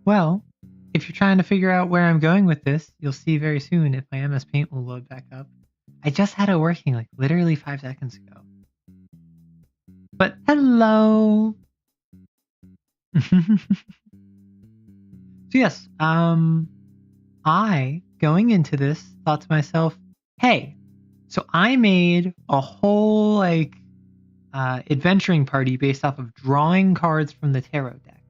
Well, if you're trying to figure out where I'm going with this, you'll see very soon if my MS Paint will load back up. I just had it working like literally 5 seconds ago. But hello! So yes, I, going into this, thought to myself, hey, so I made a whole adventuring party based off of drawing cards from the tarot deck.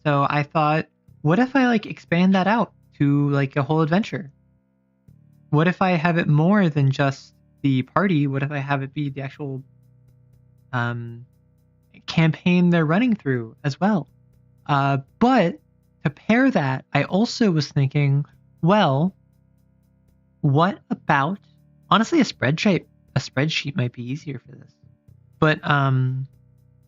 So I thought, what if I expand that out to a whole adventure? What if I have it more than just the party? What if I have it be the actual campaign they're running through as well? But to pair that, I also was thinking, well, what about, honestly, a spreadsheet? A spreadsheet might be easier for this. But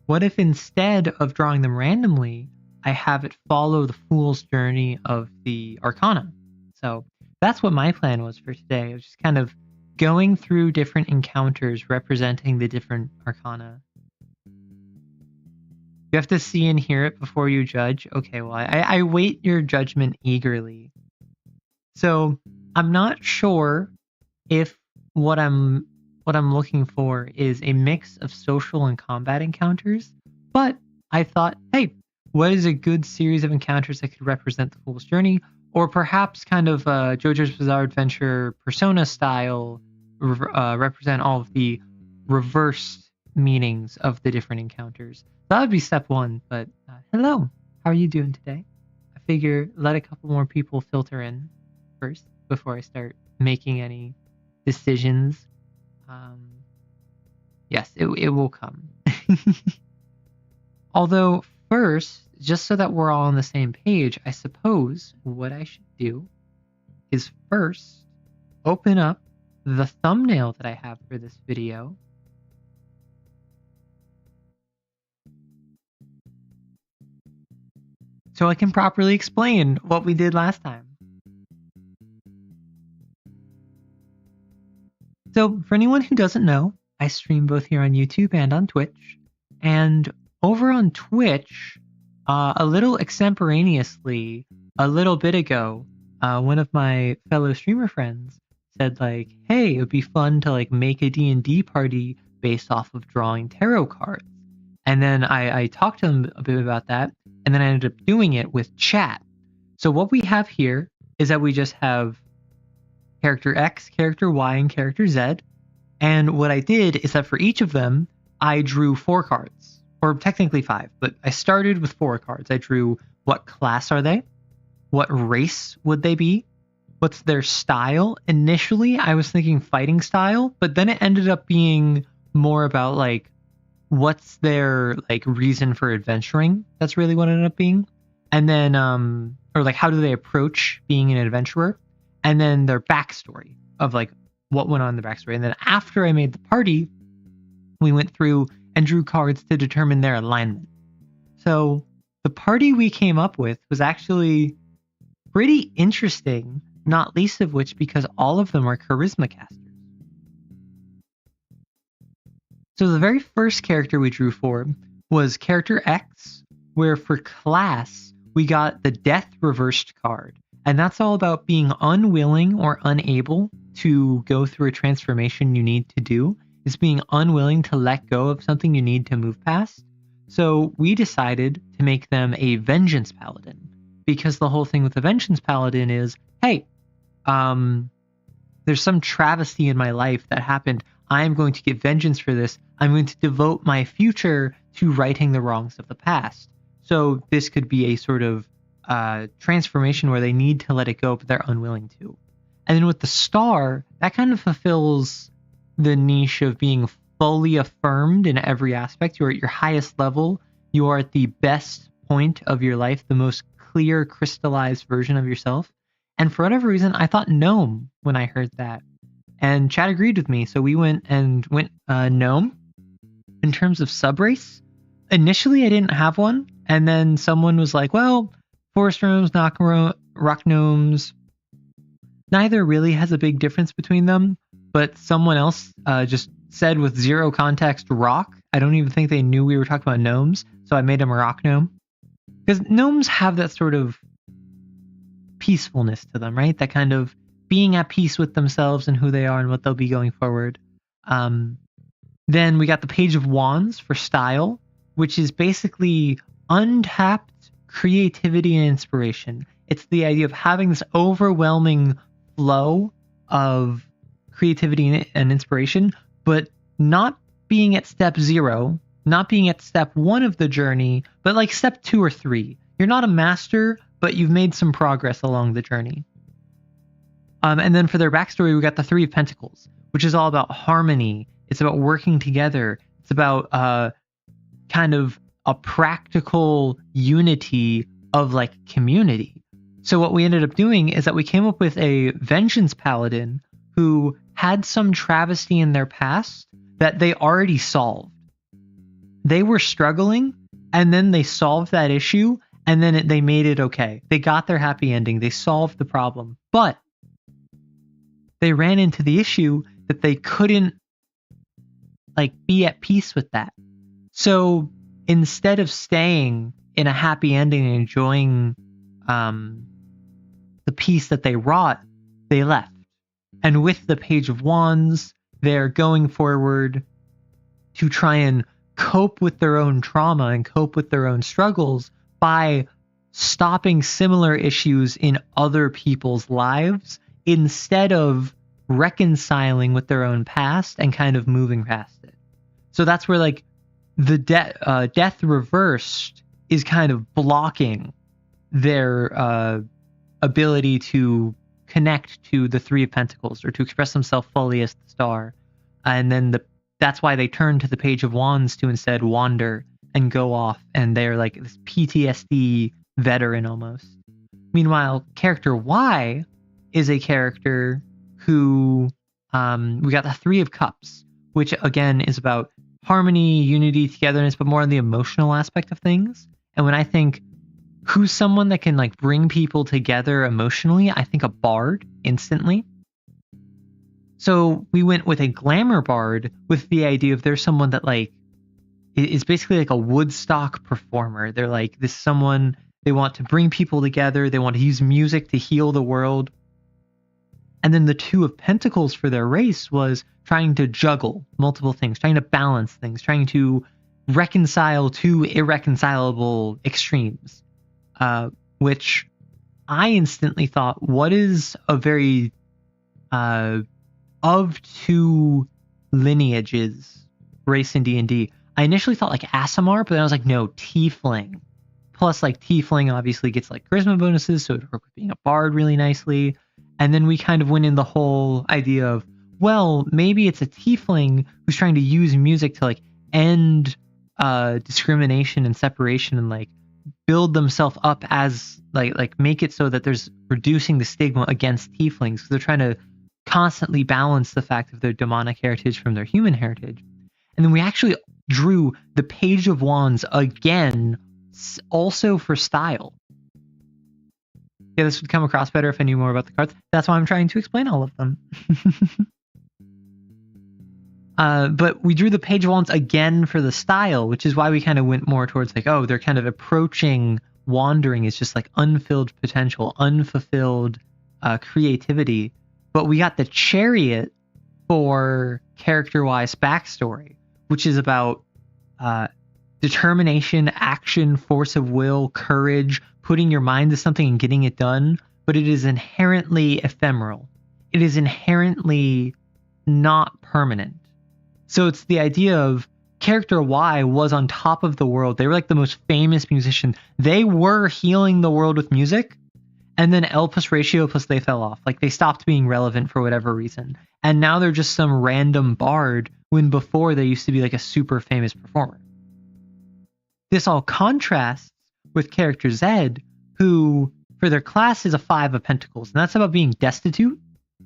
what if instead of drawing them randomly, I have it follow the fool's journey of the Arcana? So that's what my plan was for today. I was just kind of going through different encounters representing the different Arcana. You have to see and hear it before you judge. Okay, well, I wait your judgment eagerly. So I'm not sure if what I'm looking for is a mix of social and combat encounters, but I thought, hey, what is a good series of encounters that could represent the Fool's Journey, or perhaps kind of JoJo's Bizarre Adventure Persona style, represent all of the reversed meanings of the different encounters. So that would be step one, but hello, how are you doing today? I figure let a couple more people filter in first before I start making any decisions. Yes, it will come. Although first, just so that we're all on the same page, I suppose what I should do is first open up the thumbnail that I have for this video. So I can properly explain what we did last time. So for anyone who doesn't know, I stream both here on YouTube and on Twitch. And over on Twitch, a little extemporaneously, a little bit ago, one of my fellow streamer friends said hey, it would be fun to make a D&D party based off of drawing tarot cards. And then I talked to him a bit about that, and then I ended up doing it with chat. So what we have here is that we just have character X, character Y, and character Z. And what I did is that for each of them, I drew 4 cards, or technically 5, but I started with 4 cards. I drew what class are they? What race would they be? What's their style? Initially, I was thinking fighting style, but then it ended up being more about what's their reason for adventuring. That's really what it ended up being. And then or how do they approach being an adventurer? And then their backstory of what went on in the backstory. And then after I made the party, we went through and drew cards to determine their alignment. So the party we came up with was actually pretty interesting, not least of which because all of them are charisma casters. So the very first character we drew for was character X, where for class, we got the death reversed card. And that's all about being unwilling or unable to go through a transformation you need to do. It's being unwilling to let go of something you need to move past. So we decided to make them a vengeance paladin, because the whole thing with the vengeance paladin is, hey, there's some travesty in my life that happened. I am going to get vengeance for this. I'm going to devote my future to righting the wrongs of the past. So this could be a sort of transformation where they need to let it go, but they're unwilling to. And then with the star, that kind of fulfills the niche of being fully affirmed in every aspect. You're at your highest level. You are at the best point of your life, the most clear, crystallized version of yourself. And for whatever reason, I thought gnome when I heard that. And Chad agreed with me, so we went gnome. In terms of subrace, initially I didn't have one, and then someone was like, well, forest gnomes, rock gnomes, neither really has a big difference between them, but someone else just said with zero context rock. I don't even think they knew we were talking about gnomes, so I made him a rock gnome. because gnomes have that sort of peacefulness to them, right? That kind of being at peace with themselves and who they are and what they'll be going forward. Then we got the Page of Wands for style, which is basically untapped creativity and inspiration. It's the idea of having this overwhelming flow of creativity and inspiration, but not being at step 0, not being at step 1 of the journey, but like step 2 or 3. You're not a master, but you've made some progress along the journey. And then for their backstory, we got the Three of Pentacles, which is all about harmony. It's about working together. It's about kind of a practical unity of like community. So what we ended up doing is that we came up with a vengeance paladin who had some travesty in their past that they already solved. They were struggling, and then they solved that issue, and then they made it okay. They got their happy ending. They solved the problem. But they ran into the issue that they couldn't like be at peace with that. So instead of staying in a happy ending and enjoying the peace that they wrought, they left. And with the Page of Wands, they're going forward to try and cope with their own trauma and cope with their own struggles by stopping similar issues in other people's lives instead of reconciling with their own past and kind of moving past it. So that's where like the death reversed is kind of blocking their ability to connect to the Three of Pentacles or to express themselves fully as the star. And then that's why they turn to the Page of Wands to instead wander and go off, and they're like this PTSD veteran almost. Meanwhile, character Y is a character who we got the Three of Cups, which again is about harmony, unity, togetherness, but more on the emotional aspect of things. And when I think who's someone that can like bring people together emotionally, I think a bard instantly. So we went with a glamour bard with the idea of there's someone that like is basically like a Woodstock performer. They're like this someone, they want to bring people together. They want to use music to heal the world. And then the Two of Pentacles for their race was trying to juggle multiple things, trying to balance things, trying to reconcile two irreconcilable extremes, which I instantly thought, what is a very of two lineages race in D&D? I initially thought like Aasimar, but then I was like, no, Tiefling. Plus, like, Tiefling obviously gets like charisma bonuses, so it would work with being a bard really nicely. And then we kind of went in the whole idea of, well, maybe it's a Tiefling who's trying to use music to like end discrimination and separation and like build themselves up as like make it so that there's reducing the stigma against Tieflings, because they're trying to constantly balance the fact of their demonic heritage from their human heritage. And then we actually drew the Page of Wands again, also for style. Yeah, this would come across better if I knew more about the cards. That's why I'm trying to explain all of them. But we drew the Page of Wands again for the style, which is why we kind of went more towards like, oh, they're kind of approaching wandering as just like unfilled potential, unfulfilled creativity. But we got the Chariot for character-wise backstory, which is about determination, action, force of will, courage, putting your mind to something and getting it done. But it is inherently ephemeral. It is inherently not permanent. So it's the idea of character Y was on top of the world. They were like the most famous musician. They were healing the world with music. And then L plus ratio plus they fell off. Like they stopped being relevant for whatever reason. And now they're just some random bard when before they used to be like a super famous performer. This all contrasts with character Z, who for their class is a Five of Pentacles. And that's about being destitute.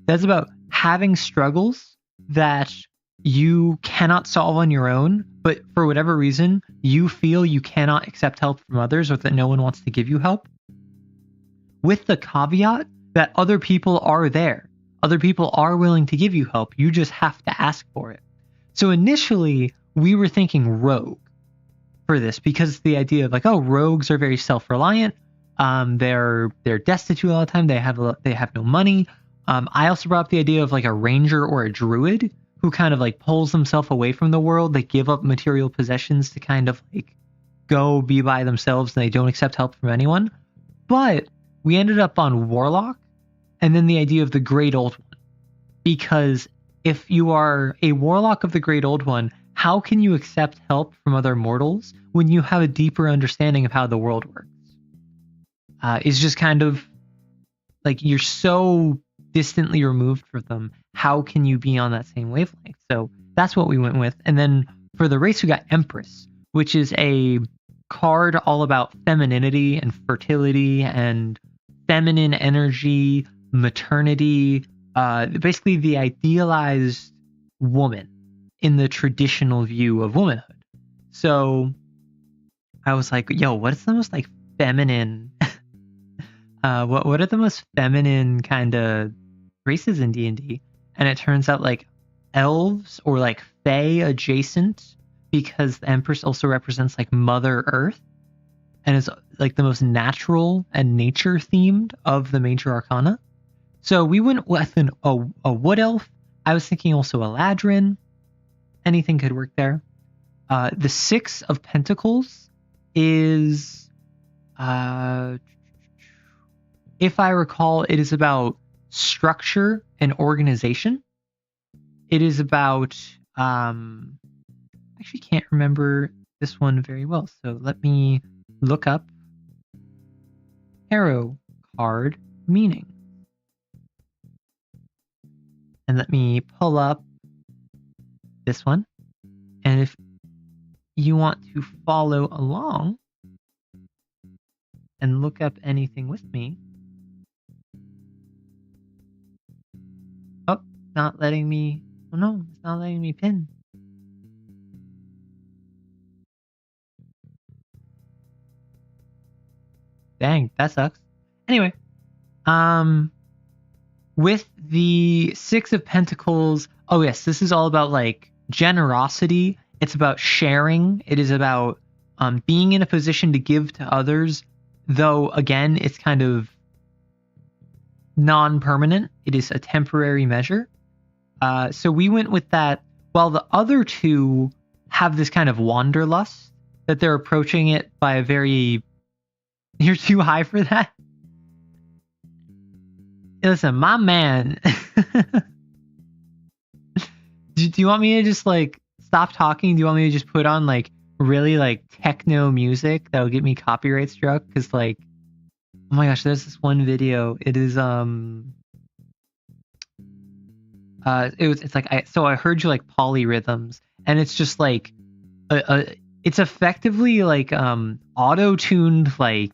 That's about having struggles that you cannot solve on your own, but for whatever reason, you feel you cannot accept help from others or that no one wants to give you help. With the caveat that other people are there. Other people are willing to give you help. You just have to ask for it. So initially, we were thinking rogue. for this, because the idea of like, oh, rogues are very self-reliant. They're destitute all the time. They have no money. I also brought up the idea of like a ranger or a druid who kind of like pulls themselves away from the world. They give up material possessions to kind of like go be by themselves, and they don't accept help from anyone. But we ended up on warlock, and then the idea of the great old one. Because if you are a warlock of the great old one, how can you accept help from other mortals when you have a deeper understanding of how the world works? It's just kind of like you're so distantly removed from them. How can you be on that same wavelength? So that's what we went with. And then for the race, we got Empress, which is a card all about femininity and fertility and feminine energy, maternity, basically the idealized woman in the traditional view of womanhood. So I was like, yo, what is the most like feminine what are the most feminine kind of races in D&D? And it turns out like elves or like fae adjacent, because the Empress also represents like Mother Earth and is like the most natural and nature themed of the major arcana. So we went with a wood elf. I was thinking also a ladrin. Anything could work there. The Six of Pentacles is, if I recall, it is about structure and organization. It is about, actually can't remember this one very well. So let me look up tarot card meaning. And let me pull up this one. And if you want to follow along and look up anything with me. Oh, not letting me. Oh no, it's not letting me pin. Dang, that sucks. Anyway, with the Six of Pentacles, oh yes, this is all about like generosity. It's about sharing. It is about being in a position to give to others, though again, it's kind of non-permanent. It is a temporary measure. So we went with that, while the other two have this kind of wanderlust, that they're approaching it by a very... You're too high for that? Listen, my man. Do you want me to just like stop talking? Do you want me to just put on like really like techno music that will get me copyright struck? Because like, oh my gosh, there's this one video. It is it's like I heard you like polyrhythms, and it's just like it's effectively like auto-tuned like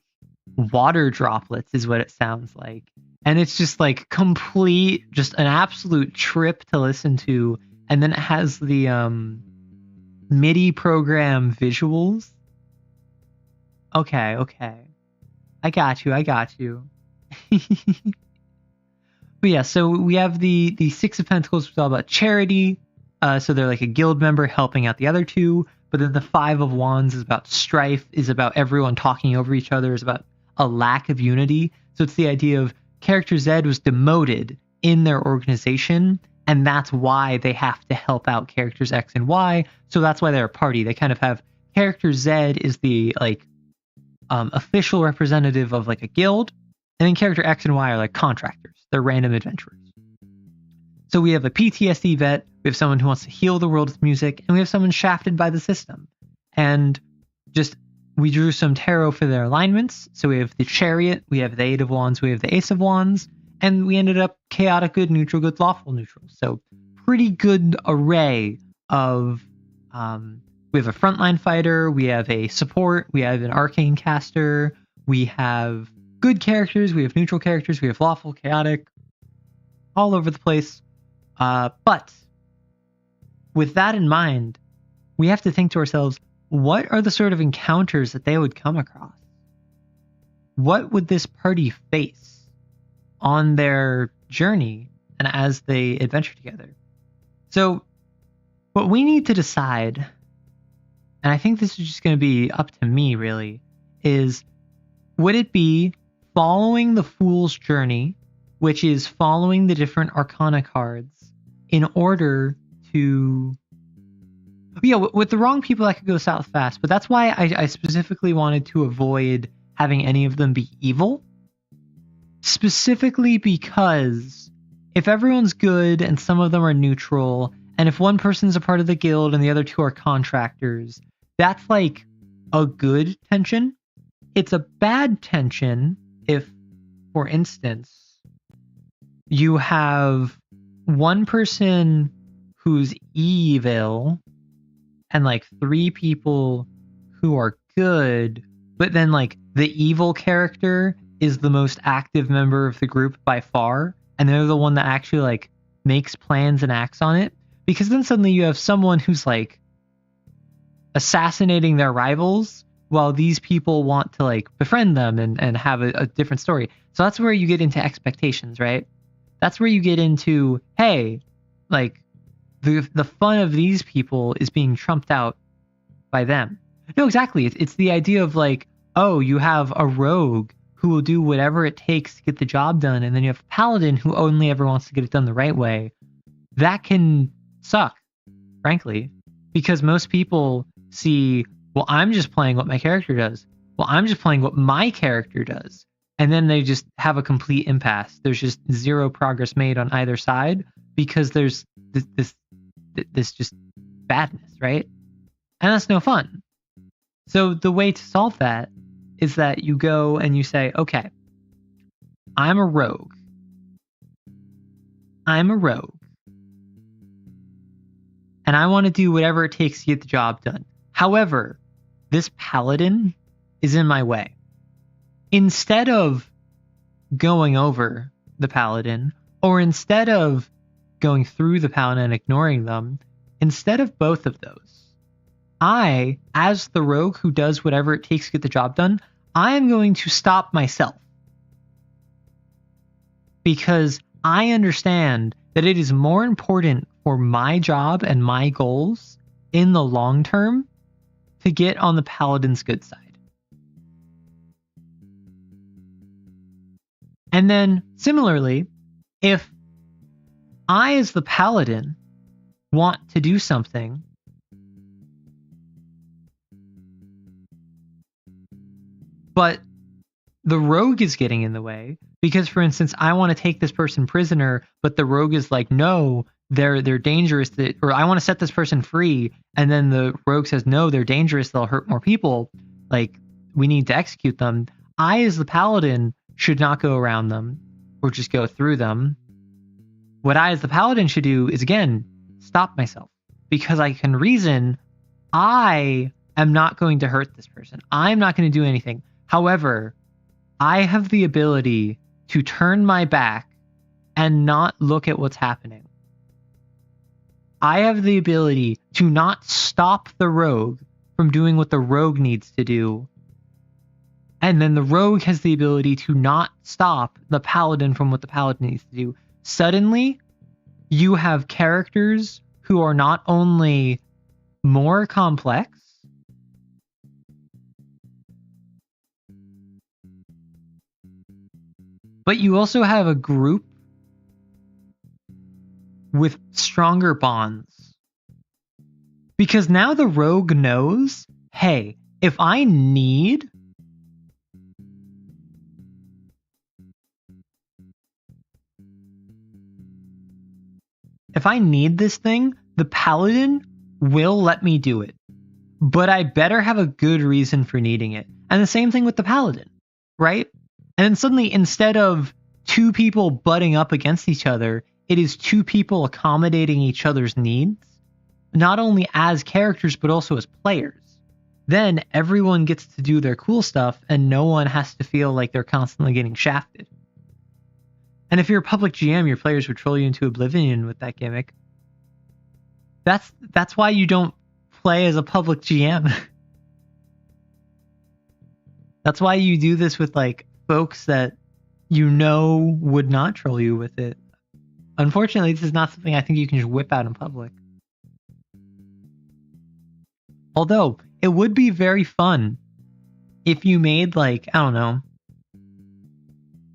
water droplets is what it sounds like. And it's just like complete, just an absolute trip to listen to. And then it has the MIDI program visuals. Okay. I got you. But yeah, so we have the Six of Pentacles, which is all about charity. So they're like a guild member helping out the other two. But then the Five of Wands is about strife, is about everyone talking over each other, is about a lack of unity. So it's the idea of Character Z was demoted in their organization, and that's why they have to help out characters X and Y. So that's why they're a party. They kind of have Character Z is the like official representative of like a guild, and then Character X and Y are like contractors. They're random adventurers. So we have a PTSD vet, we have someone who wants to heal the world with music, and we have someone shafted by the system. And just we drew some tarot for their alignments. So we have the Chariot, we have the Eight of Wands, we have the Ace of Wands, and we ended up chaotic good, neutral good, lawful neutral. So pretty good array of, we have a frontline fighter, we have a support, we have an arcane caster, we have good characters, we have neutral characters, we have lawful, chaotic, all over the place. But with that in mind, we have to think to ourselves, what are the sort of encounters that they would come across? What would this party face on their journey and as they adventure together? So what we need to decide and I think this is just going to be up to me really, is would it be following the Fool's Journey, which is following the different Arcana cards in order to... Yeah, with the wrong people that could go south fast, but that's why I specifically wanted to avoid having any of them be evil. Specifically because if everyone's good and some of them are neutral, and if one person's a part of the guild and the other two are contractors, that's like a good tension. It's a bad tension if, for instance, you have one person who's evil and like 3 people who are good, but then like the evil character is the most active member of the group by far, and they're the one that actually like makes plans and acts on it. Because then suddenly you have someone who's like assassinating their rivals while these people want to like befriend them and have a different story. So that's where you get into expectations, right? That's where you get into, hey, like the fun of these people is being trumped out by them. No, exactly. It's the idea of like, oh, you have a rogue who will do whatever it takes to get the job done, and then you have a paladin who only ever wants to get it done the right way. That can suck, frankly, because most people see, well, I'm just playing what my character does. Well, I'm just playing what my character does. And then they just have a complete impasse. There's just zero progress made on either side because there's this just badness, right? And that's no fun. So the way to solve that is that you go and you say, okay, I'm a rogue. I'm a rogue. And I want to do whatever it takes to get the job done. However, this paladin is in my way. Instead of going over the paladin, or instead of going through the paladin and ignoring them, instead of both of those, I, as the rogue who does whatever it takes to get the job done, I am going to stop myself. Because I understand that it is more important for my job and my goals in the long term to get on the paladin's good side. And then, similarly, if I, as the paladin, want to do something, but the rogue is getting in the way, because, for instance, I want to take this person prisoner, but the rogue is like, no, they're dangerous, or I want to set this person free, and then the rogue says, no, they're dangerous, they'll hurt more people, like, we need to execute them. I, as the paladin, should not go around them or just go through them. What I, as the paladin, should do is, again, stop myself, because I can reason I am not going to hurt this person. I'm not going to do anything. However, I have the ability to turn my back and not look at what's happening. I have the ability to not stop the rogue from doing what the rogue needs to do. And then the rogue has the ability to not stop the paladin from what the paladin needs to do. Suddenly, you have characters who are not only more complex, but you also have a group with stronger bonds. Because now the rogue knows, hey, if I need this thing, the paladin will let me do it. But I better have a good reason for needing it. And the same thing with the paladin, right? And then suddenly, instead of 2 people butting up against each other, it is 2 people accommodating each other's needs, not only as characters, but also as players. Then everyone gets to do their cool stuff, and no one has to feel like they're constantly getting shafted. And if you're a public GM, your players would troll you into oblivion with that gimmick. That's why you don't play as a public GM. That's why you do this with like folks that you know would not troll you with it. Unfortunately, this is not something I think you can just whip out in public. Although, it would be very fun if you made like, I don't know,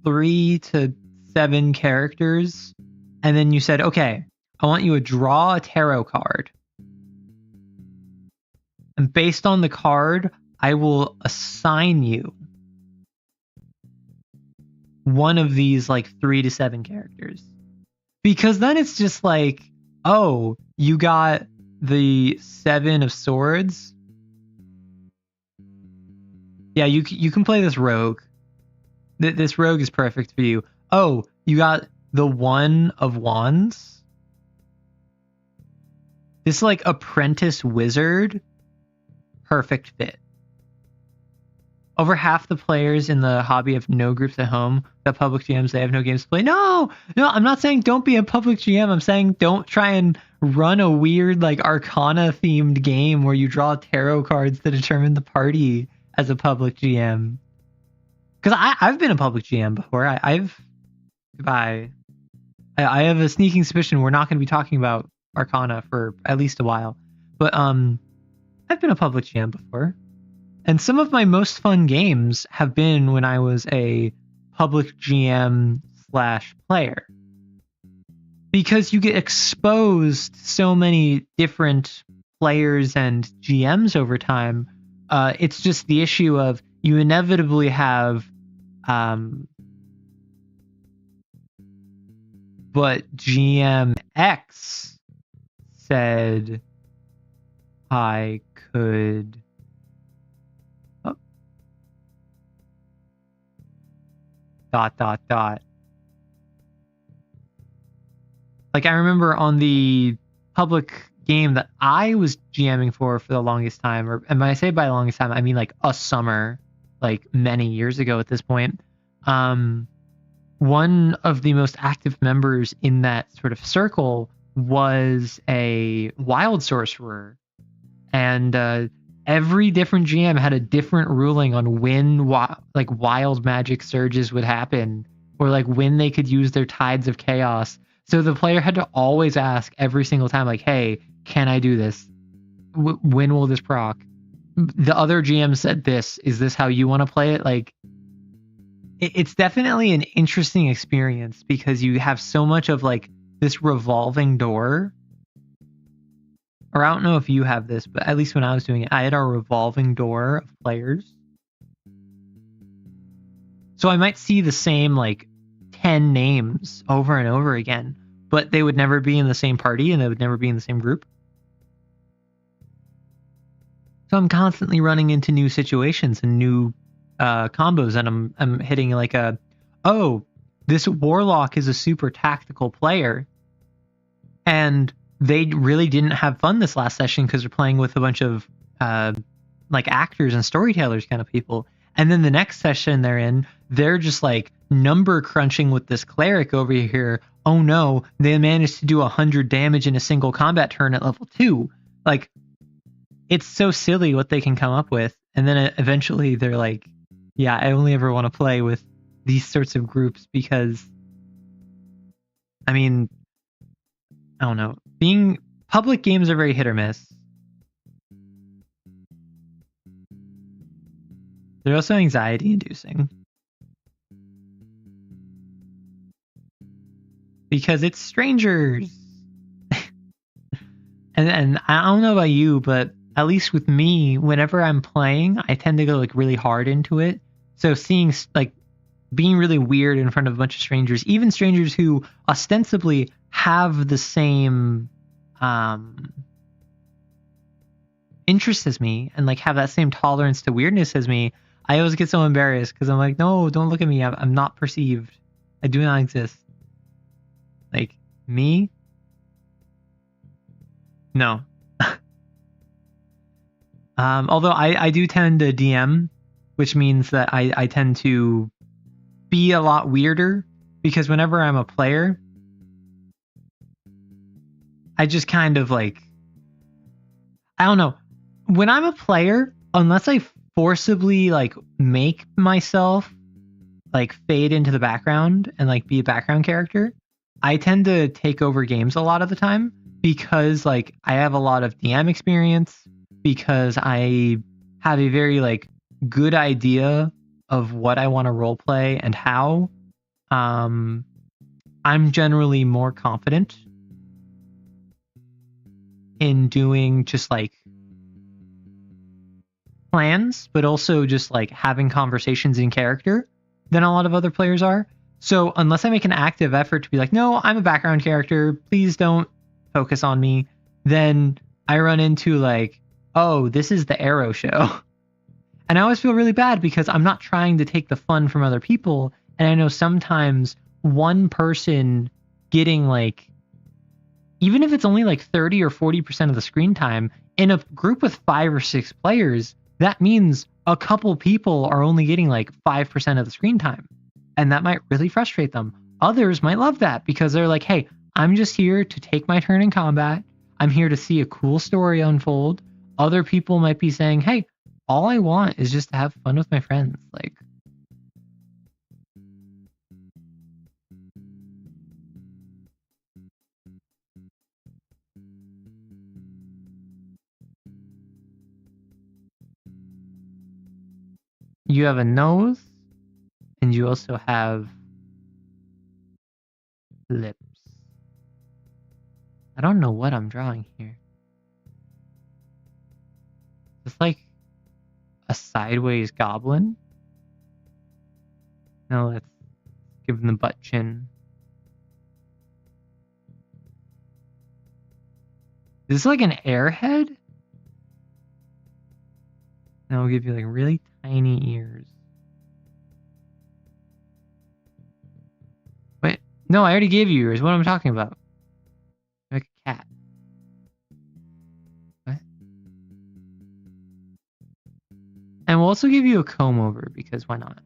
3 to 7 characters, and then you said, okay, I want you to draw a tarot card. And based on the card, I will assign you one of these like 3 to 7 characters. Because then it's just like, oh, you got the 7 of Swords. Yeah, you can play this rogue. This rogue is perfect for you. Oh, you got the 1 of Wands. This like apprentice wizard. Perfect fit. Over half the players in the hobby have no groups at home. The public GMs, they have no games to play. No, I'm not saying don't be a public GM. I'm saying don't try and run a weird like Arcana themed game where you draw tarot cards to determine the party as a public GM. Because I've been a public GM before. I have a sneaking suspicion we're not going to be talking about Arcana for at least a while. But I've been a public GM before. And some of my most fun games have been when I was a public GM / player. Because you get exposed to so many different players and GMs over time. It's just the issue of you inevitably have but GM X said I could dot. Like I remember on the public game that I was GMing for the longest time, and when I say by the longest time, I mean like a summer, like many years ago at this point. One of the most active members in that sort of circle was a wild sorcerer, and every different GM had a different ruling on when like wild magic surges would happen, or like when they could use their tides of chaos. So the player had to always ask every single time, like, hey, can I do this? When will this proc? The other GM said this. Is this how you want to play it? Like, it's definitely an interesting experience because you have so much of like this revolving door. Or I don't know if you have this, but at least when I was doing it, I had a revolving door of players. So I might see the same like 10 names over and over again, but they would never be in the same party and they would never be in the same group. So I'm constantly running into new situations and new combos, and I'm hitting like oh, this warlock is a super tactical player, and they really didn't have fun this last session because they're playing with a bunch of like actors and storytellers kind of people. And then the next session they're just like number crunching with this cleric over here. Oh no, they managed to do 100 damage in a single combat turn at level 2. Like, it's so silly what they can come up with. And then eventually they're like, yeah, I only ever want to play with these sorts of groups because, I mean, I don't know. Public games are very hit or miss. They're also anxiety inducing. Because it's strangers. and I don't know about you, but at least with me, whenever I'm playing, I tend to go like really hard into it. So seeing like being really weird in front of a bunch of strangers, even strangers who ostensibly have the same interest as me and like have that same tolerance to weirdness as me, I always get so embarrassed because I'm like, no, don't look at me. I'm not perceived. I do not exist. Like, me? No. Although I do tend to DM, which means that I tend to be a lot weirder because whenever I'm a player, I just kind of like, I don't know. When I'm a player, unless I forcibly like make myself like fade into the background and like be a background character, I tend to take over games a lot of the time because like I have a lot of DM experience because I have a very like good idea of what I want to roleplay and how. I'm generally more confident in doing just like plans, but also just like having conversations in character than a lot of other players are. So unless I make an active effort to be like, no, I'm a background character, please don't focus on me, then I run into like, oh, this is the Arrow show. And I always feel really bad because I'm not trying to take the fun from other people. And I know sometimes one person getting like, even if it's only like 30 or 40% of the screen time, in a group with 5 or 6 players, that means a couple people are only getting like 5% of the screen time. And that might really frustrate them. Others might love that because they're like, hey, I'm just here to take my turn in combat. I'm here to see a cool story unfold. Other people might be saying, hey, all I want is just to have fun with my friends. Like, you have a nose and you also have lips. I don't know what I'm drawing here. It's like a sideways goblin. No, let's give him the butt chin. Is this like an airhead? Now we'll give you like really tiny ears. Wait, no, I already gave you ears. What am I talking about? Like a cat. What? And we'll also give you a comb over because why not?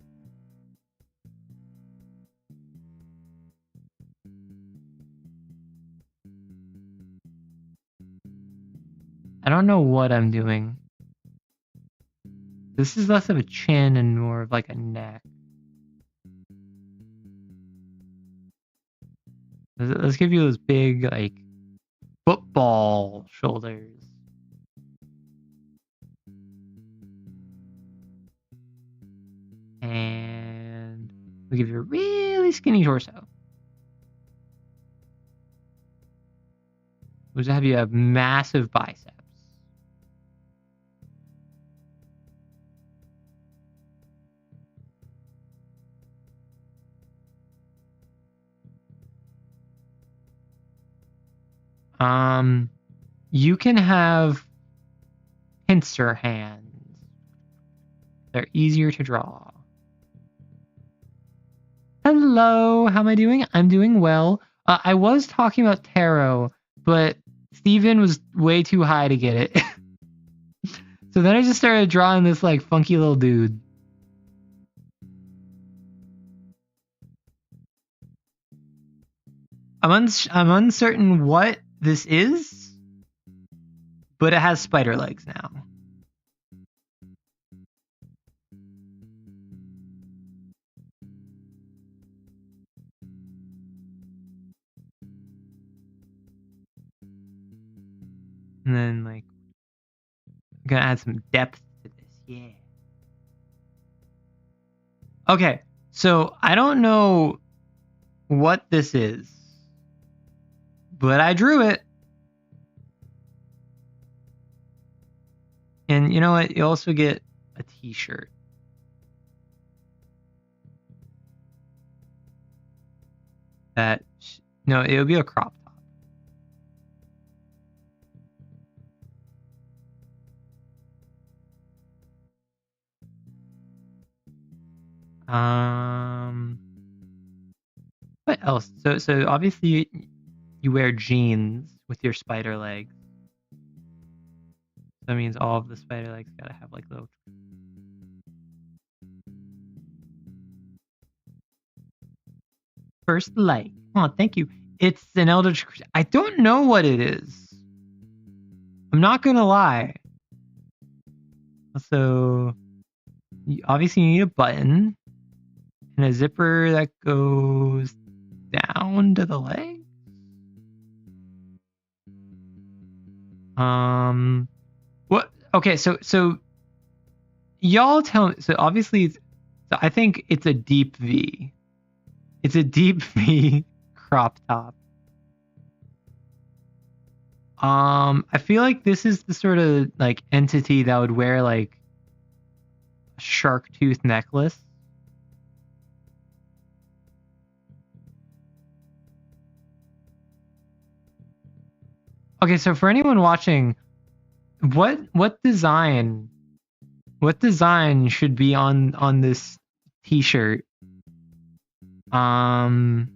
I don't know what I'm doing. This is less of a chin and more of like a neck. Let's give you those big, like, football shoulders. And we'll give you a really skinny torso. We'll just have you have massive biceps. You can have pincer hands. They're easier to draw. Hello, how am I doing? I'm doing well. I was talking about tarot, but Steven was way too high to get it. So then I just started drawing this like funky little dude. I'm uncertain what this is, but it has spider legs now. And then like I'm gonna add some depth to this. Yeah. Okay, so I don't know what this is, but I drew it. And you know what? You also get a t-shirt. No, it'll be a crop top. What else? So obviously you wear jeans with your spider legs. That means all of the spider legs gotta have like little. First light. Oh, thank you. It's an Eldritch. I don't know what it is. I'm not gonna lie. So, obviously you need a button and a zipper that goes down to the leg. What? okay, so y'all tell me. So obviously, so I think it's a deep V. It's a deep V crop top. I feel like this is the sort of like entity that would wear like a shark tooth necklace. Okay, so for anyone watching, what design should be on this t-shirt? I'm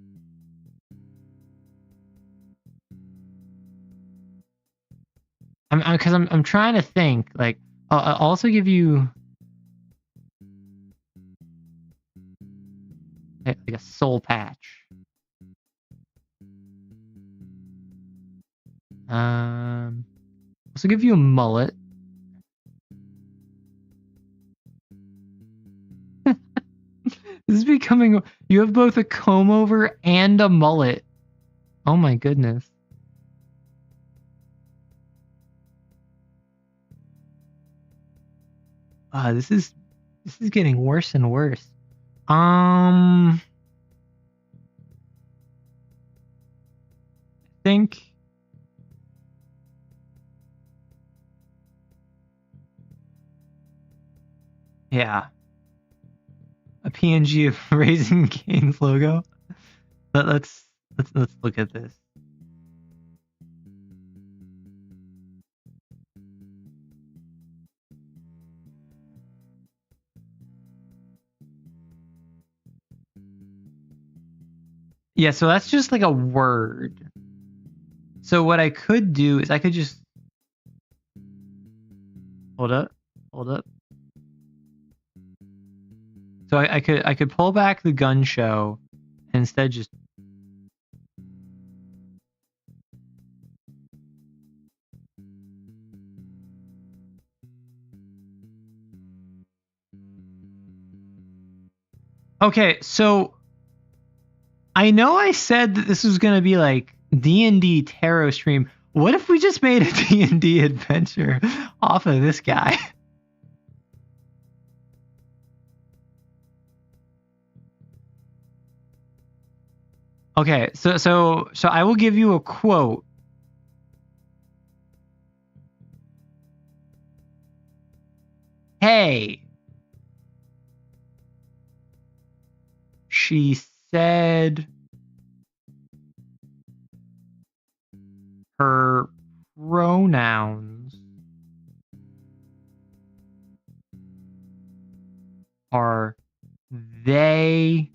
trying to think. Like, I'll also give you like a soul patch. Also give you a mullet. This is becoming. You have both a comb over and a mullet. Oh my goodness. This is getting worse and worse. I think. Yeah. A PNG of Raising Cane's logo. Let's look at this. Yeah, so that's just like a word. So what I could do is I could just hold up. So I could pull back the gun show and instead just okay, so I know I said that this was gonna be like D&D tarot stream. What if we just made a D&D adventure off of this guy? Okay, so I will give you a quote. Hey. She said her pronouns are they,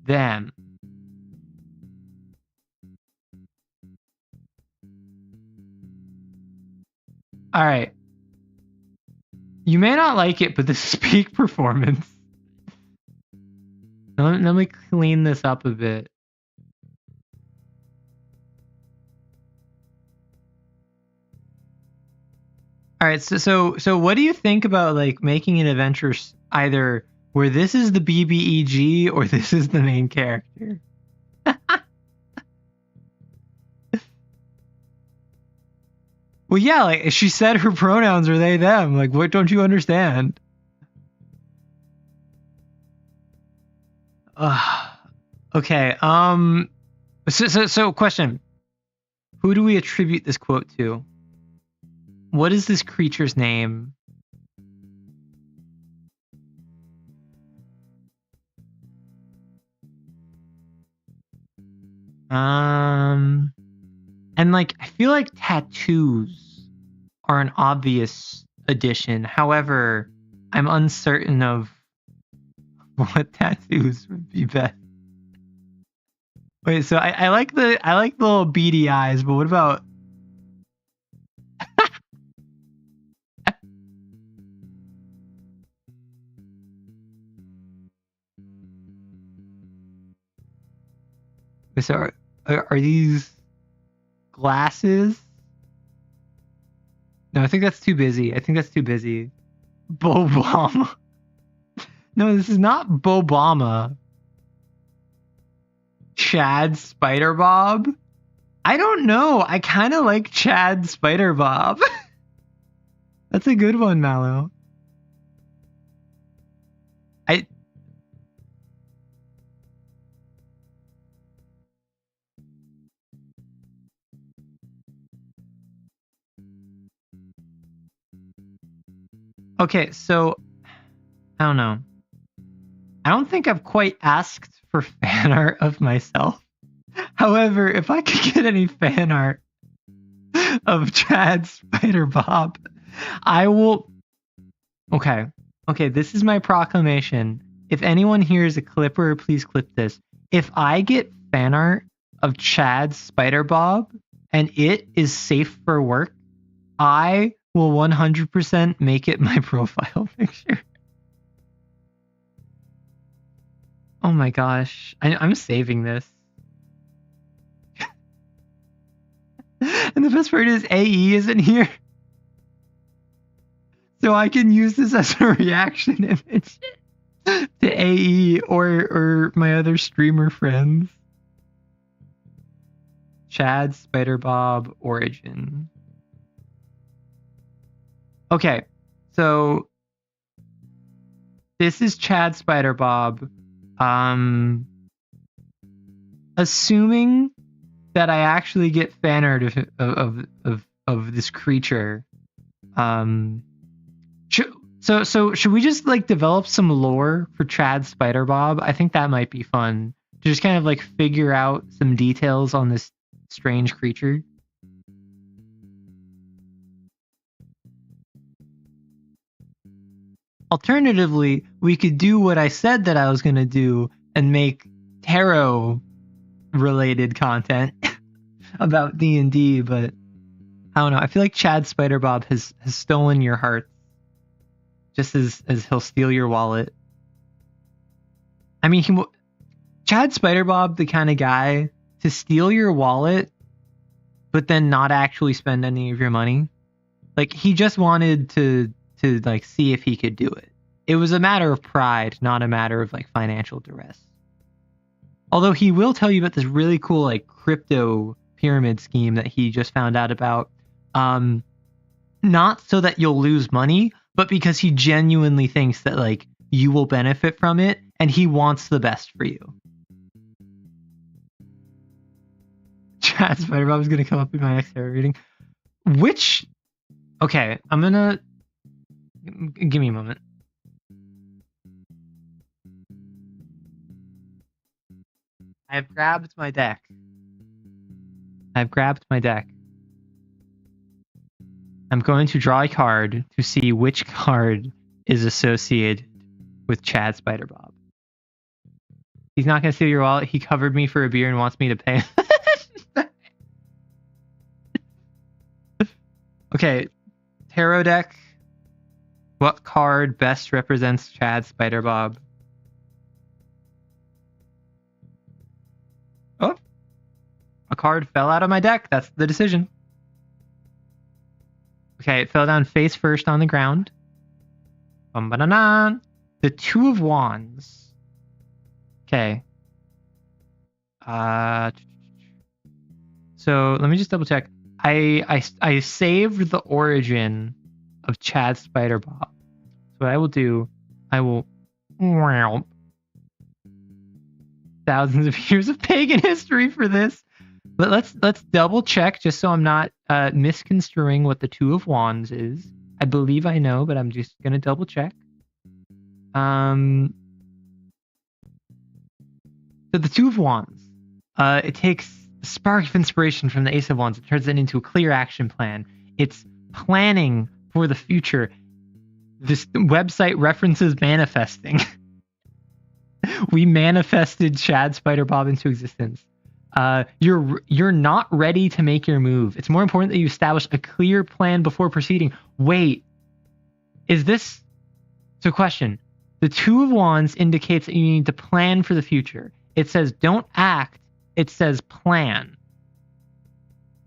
them. All right. You may not like it, but this is peak performance. Let me clean this up a bit. All right, so what do you think about like making an adventure either where this is the BBEG or this is the main character? Well, yeah, like she said her pronouns are they, them. Like, what don't you understand? Okay. So question. Who do we attribute this quote to? What is this creature's name? And like, I feel like tattoos are an obvious addition. However, I'm uncertain of what tattoos would be best. Wait, so I like the little beady eyes, but what about so are these glasses? No, I think that's too busy. Bobama. No, this is not Bobama. Chad Spider Bob? I don't know. I kind of like Chad Spider Bob. That's a good one, Mallow. Okay, so I don't know. I don't think I've quite asked for fan art of myself. However, if I could get any fan art of Chad Spider Bob, I will. Okay, this is my proclamation. If anyone here is a clipper, please clip this. If I get fan art of Chad Spider Bob and it is safe for work, I will 100% make it my profile picture. Oh my gosh, I'm saving this. And the best part is AE isn't here. So I can use this as a reaction image to AE or my other streamer friends. Chad Spider Bob origin. Okay, so this is Chad Spider Bob. Assuming that I actually get fan art of this creature. So should we just like develop some lore for Chad Spider Bob? I think that might be fun to just kind of like figure out some details on this strange creature. Alternatively, we could do what I said that I was going to do and make tarot related content about D&D, but I don't know. I feel like Chad Spider Bob has stolen your heart, just as he'll steal your wallet. I mean, Chad Spider Bob, the kind of guy to steal your wallet, but then not actually spend any of your money. Like, he just wanted to like see if he could do it. It was a matter of pride, not a matter of like financial duress. Although he will tell you about this really cool like crypto pyramid scheme that he just found out about. Not so that you'll lose money, but because he genuinely thinks that like you will benefit from it and he wants the best for you. Chad Spider Bob is gonna come up in my next tarot reading. Okay, I'm gonna give me a moment. I've grabbed my deck. I'm going to draw a card to see which card is associated with Chad Spider Bob. He's not going to steal your wallet. He covered me for a beer and wants me to pay. Okay, tarot deck. What card best represents Chad Spider Bob? Oh, a card fell out of my deck. That's the decision. Okay, it fell down face first on the ground. The Two of Wands. Okay. So let me just double check. I saved the origin of Chad Spider Bob. So what I will do, I will thousands of years of pagan history for this. But let's double check just so I'm not misconstruing what the Two of Wands is. I believe I know, but I'm just gonna double check. So the Two of Wands, it takes a spark of inspiration from the Ace of Wands. It turns it into a clear action plan. It's planning for the future. This website references manifesting. We manifested Chad Spider Bob into existence. You're not ready to make your move. It's more important that you establish a clear plan before proceeding. Wait, is this... So question. The Two of Wands indicates that you need to plan for the future. It says don't act. It says plan.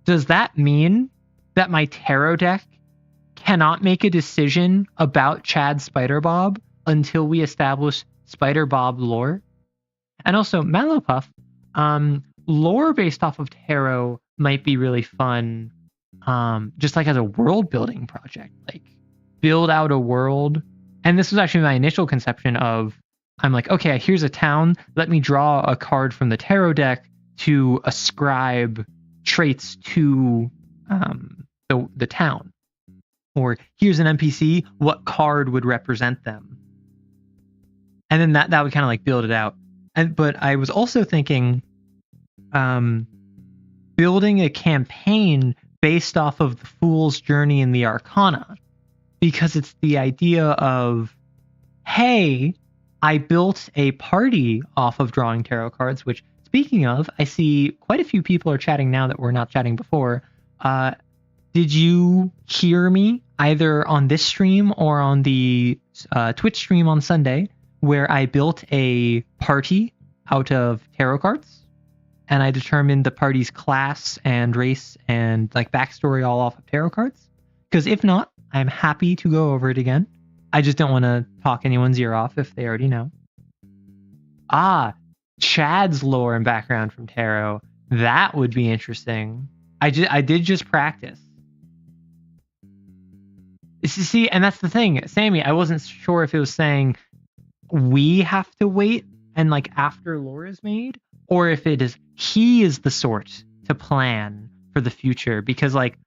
Does that mean that my tarot deck cannot make a decision about Chad Spider Bob until we establish Spider Bob lore? And also, Mallow Puff, lore based off of tarot might be really fun, just like as a world building project, like build out a world. And this was actually my initial conception of, I'm like, okay, here's a town. Let me draw a card from the tarot deck to ascribe traits to the town. Or here's an NPC, what card would represent them? And then that would kind of like build it out. But I was also thinking building a campaign based off of the Fool's Journey and the Arcana. Because it's the idea of, hey, I built a party off of drawing tarot cards, which, speaking of, I see quite a few people are chatting now that were not chatting before. Did you hear me either on this stream or on the Twitch stream on Sunday, where I built a party out of tarot cards, and I determined the party's class and race and like backstory all off of tarot cards? Because if not, I'm happy to go over it again. I just don't want to talk anyone's ear off if they already know. Chad's lore and background from tarot. That would be interesting. I did just practice. See, and that's the thing, Sammy, I wasn't sure if it was saying we have to wait and like after lore is made, or if it is he is the sort to plan for the future, because like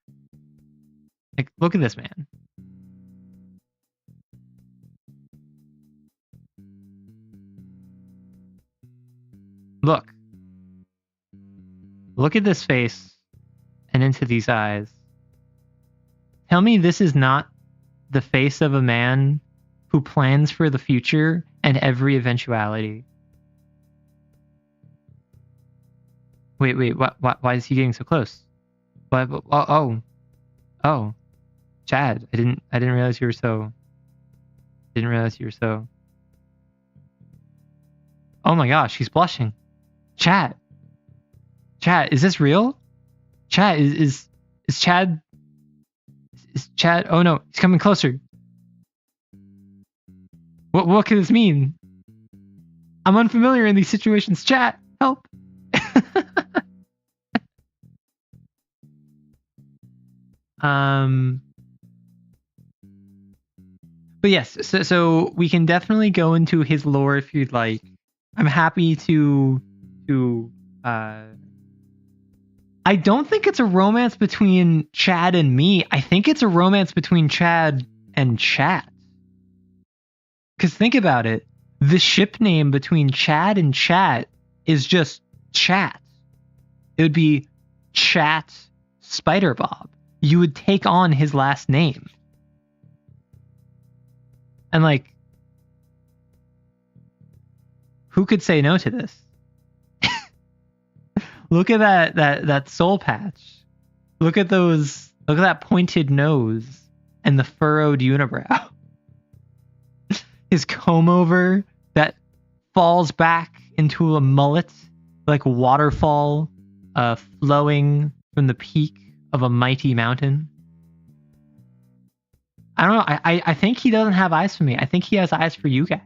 look at this man. Look at this face and into these eyes. Tell me this is not the face of a man who plans for the future and every eventuality. Wait, why is he getting so close? Oh, Chad, I didn't realize you were so. Oh my gosh, he's blushing. Chad, is this real? Chad, is Chad? Is Chad? Oh no, he's coming closer. What could this mean? I'm unfamiliar in these situations. Chat, help. But yes, so we can definitely go into his lore if you'd like. I'm happy to I don't think it's a romance between Chad and me. I think it's a romance between Chad and Chat. Because think about it. The ship name between Chad and Chat is just Chat. It would be Chat Spider Bob. You would take on his last name. And like, who could say no to this? Look at that soul patch. Look at that pointed nose and the furrowed unibrow. His comb over that falls back into a mullet, like waterfall flowing from the peak of a mighty mountain. I don't know. I think he doesn't have eyes for me. I think he has eyes for you guys.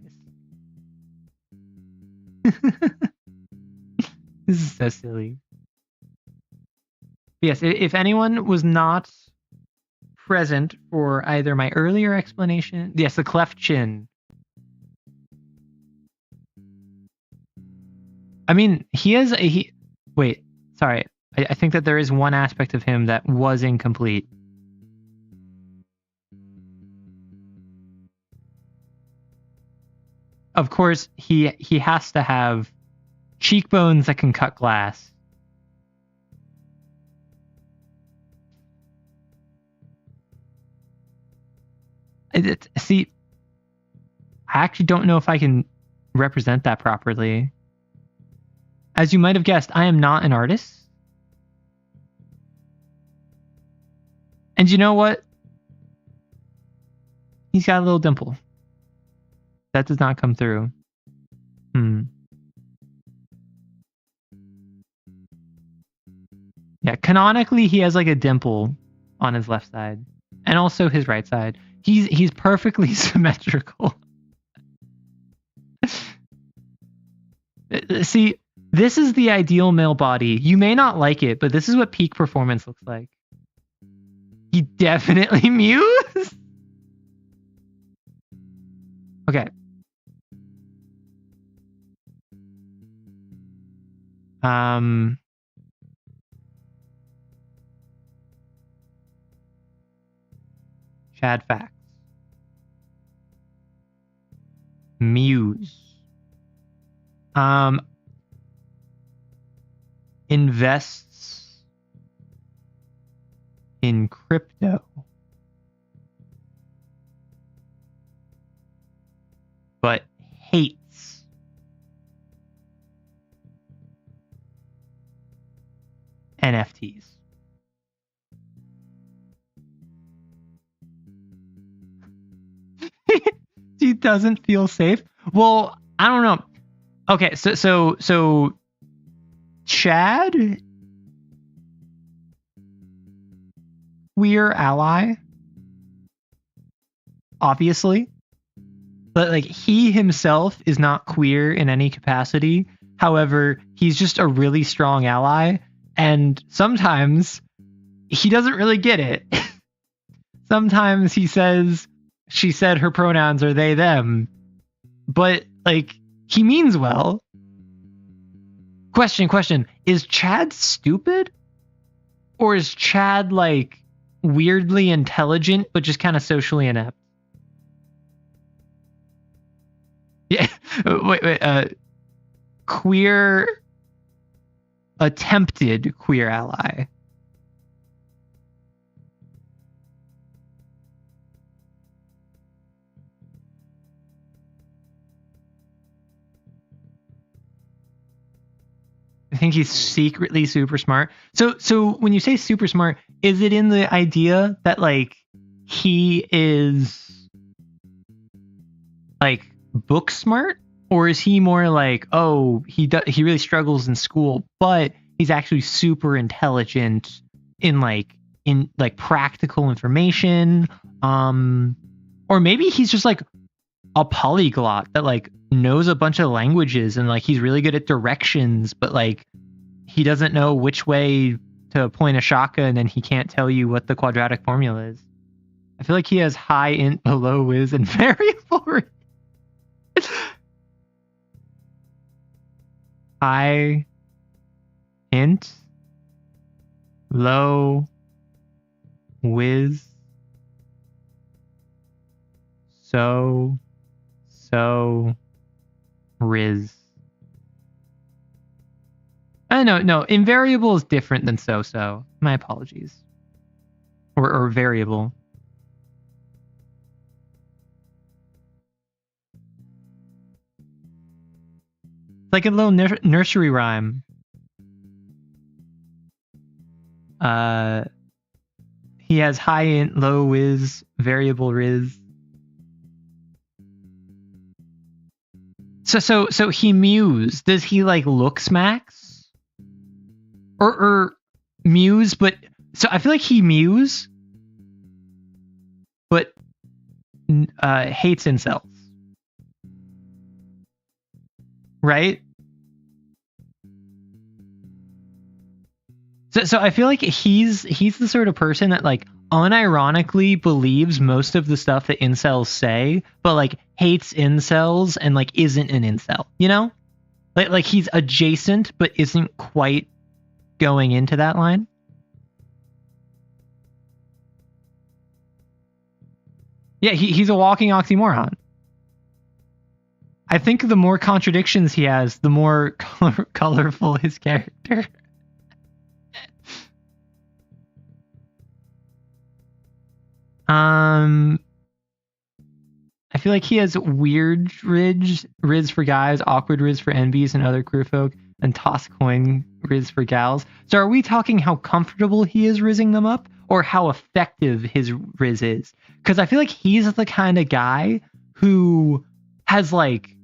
This is so silly. Yes, if anyone was not present for either my earlier explanation, yes, the cleft chin. I mean, wait, sorry. I think that there is one aspect of him that was incomplete. Of course, he has to have cheekbones that can cut glass. See, I actually don't know if I can represent that properly. As you might have guessed, I am not an artist. And you know what? He's got a little dimple. That does not come through. Yeah, canonically, he has like a dimple on his left side. And also his right side. He's perfectly symmetrical. See, This is the ideal male body. You may not like it, but this is what peak performance looks like. He definitely mews. Okay. Chad facts. Muse. Invests in crypto. But hates NFTs. He doesn't feel safe. Well, I don't know. Okay, so Chad, queer ally, obviously, but like he himself is not queer in any capacity. However, he's just a really strong ally, and sometimes he doesn't really get it. Sometimes he says, she said her pronouns are they, them, but like he means well. Question. Is Chad stupid? Or is Chad like weirdly intelligent, but just kind of socially inept? Yeah. Wait. Queer, attempted queer ally. I think he's secretly super smart. So when you say super smart, is it in the idea that like he is like book smart, or is he more like, oh, he really struggles in school, but he's actually super intelligent in practical information, or maybe he's just like a polyglot that like knows a bunch of languages and like he's really good at directions, but like he doesn't know which way to point a shaka, and then he can't tell you what the quadratic formula is. I feel like he has high int, low whiz, and variable. High int, low whiz, so riz. No, invariable is different than so. My apologies. Or variable. It's like a little nursery rhyme. He has high int, low whiz, variable riz. So he mews. Does he like look smacks? Or mews, but so I feel like he mews, but hates incels. Right? So I feel like he's the sort of person that like unironically believes most of the stuff that incels say, but like hates incels and like isn't an incel, you know? Like he's adjacent but isn't quite going into that line. Yeah, he's a walking oxymoron. I think the more contradictions he has, the more colorful his character. I feel like he has weird riz for guys, awkward riz for NBs and other queer folk, and toss coin riz for gals. So are we talking how comfortable he is rizzing them up, or how effective his riz is? Because I feel like he's the kind of guy who has like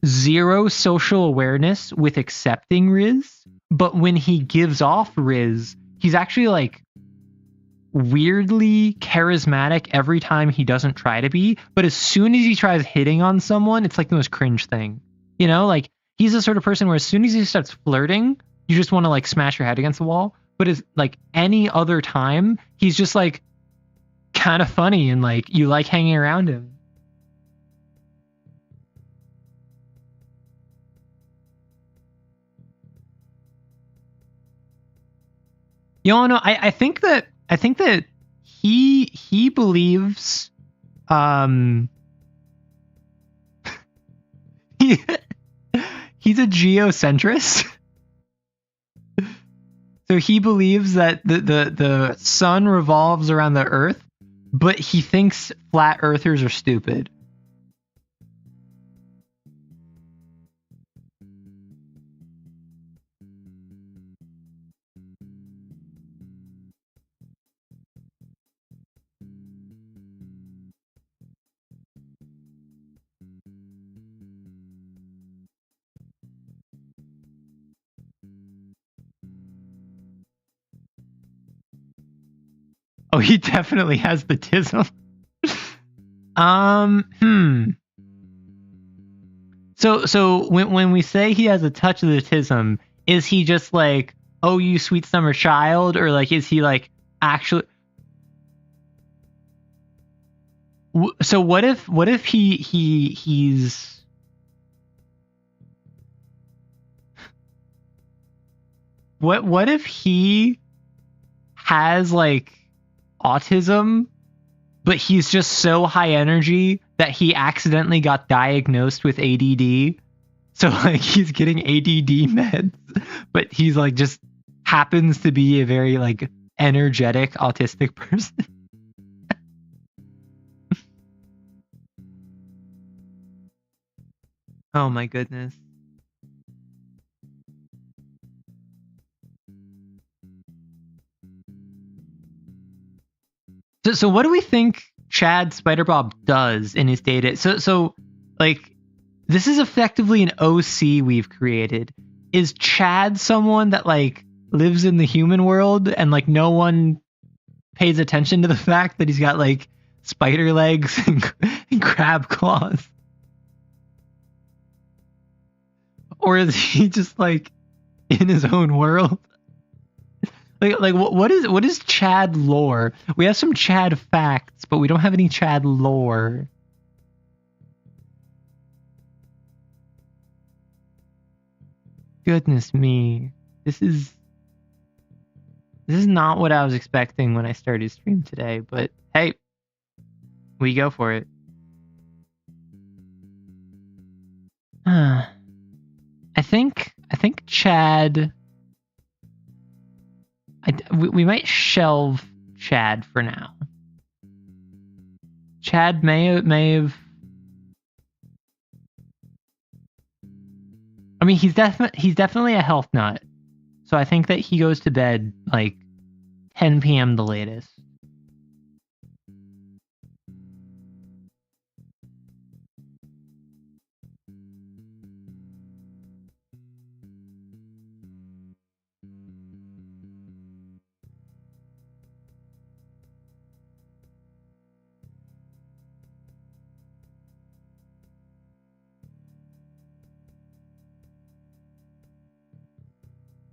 zero social awareness with accepting riz, but when he gives off riz, he's actually like weirdly charismatic every time he doesn't try to be, but as soon as he tries hitting on someone, it's like the most cringe thing. You know, like He's the sort of person where as soon as he starts flirting, you just want to like smash your head against the wall. But as like any other time, he's just like kind of funny and like you like hanging around him. You all know, I think that he believes he's a geocentrist. So he believes that the sun revolves around the earth, but he thinks flat earthers are stupid. Oh, he definitely has the tism. So when we say he has a touch of the tism, is he just like, oh, you sweet summer child, or like is he like actually? So what if he's what if he has like autism, but he's just so high energy that he accidentally got diagnosed with ADD. So like he's getting ADD meds, but he's like just happens to be a very like energetic autistic person. Oh my goodness. So what do we think Chad Spiderbob does in his data? So like this is effectively an OC we've created. Is Chad someone that like lives in the human world and like no one pays attention to the fact that he's got like spider legs and crab claws? Or is he just like in his own world? Like what is Chad lore? We have some Chad facts, but we don't have any Chad lore. Goodness me. This is not what I was expecting when I started stream today, but hey, we go for it. I think Chad. We might shelve Chad for now. Chad may have. I mean, he's definitely a health nut. So I think that he goes to bed like 10 p.m. the latest.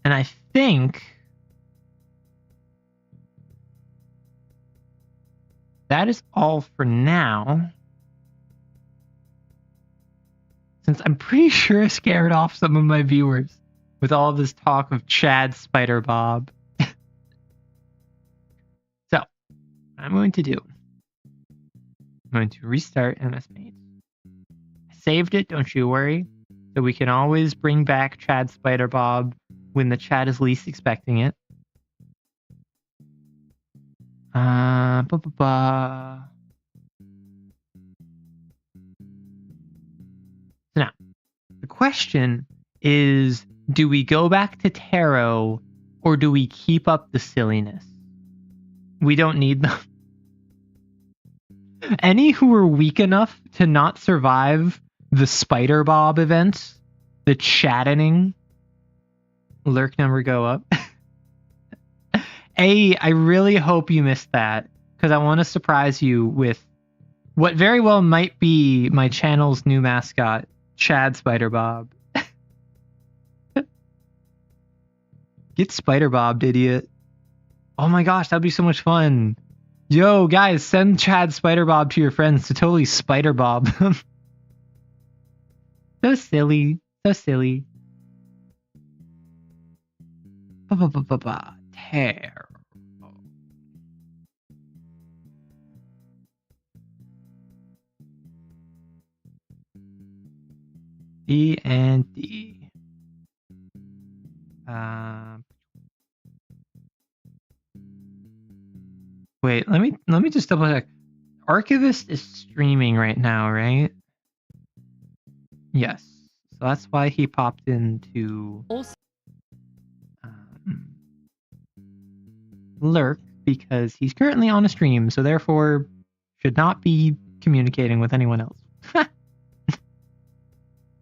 And I think that is all for now. Since I'm pretty sure I scared off some of my viewers with all of this talk of Chad Spiderbob. So, what I'm going to do, I'm going to restart MS Paint. I saved it, don't you worry. So we can always bring back Chad Spiderbob when the chat is least expecting it. So now, the question is, do we go back to tarot or do we keep up the silliness? We don't need them. Any who are weak enough to not survive the Spiderbob event, the chattening, lurk number go up. I really hope you missed that, because I want to surprise you with what very well might be my channel's new mascot, Chad Spiderbob. Get spider-bobbed, idiot. Oh my gosh, that'd be so much fun. Yo, guys, send Chad Spider-Bob to your friends to totally Spider-Bob them. So silly. So silly. Tear. D and D. Wait, let me just double check. Archivist is streaming right now, right? Yes. So that's why he popped into Lurk, because he's currently on a stream, so therefore should not be communicating with anyone else.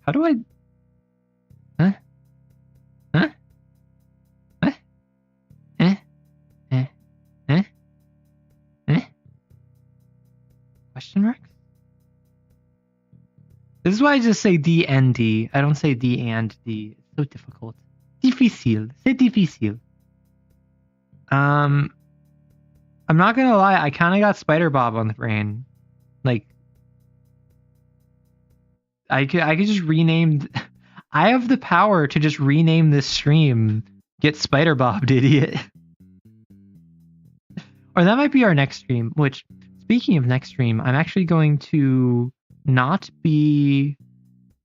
How do I... Huh? Huh? What? Eh? Eh? Eh? Eh? Question marks? This is why I just say D and D. I don't say D and D. It's so difficult. Difficile. C'est difficile. I'm not gonna lie, I kind of got Spider-Bob on the brain. Like, I could just rename... I have the power to just rename this stream Get Spider-Bobbed, idiot. Or that might be our next stream, which, speaking of next stream, I'm actually going to not be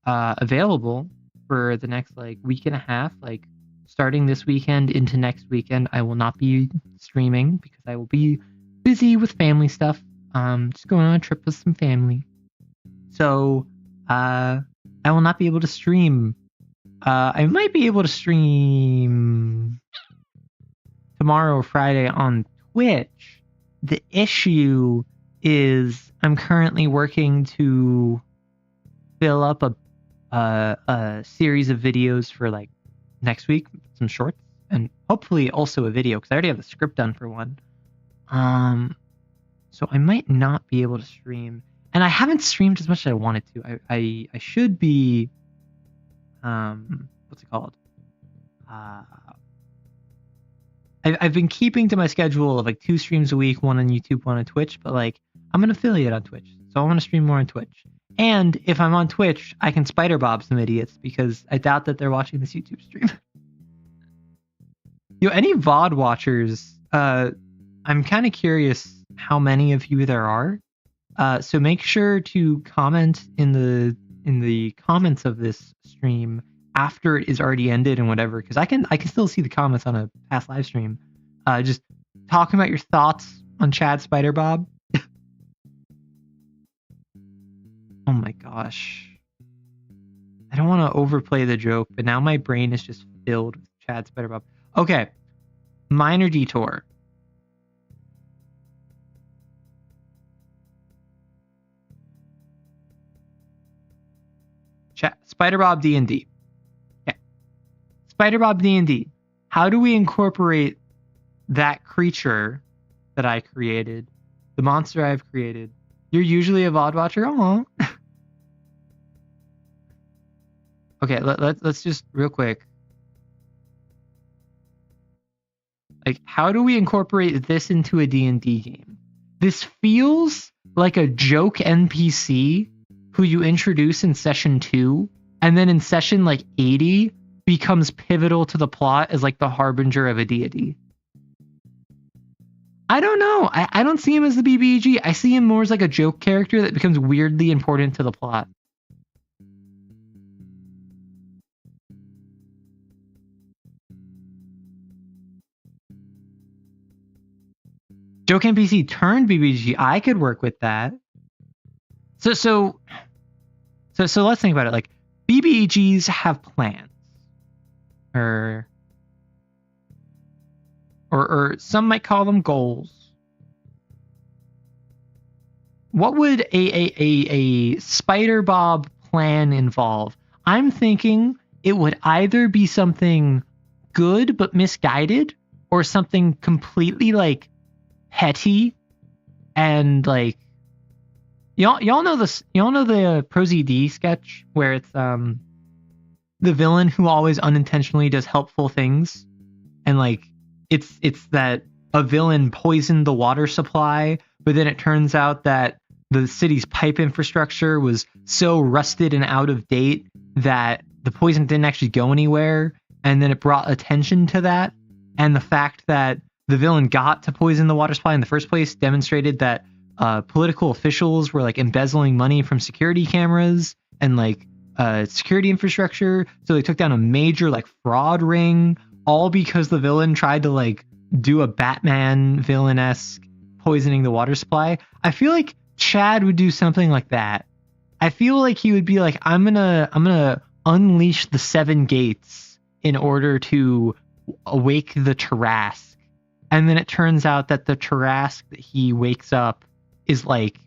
available for the next, like, week and a half. Like, starting this weekend into next weekend, I will not be streaming because I will be busy with family stuff. Just going on a trip with some family. So, I will not be able to stream. I might be able to stream tomorrow or Friday on Twitch. The issue is I'm currently working to fill up a series of videos for, like, next week, some shorts, and hopefully also a video, because I already have the script done for one. So I might not be able to stream. And I haven't streamed as much as I wanted to. I should be, what's it called? I've been keeping to my schedule of, like, 2 streams a week, 1 on YouTube, 1 on Twitch, but, like, I'm an affiliate on Twitch, so I want to stream more on Twitch. And if I'm on Twitch, I can Spider-Bob some idiots, because I doubt that they're watching this YouTube stream. Yo, any VOD watchers, I'm kind of curious how many of you there are. So make sure to comment in the comments of this stream after it is already ended and whatever, because I can still see the comments on a past live stream. Just talking about your thoughts on Chad Spider-Bob. Oh my gosh. I don't want to overplay the joke, but now my brain is just filled with Chad Spider-Bob. Okay. Minor detour. Spider-Bob D&D. Okay. Spider-Bob D&D. How do we incorporate that creature that I created, the monster I've created? You're usually a VOD watcher? Aww. Okay, let's just real quick. Like, how do we incorporate this into a D&D game? This feels like a joke NPC who you introduce in session 2, and then in session, like, 80 becomes pivotal to the plot as, like, the harbinger of a deity. I don't know. I don't see him as the BBG. I see him more as, like, a joke character that becomes weirdly important to the plot. Joke NPC turned BBG. I could work with that. So let's think about it. Like, BBGs have plans, or some might call them goals. What would a Spider-Bob plan involve? I'm thinking it would either be something good but misguided, or something completely, like, petty and, like, y'all know this. Y'all know the ProZD sketch where it's the villain who always unintentionally does helpful things. and like it's that a villain poisoned the water supply, but then it turns out that the city's pipe infrastructure was so rusted and out of date that the poison didn't actually go anywhere, and then it brought attention to that, and the fact that the villain got to poison the water supply in the first place demonstrated that political officials were like embezzling money from security cameras and like security infrastructure, so they took down a major like fraud ring, all because the villain tried to like do a Batman villain-esque poisoning the water supply. I feel like Chad would do something like that. I feel like he would be like, I'm gonna unleash the 7 gates in order to awake the Tarrasque. And then it turns out that the Tarrasque that he wakes up is like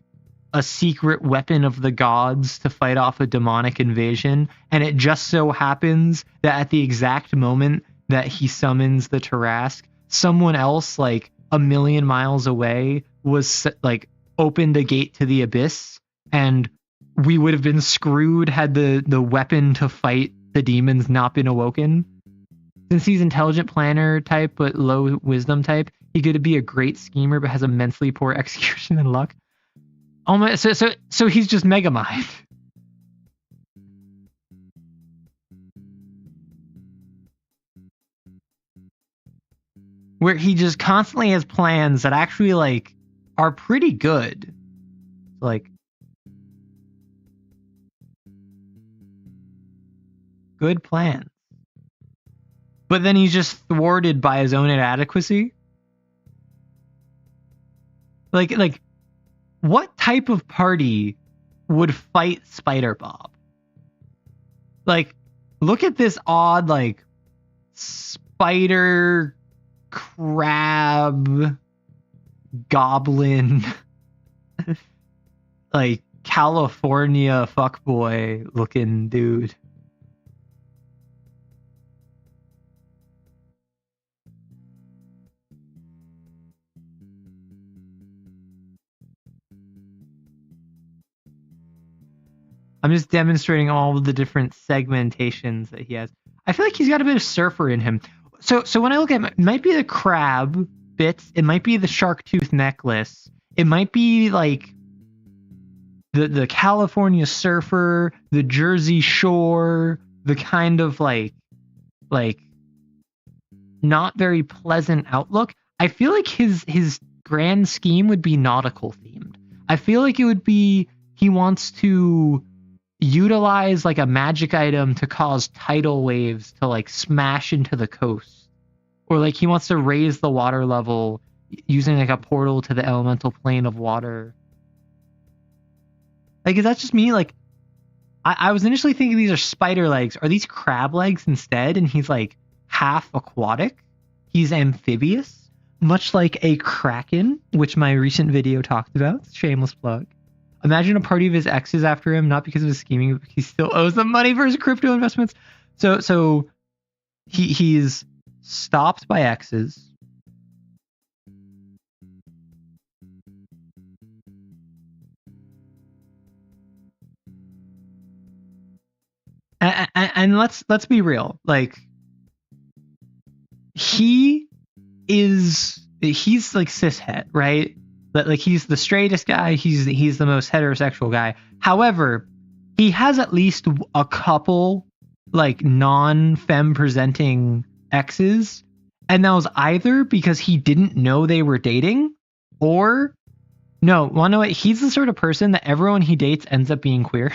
a secret weapon of the gods to fight off a demonic invasion. And it just so happens that at the exact moment that he summons the Tarrasque, someone else like a million miles away was like opened a gate to the abyss, and we would have been screwed had the weapon to fight the demons not been awoken. Since he's intelligent planner type but low wisdom type, he could be a great schemer but has immensely poor execution and luck. Oh my! So he's just Megamind. Where he just constantly has plans that actually like are pretty good. Like good plans. But then he's just thwarted by his own inadequacy. Like what type of party would fight Spider Bob? Like, look at this odd like spider crab goblin like California fuckboy looking dude. I'm just demonstrating all of the different segmentations that he has. I feel like he's got a bit of surfer in him. So when I look at it might be the crab bits, it might be the shark tooth necklace, it might be like the California surfer, the Jersey Shore, the kind of like not very pleasant outlook. I feel like his grand scheme would be nautical themed. I feel like it would be he wants to utilize like a magic item to cause tidal waves to like smash into the coast, or like he wants to raise the water level using like a portal to the elemental plane of water. Like, is that just me? Like, I was initially thinking these are spider legs. Are these crab legs instead? And he's like half aquatic. He's amphibious, much like a kraken, which my recent video talked about. Shameless plug. Imagine a party of his exes after him, not because of his scheming, but he still owes them money for his crypto investments. So he's stopped by exes. And let's be real. Like, he's like cishet, right? Like, he's the straightest guy, he's the most heterosexual guy. However, he has at least a couple like non-femme presenting exes, and that was either because he didn't know they were dating, or no, wanna know what? He's the sort of person that everyone he dates ends up being queer.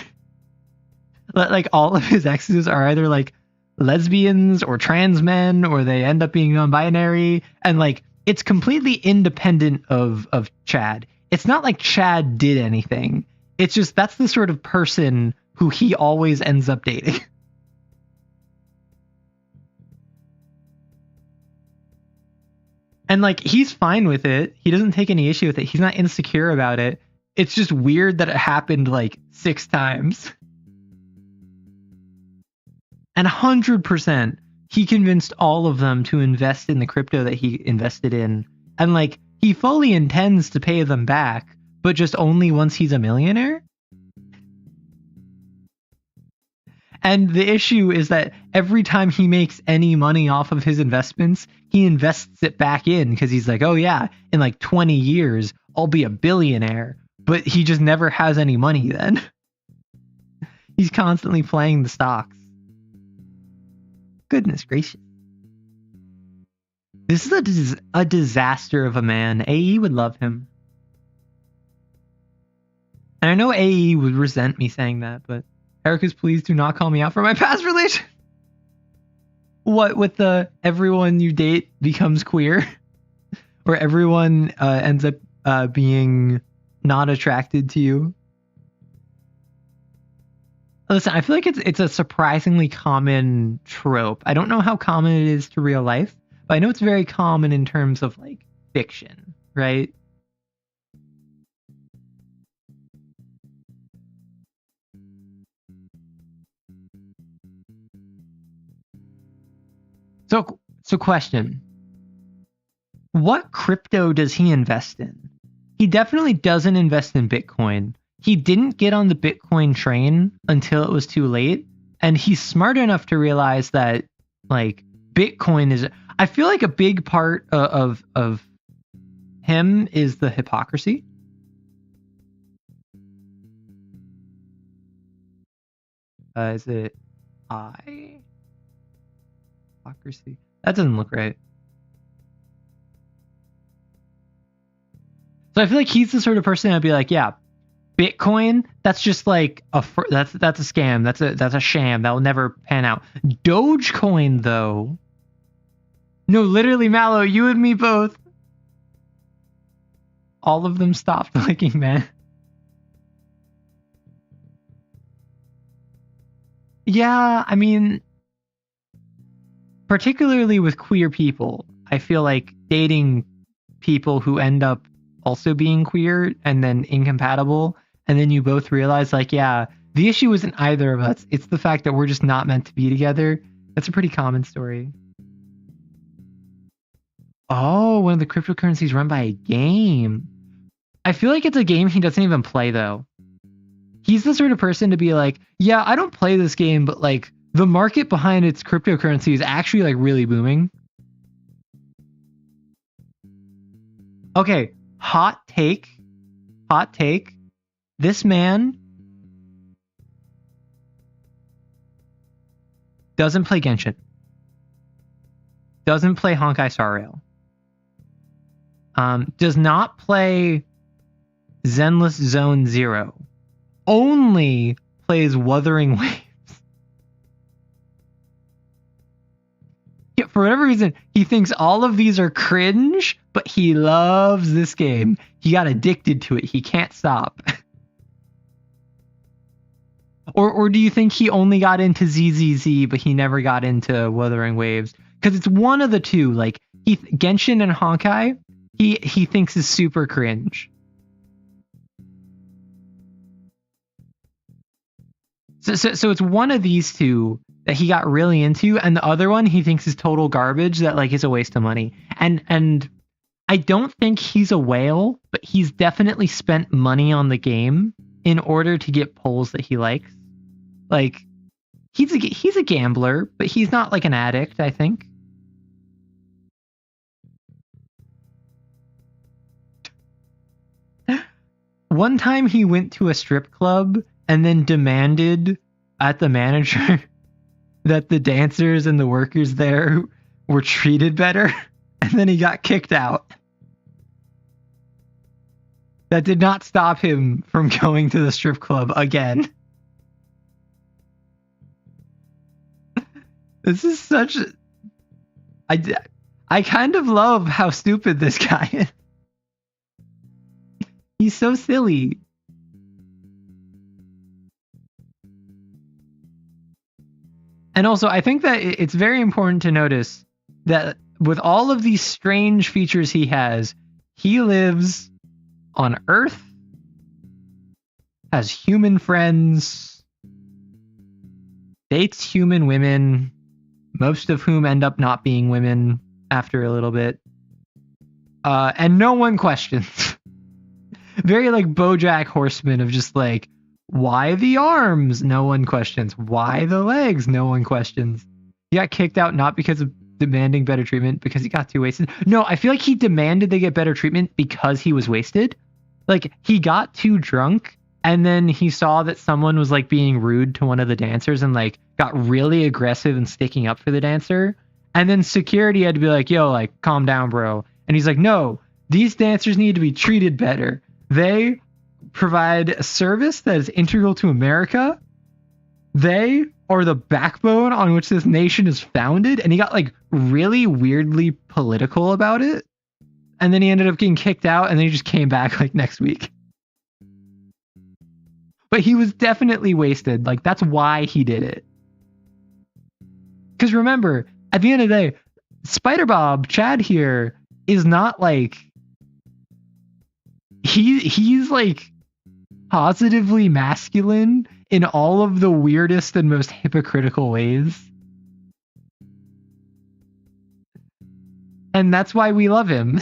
Like, all of his exes are either like lesbians or trans men, or they end up being non-binary, and like it's completely independent of Chad. It's not like Chad did anything. It's just that's the sort of person who he always ends up dating. And like, he's fine with it. He doesn't take any issue with it. He's not insecure about it. It's just weird that it happened like 6 times. And 100%, he convinced all of them to invest in the crypto that he invested in. And like, he fully intends to pay them back, but just only once he's a millionaire. And the issue is that every time he makes any money off of his investments, he invests it back in because he's like, oh yeah, in like 20 years, I'll be a billionaire. But he just never has any money then. He's constantly playing the stocks. Goodness gracious. This is a disaster of a man. AE would love him. And I know AE would resent me saying that, but Erica's, please do not call me out for my past relation. What with the everyone you date becomes queer? Or everyone ends up being not attracted to you? Listen, I feel like it's a surprisingly common trope. I don't know how common it is to real life, but I know it's very common in terms of like fiction, right? So question. What crypto does he invest in? He definitely doesn't invest in Bitcoin. He didn't get on the Bitcoin train until it was too late. And he's smart enough to realize that, like, Bitcoin is... I feel like a big part of him is the hypocrisy. Is it hypocrisy? That doesn't look right. So I feel like he's the sort of person that'd be like, yeah, Bitcoin, that's just like that's a scam. That's a sham. That will never pan out. Dogecoin, though. No, literally, Mallow, you and me both. All of them stopped liking man. Yeah, I mean, particularly with queer people, I feel like dating people who end up also being queer and then incompatible, and then you both realize, like, yeah, the issue isn't either of us. It's the fact that we're just not meant to be together. That's a pretty common story. Oh, one of the cryptocurrencies run by a game. I feel like it's a game he doesn't even play, though. He's the sort of person to be like, yeah, I don't play this game, but like the market behind its cryptocurrency is actually like really booming. Okay, hot take. This man doesn't play Genshin. Doesn't play Honkai Star Rail. Does not play Zenless Zone Zero. Only plays Wuthering Waves. Yeah, for whatever reason, he thinks all of these are cringe, but he loves this game. He got addicted to it. He can't stop. Or do you think he only got into ZZZ, but he never got into Wuthering Waves? Because it's one of the two. Like, Genshin and Honkai, he thinks is super cringe. So it's one of these two that he got really into, and the other one he thinks is total garbage that like is a waste of money. And I don't think he's a whale, but he's definitely spent money on the game in order to get polls that he likes. Like he's a gambler, but he's not like an addict, I think. One time he went to a strip club and then demanded at the manager that the dancers and the workers there were treated better, and then he got kicked out. That did not stop him from going to the strip club again. This is such... I kind of love how stupid this guy is. He's so silly. And also, I think that it's very important to notice that with all of these strange features he has, he lives on Earth, has human friends, dates human women, most of whom end up not being women after a little bit, and no one questions. Very like BoJack Horseman of just like, Why the arms? No one questions. Why the legs? No one questions. He got kicked out not because of demanding better treatment, because he got too wasted. No, I feel like he demanded they get better treatment because he was wasted. Like, he got too drunk, and then he saw that someone was like being rude to one of the dancers and like got really aggressive and sticking up for the dancer. And then security had to be like, yo, like, calm down, bro. And he's like, no, these dancers need to be treated better. They provide a service that is integral to America. They are the backbone on which this nation is founded. And he got like really weirdly political about it. And then he ended up getting kicked out, and then he just came back like next week. But he was definitely wasted. Like, that's why he did it. Because remember, at the end of the day, Spider Bob, Chad here, is not like... He's like positively masculine in all of the weirdest and most hypocritical ways. And that's why we love him.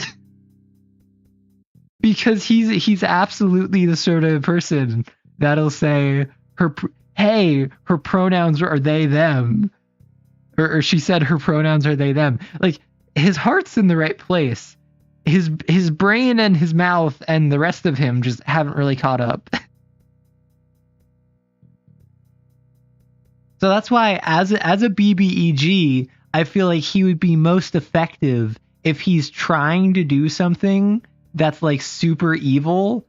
Because he's absolutely the sort of person that'll say, hey, her pronouns are they, them. Or she said her pronouns are they, them. Like, his heart's in the right place. His brain and his mouth and the rest of him just haven't really caught up. So that's why, as a BBEG, I feel like he would be most effective if he's trying to do something that's like super evil,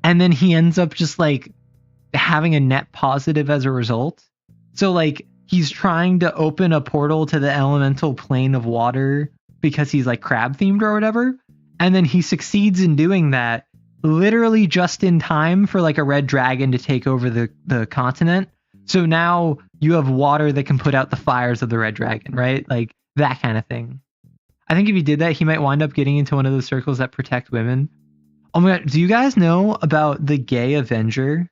and then he ends up just like having a net positive as a result. So like, he's trying to open a portal to the elemental plane of water because he's like crab themed or whatever. And then he succeeds in doing that literally just in time for like a red dragon to take over the continent. So now you have water that can put out the fires of the red dragon, right? Like that kind of thing. I think if he did that, he might wind up getting into one of those circles that protect women. Oh my god, do you guys know about the Gay Avenger?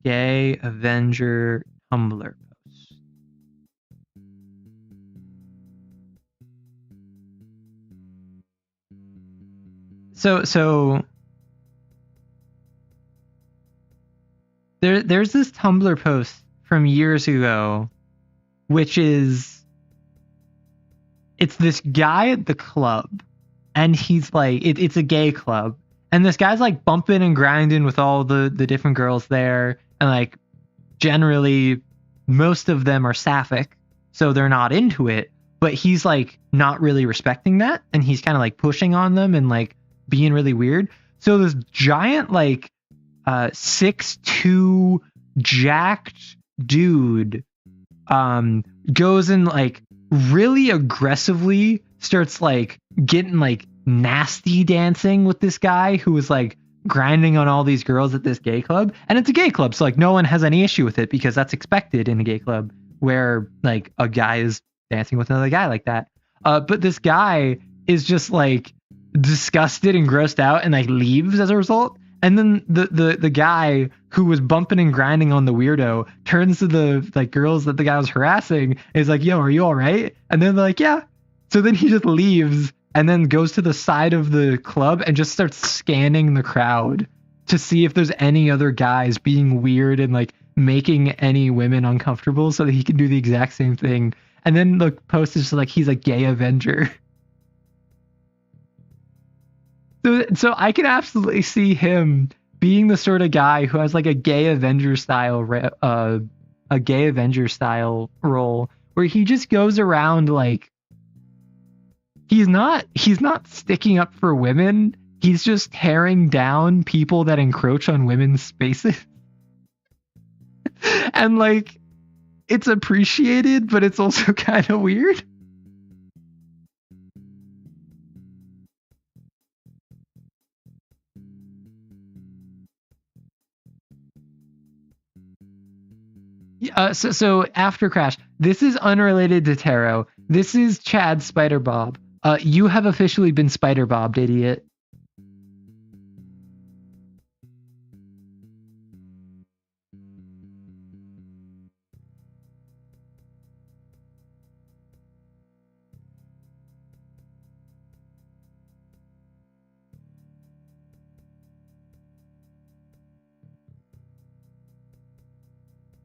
Gay Avenger Tumblr post. So there's this Tumblr post from years ago, which is, it's this guy at the club, and he's like, it's a gay club, and this guy's like bumping and grinding with all the different girls there, and like generally most of them are sapphic, so they're not into it, but he's like not really respecting that, and he's kind of like pushing on them and like being really weird. So this giant like 6'2" jacked dude goes and like really aggressively starts like getting like nasty dancing with this guy who was like grinding on all these girls at this gay club. And it's a gay club, so like no one has any issue with it because that's expected in a gay club where like a guy is dancing with another guy like that. But this guy is just like disgusted and grossed out and like leaves as a result. And then the guy who was bumping and grinding on the weirdo turns to the like girls that the guy was harassing and is like, yo, are you all right? And then they're like, yeah. So then he just leaves and then goes to the side of the club and just starts scanning the crowd to see if there's any other guys being weird and like making any women uncomfortable so that he can do the exact same thing. And then the post is just like, he's a gay Avenger. So I can absolutely see him being the sort of guy who has like a gay Avenger style role where he just goes around like he's not sticking up for women. He's just tearing down people that encroach on women's spaces. And like it's appreciated, but it's also kind of weird. So after Crash, this is unrelated to tarot. This is Chad Spider Bob. You have officially been Spider Bobbed, idiot.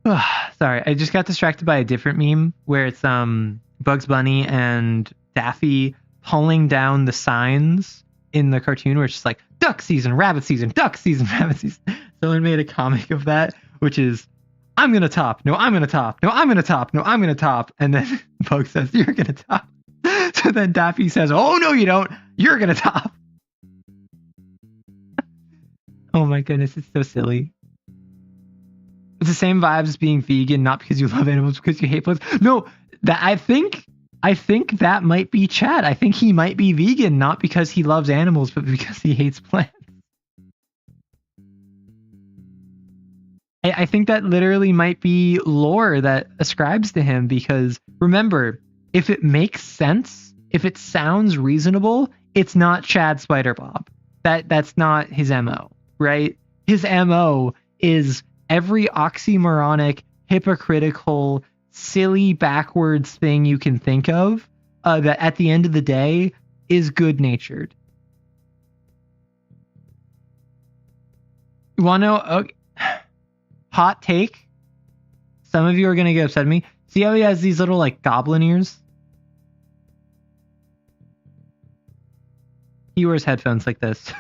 Sorry, I just got distracted by a different meme where it's Bugs Bunny and Daffy pulling down the signs in the cartoon where it's just like duck season, rabbit season, duck season, rabbit season. Someone made a comic of that, which is I'm gonna top, no, I'm gonna top, no, I'm gonna top, no, I'm gonna top, and then Bugs says you're gonna top. So then Daffy says, oh no you don't, you're gonna top. Oh my goodness, it's so silly. It's the same vibes as being vegan, not because you love animals, because you hate plants. No, that I think that might be Chad. I think he might be vegan, not because he loves animals, but because he hates plants. I think that literally might be lore that ascribes to him, because remember, if it makes sense, if it sounds reasonable, it's not Chad Spider-Bob. That's not his MO, right? His MO is every oxymoronic, hypocritical, silly, backwards thing you can think of that at the end of the day is good-natured. You want to know? Okay. Hot take. Some of you are going to get upset at me. See how he has these little, like, goblin ears? He wears headphones like this.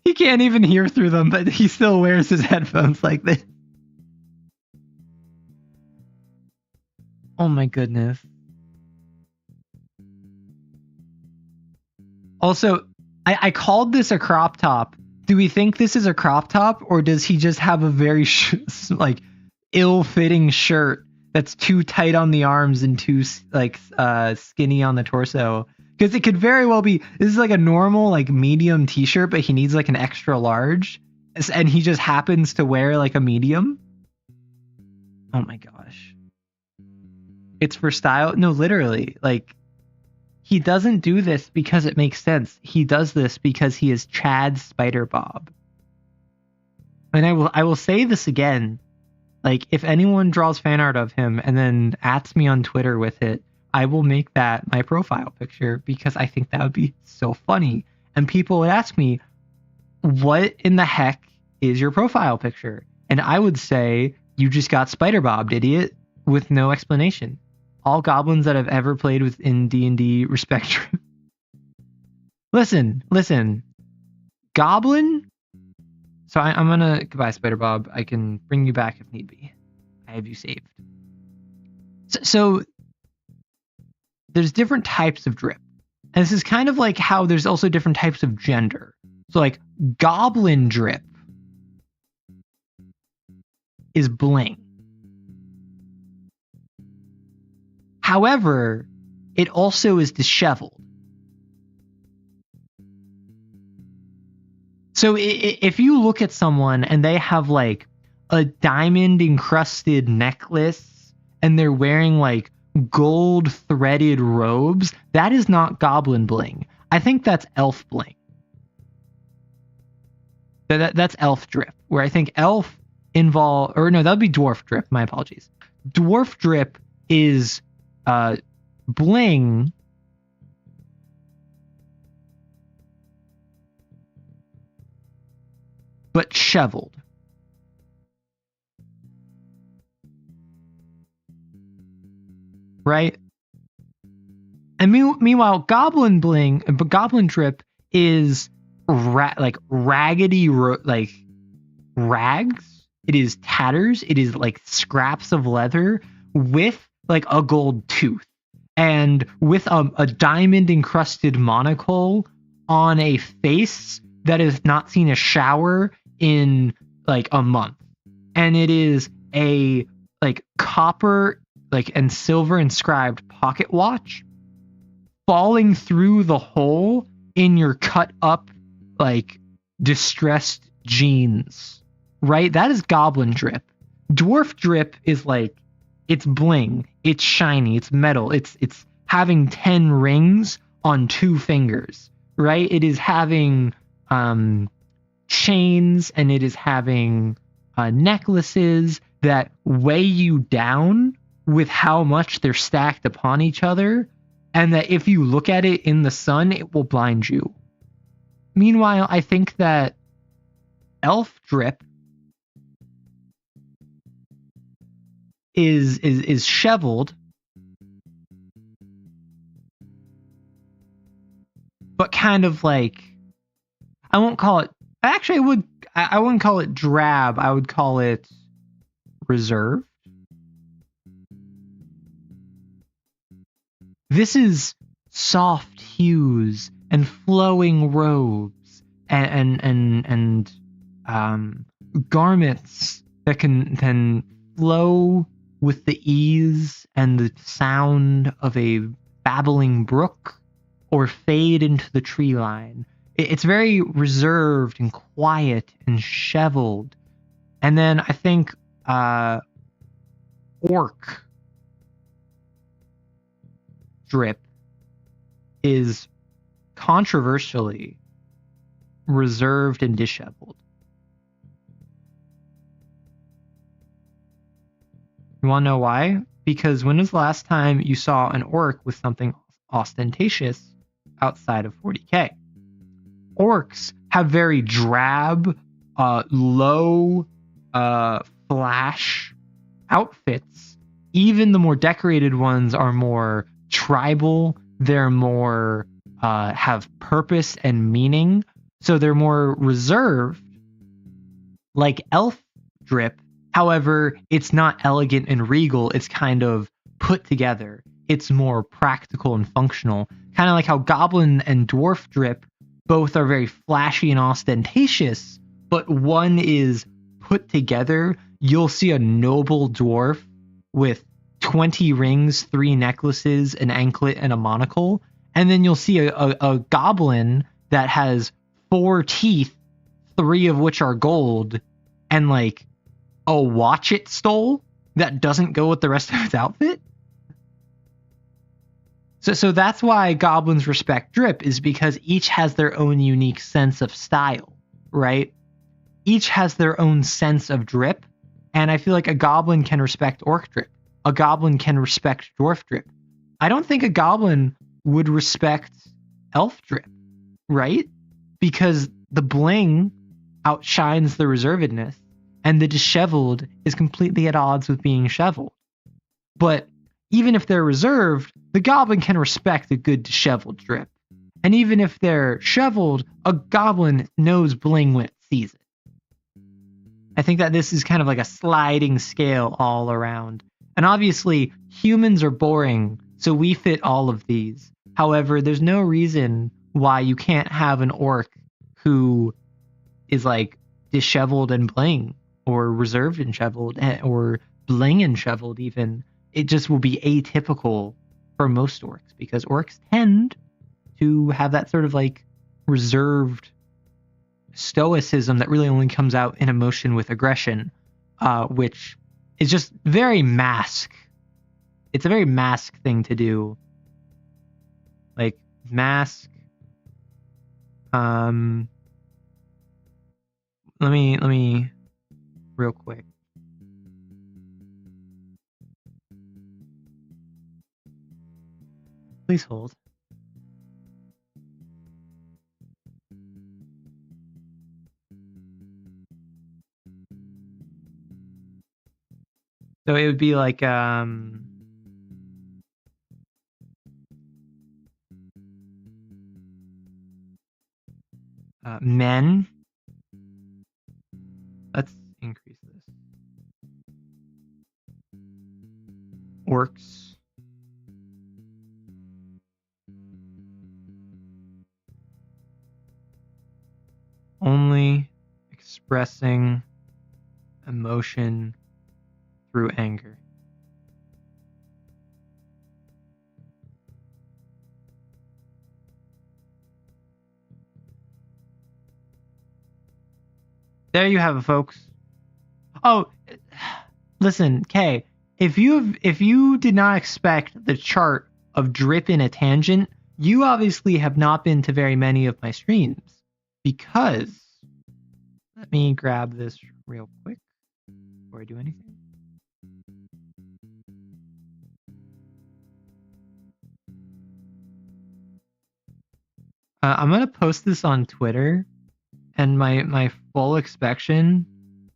He can't even hear through them, but he still wears his headphones like this. Oh my goodness. Also, I called this a crop top. Do we think this is a crop top, or does he just have a very like ill-fitting shirt that's too tight on the arms and too like skinny on the torso? Because it could very well be this is like a normal like medium t-shirt, but he needs like an extra large, and he just happens to wear like a medium. Oh my gosh. It's for style? No, literally. Like, he doesn't do this because it makes sense. He does this because he is Chad Spider-Bob. And I will say this again. Like, if anyone draws fan art of him and then @s me on Twitter with it, I will make that my profile picture, because I think that would be so funny. And people would ask me, what in the heck is your profile picture? And I would say, you just got Spider-Bobbed, idiot, with no explanation. All goblins that have ever played within D&D respect. Listen. Goblin? So I'm gonna... Goodbye, Spider-Bob. I can bring you back if need be. I have you saved. So there's different types of drip. And this is kind of like how there's also different types of gender. So like goblin drip is bling. However, it also is disheveled. So if you look at someone and they have like a diamond encrusted necklace and they're wearing like gold threaded robes, that is not goblin bling. I think that's elf bling. That's elf drip, where I think elf that would be dwarf drip. My apologies. Dwarf drip is bling, but shoveled. Right? And meanwhile, goblin bling, but goblin drip is raggedy, like rags. It is tatters. It is like scraps of leather with like a gold tooth, and with a diamond encrusted monocle on a face that has not seen a shower in like a month. And it is a like copper like and silver inscribed pocket watch falling through the hole in your cut up like distressed jeans, right? That is goblin drip. Dwarf drip is like, it's bling, it's shiny, it's metal, it's having 10 rings on 2 fingers, right? It is having chains, and it is having necklaces that weigh you down with how much they're stacked upon each other, and that if you look at it in the sun, it will blind you. Meanwhile, I think that elf drip is shoveled, but kind of like, I won't call it, actually I wouldn't call it drab, I would call it reserved. This is soft hues and flowing robes and garments that can flow with the ease and the sound of a babbling brook or fade into the tree line. It's very reserved and quiet and shoveled. And then I think orc drip is controversially reserved and disheveled. You want to know why? Because when was the last time you saw an orc with something ostentatious outside of 40k? Orcs have very drab, low flash outfits. Even the more decorated ones are more tribal. They're more have purpose and meaning. So they're more reserved, like elf drip. However, it's not elegant and regal. It's kind of put together. It's more practical and functional. Kind of like how goblin and dwarf drip both are very flashy and ostentatious, but one is put together. You'll see a noble dwarf with 20 rings, 3 necklaces, an anklet, and a monocle. And then you'll see a goblin that has 4 teeth, 3 of which are gold, and like a watch it stole that doesn't go with the rest of its outfit. So that's why goblins respect drip, is because each has their own unique sense of style, right? Each has their own sense of drip, and I feel like a goblin can respect orc drip. A goblin can respect dwarf drip. I don't think a goblin would respect elf drip, right? Because the bling outshines the reservedness, and the disheveled is completely at odds with being shoveled. But even if they're reserved, the goblin can respect a good disheveled drip. And even if they're shoveled, a goblin knows bling when it sees it. I think that this is kind of like a sliding scale all around. And obviously, humans are boring, so we fit all of these. However, there's no reason why you can't have an orc who is like disheveled and bling, or reserved and shoveled, or bling and shoveled even. It just will be atypical for most orcs, because orcs tend to have that sort of like reserved stoicism that really only comes out in emotion with aggression, which is just very mask. It's a very mask thing to do. Like mask. Let me real quick. Please hold. So it would be like men. Let's increase this. Orcs. Only expressing emotion through anger. There you have it, folks. Oh, listen, Kay, if you did not expect the chart of drip in a tangent, you obviously have not been to very many of my streams, because let me grab this real quick before I do anything. I'm gonna post this on Twitter, and my full expectation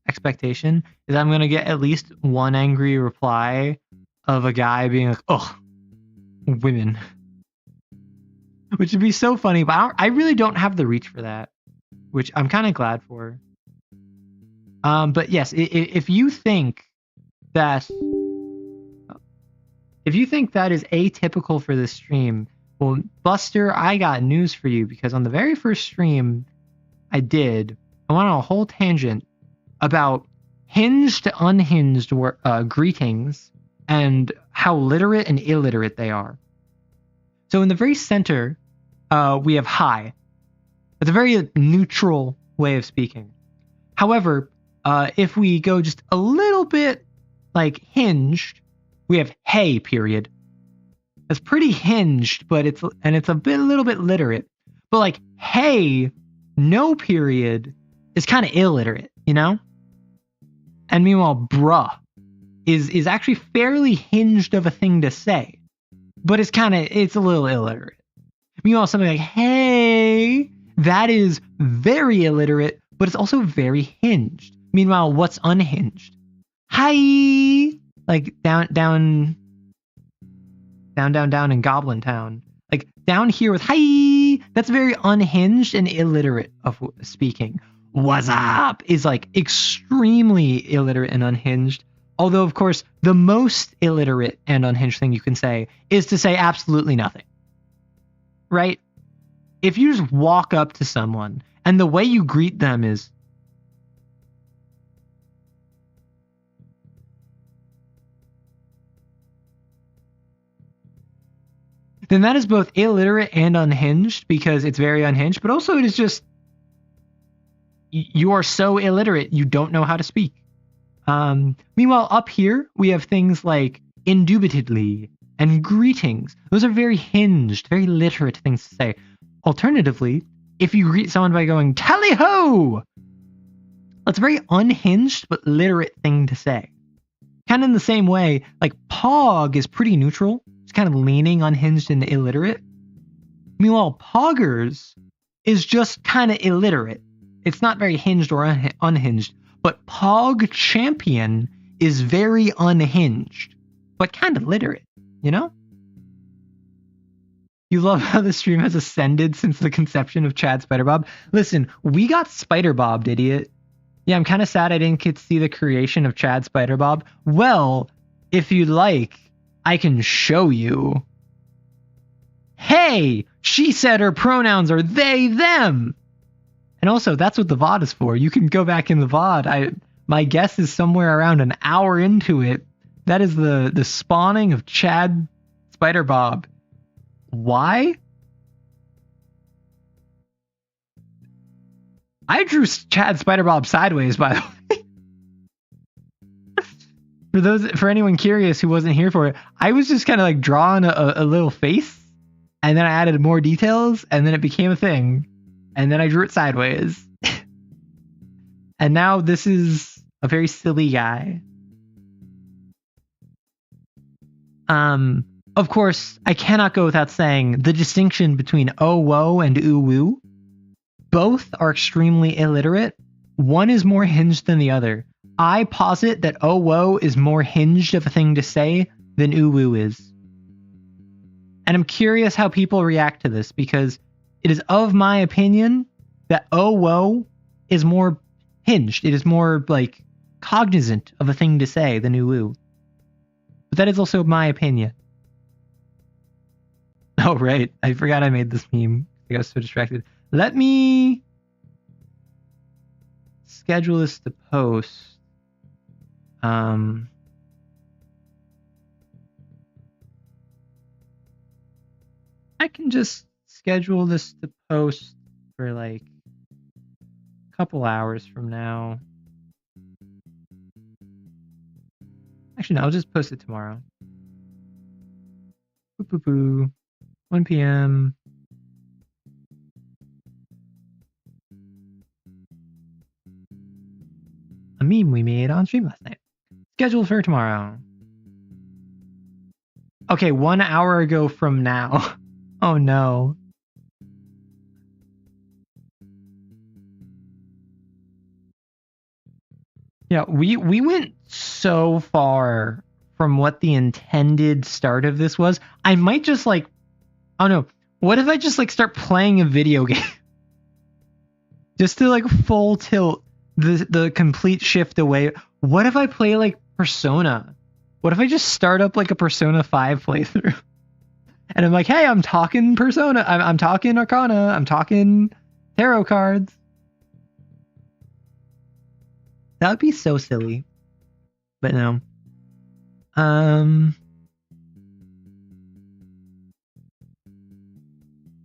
is I'm gonna get at least one angry reply of a guy being like, "Oh, women," which would be so funny. But I really don't have the reach for that, which I'm kind of glad for. But yes, if you think that is atypical for this stream, well, Buster, I got news for you, because on the very first stream I went on a whole tangent about hinged to unhinged greetings and how literate and illiterate they are. So in the very center, we have hi. It's a very neutral way of speaking. However, if we go just a little bit like hinged, we have hey, period. It's pretty hinged, but it's a little bit literate. But like hey, no period is kind of illiterate, you know? And meanwhile, bruh is actually fairly hinged of a thing to say, but it's a little illiterate. Meanwhile, something like hey, that is very illiterate, but it's also very hinged. Meanwhile, what's unhinged? Hi, like down in Goblin Town. Like down here with hi, that's very unhinged and illiterate of speaking. What's up is like extremely illiterate and unhinged. Although, of course, the most illiterate and unhinged thing you can say is to say absolutely nothing. Right? If you just walk up to someone and the way you greet them is, then that is both illiterate and unhinged, because it's very unhinged, but also it is just, you are so illiterate, you don't know how to speak. Meanwhile, up here, we have things like indubitably and greetings. Those are very hinged, very literate things to say. Alternatively, if you greet someone by going, tally-ho! That's a very unhinged but literate thing to say. Kind of in the same way, like pog is pretty neutral. It's kind of leaning unhinged and illiterate. Meanwhile, poggers is just kind of illiterate. It's not very hinged or unhinged. But pog champion is very unhinged, but kind of literate, you know? You love how the stream has ascended since the conception of Chad Spiderbob. Listen, we got Spiderbobbed, idiot. Yeah, I'm kind of sad I didn't get to see the creation of Chad Spiderbob. Well, if you'd like, I can show you. Hey, she said her pronouns are they, them. And also, that's what the VOD is for. You can go back in the VOD. My guess is somewhere around an hour into it. That is the spawning of Chad Spiderbob. Why? I drew Chad Spiderbob sideways, by the way. For anyone curious who wasn't here for it, I was just kind of like drawing a little face, and then I added more details, and then it became a thing. And then I drew it sideways. And now this is a very silly guy. Of course, I cannot go without saying the distinction between oh whoa and ooh woo. Both are extremely illiterate. One is more hinged than the other. I posit that oh whoa is more hinged of a thing to say than ooh woo is. And I'm curious how people react to this, because it is of my opinion that oh whoa is more hinged. It is more like cognizant of a thing to say than ooh woo. But that is also my opinion. Oh right, I forgot I made this meme. I got so distracted. Let me schedule this to post. I can just schedule this to post for like a couple hours from now. Actually, no, I'll just post it tomorrow. Boop, boop, boop. 1 p.m. A meme we made on stream last night. Scheduled for tomorrow. Okay, 1 hour ago from now. Oh no. Yeah, we went so far from what the intended start of this was. I might just like, I don't know. What if I just like start playing a video game? Just to like full tilt the complete shift away. What if I play like Persona? What if I just start up like a Persona 5 playthrough? And I'm like, hey, I'm talking Persona. I'm talking Arcana. I'm talking tarot cards. That would be so silly. But no.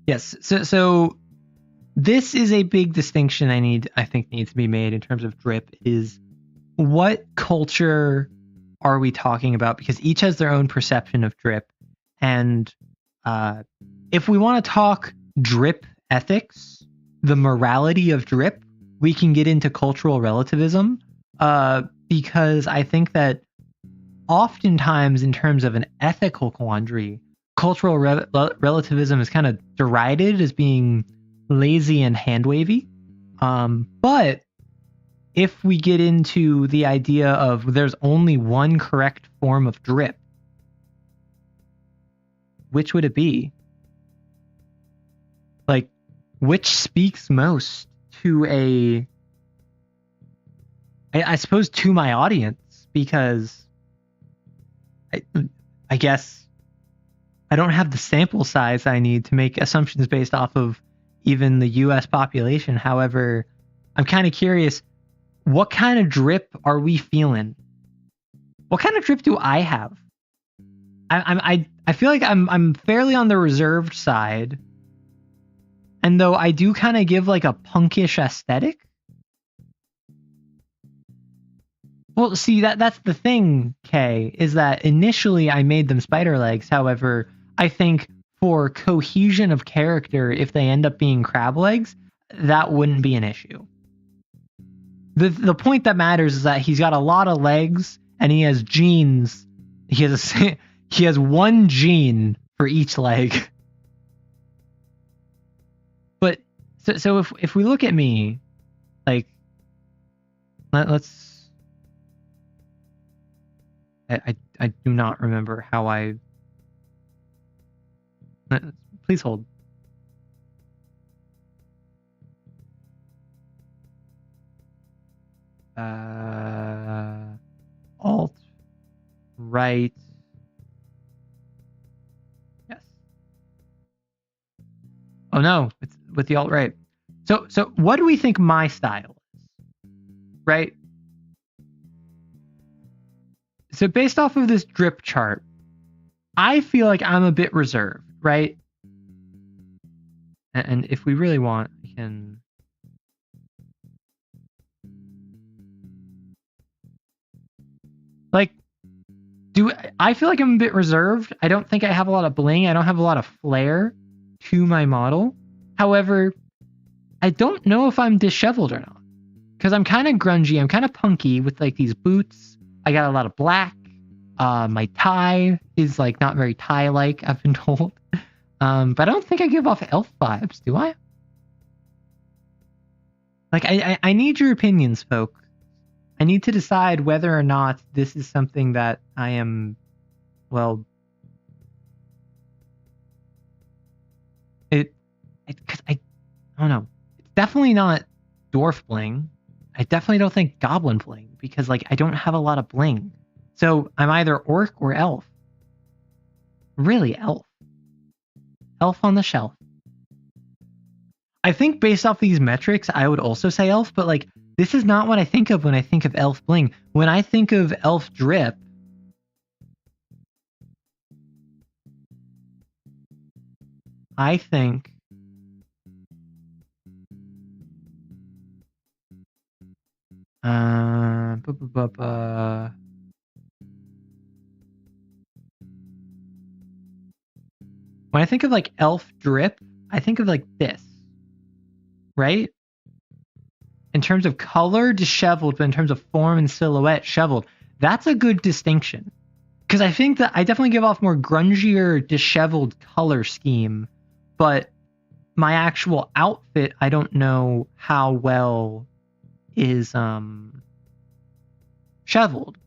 Yes. So this is a big distinction I think needs to be made in terms of drip is what culture are we talking about? Because each has their own perception of drip. And if we want to talk drip ethics, the morality of drip, we can get into cultural relativism. Because I think that oftentimes in terms of an ethical quandary, cultural relativism is kind of derided as being lazy and hand-wavy. But if we get into the idea of there's only one correct form of drip, which would it be? Like, which speaks most to I suppose to my audience, because I guess I don't have the sample size I need to make assumptions based off of even the US population. However, I'm kind of curious, what kind of drip are we feeling? What kind of drip do I have? I feel like I'm fairly on the reserved side. And though I do kind of give like a punkish aesthetic. Well, see, that's the thing, Kay, is that initially I made them spider legs. However, I think for cohesion of character, if they end up being crab legs, that wouldn't be an issue. The point that matters is that he's got a lot of legs and he has genes. He has one gene for each leg. But so if we look at me, like let's. I do not remember how I. Please hold. Alt right. Yes. Oh no, it's with the alt right. So what do we think my style is? Right? So based off of this drip chart, I feel like I'm a bit reserved, right? And if we really want, we can. Like, I feel like I'm a bit reserved. I don't think I have a lot of bling. I don't have a lot of flair to my model. However, I don't know if I'm disheveled or not. Because I'm kind of grungy. I'm kind of punky with like these boots. I got a lot of black. My tie is like not very tie-like, I've been told. But I don't think I give off elf vibes, do I? Like, I need your opinions, folks. I need to decide whether or not this is something that I am, well, cause I don't know. It's definitely not dwarf bling. I definitely don't think goblin bling because like I don't have a lot of bling. So I'm either orc or elf. Really, elf. Elf on the shelf. I think based off these metrics, I would also say elf, but like this is not what I think of when I think of elf bling. When I think of elf drip, I think when I think of like elf drip, I think of like this, right? In terms of color, disheveled, but in terms of form and silhouette, shoveled. That's a good distinction. Because I think that I definitely give off more grungier, disheveled color scheme, but my actual outfit, I don't know how well is shoveled.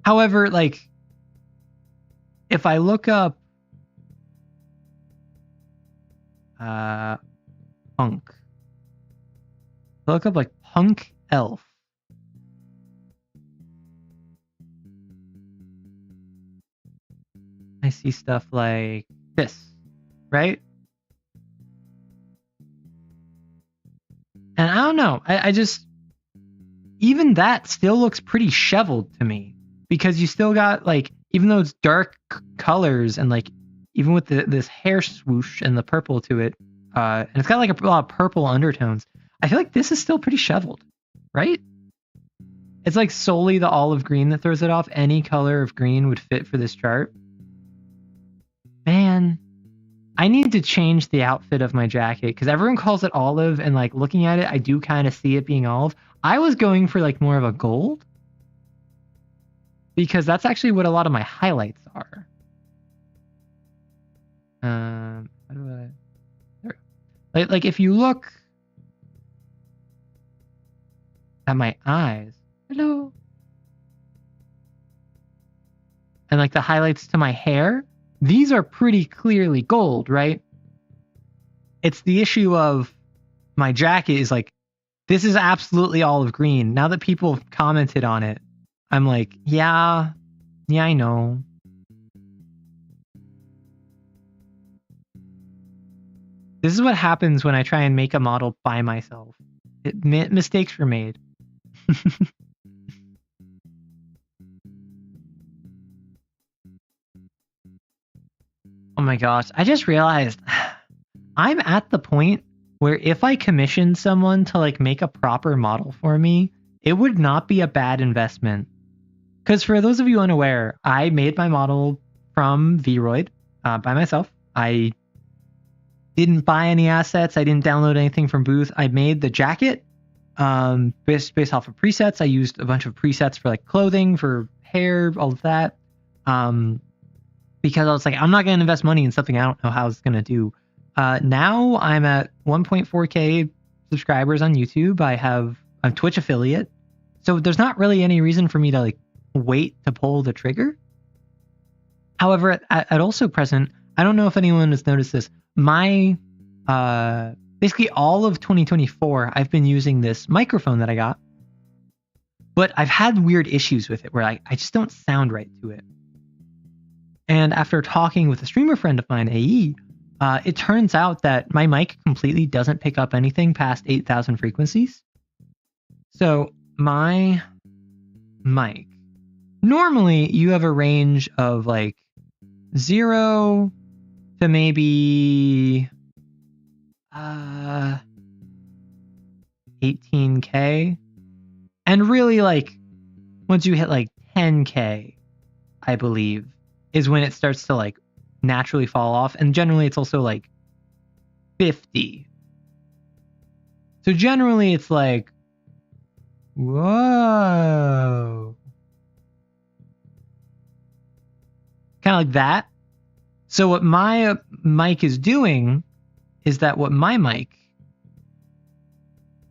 However, like, if I look up punk, I look up like punk elf. I see stuff like this, right? And I don't know. I just, even that still looks pretty shoveled to me, because you still got, like, even though it's dark colors and like even with this hair swoosh and the purple to it, and it's got like a lot of purple undertones, I feel like this is still pretty shoveled, right? It's like solely the olive green that throws it off. Any color of green would fit for this chart. Man, I need to change the outfit of my jacket because everyone calls it olive, and like looking at it, I do kind of see it being olive. I was going for like more of a gold because that's actually what a lot of my highlights are. How do I? There. Like if you look at my eyes, hello, and like the highlights to my hair, these are pretty clearly gold, right? It's the issue of my jacket is like, this is absolutely olive green. Now that people have commented on it, I'm like, yeah, I know. This is what happens when I try and make a model by myself. Mistakes were made. Oh my gosh, I just realized I'm at the point where if I commissioned someone to like make a proper model for me, it would not be a bad investment. Because for those of you unaware, I made my model from Vroid by myself. I didn't buy any assets. I didn't download anything from Booth. I made the jacket based off of presets. I used a bunch of presets for like clothing, for hair, all of that. Because I was like, I'm not going to invest money in something I don't know how it's going to do. Now I'm at 1.4K subscribers on YouTube. I'm a Twitch affiliate. So there's not really any reason for me to like wait to pull the trigger. However, at also present, I don't know if anyone has noticed this. My basically all of 2024, I've been using this microphone that I got, but I've had weird issues with it where I just don't sound right to it. And after talking with a streamer friend of mine, AE, it turns out that my mic completely doesn't pick up anything past 8,000 frequencies. So my mic, normally you have a range of like 0 to maybe 18K. And really like once you hit like 10K, I believe, is when it starts to like naturally fall off. And generally it's also like 50. So generally it's like, whoa. Kind of like that. So what my mic is doing is that what my mic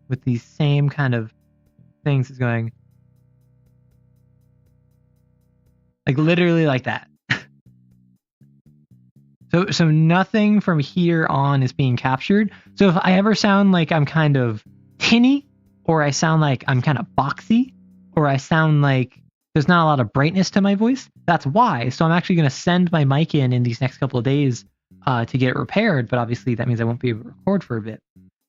with these same kind of things is going like literally like that. So nothing from here on is being captured. So if I ever sound like I'm kind of tinny, or I sound like I'm kind of boxy, or I sound like there's not a lot of brightness to my voice, that's why. So I'm actually going to send my mic in these next couple of days to get it repaired. But obviously that means I won't be able to record for a bit.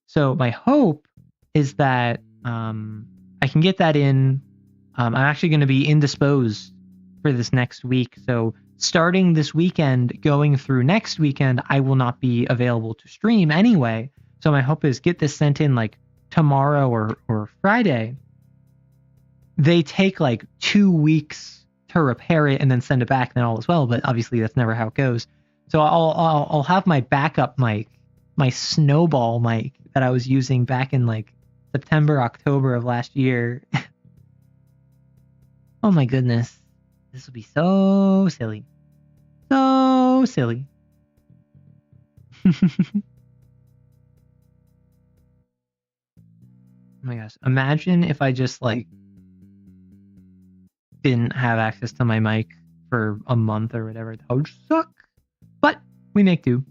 So my hope is that I can get that in. I'm actually going to be indisposed for this next week. So starting this weekend, going through next weekend, I will not be available to stream anyway. So my hope is get this sent in like tomorrow or Friday. They take like 2 weeks to repair it and then send it back, and then all is well. But obviously that's never how it goes. So I'll have my backup mic, my snowball mic that I was using back in like September, October of last year. Oh my goodness. This will be so silly. So silly. Oh my gosh. Imagine if I just like didn't have access to my mic for a month or whatever. That would suck. But we make do.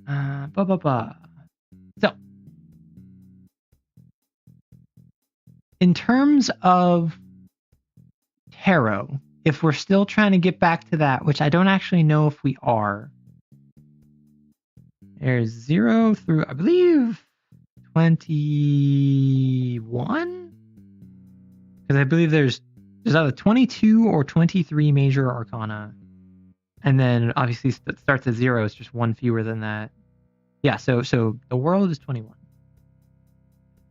So, in terms of tarot, if we're still trying to get back to that, which I don't actually know if we are, there's 0 through, I believe, 21? Because I believe there's either 22 or 23 major arcana. And then obviously it starts at 0. It's just one fewer than that. Yeah, so the world is 21.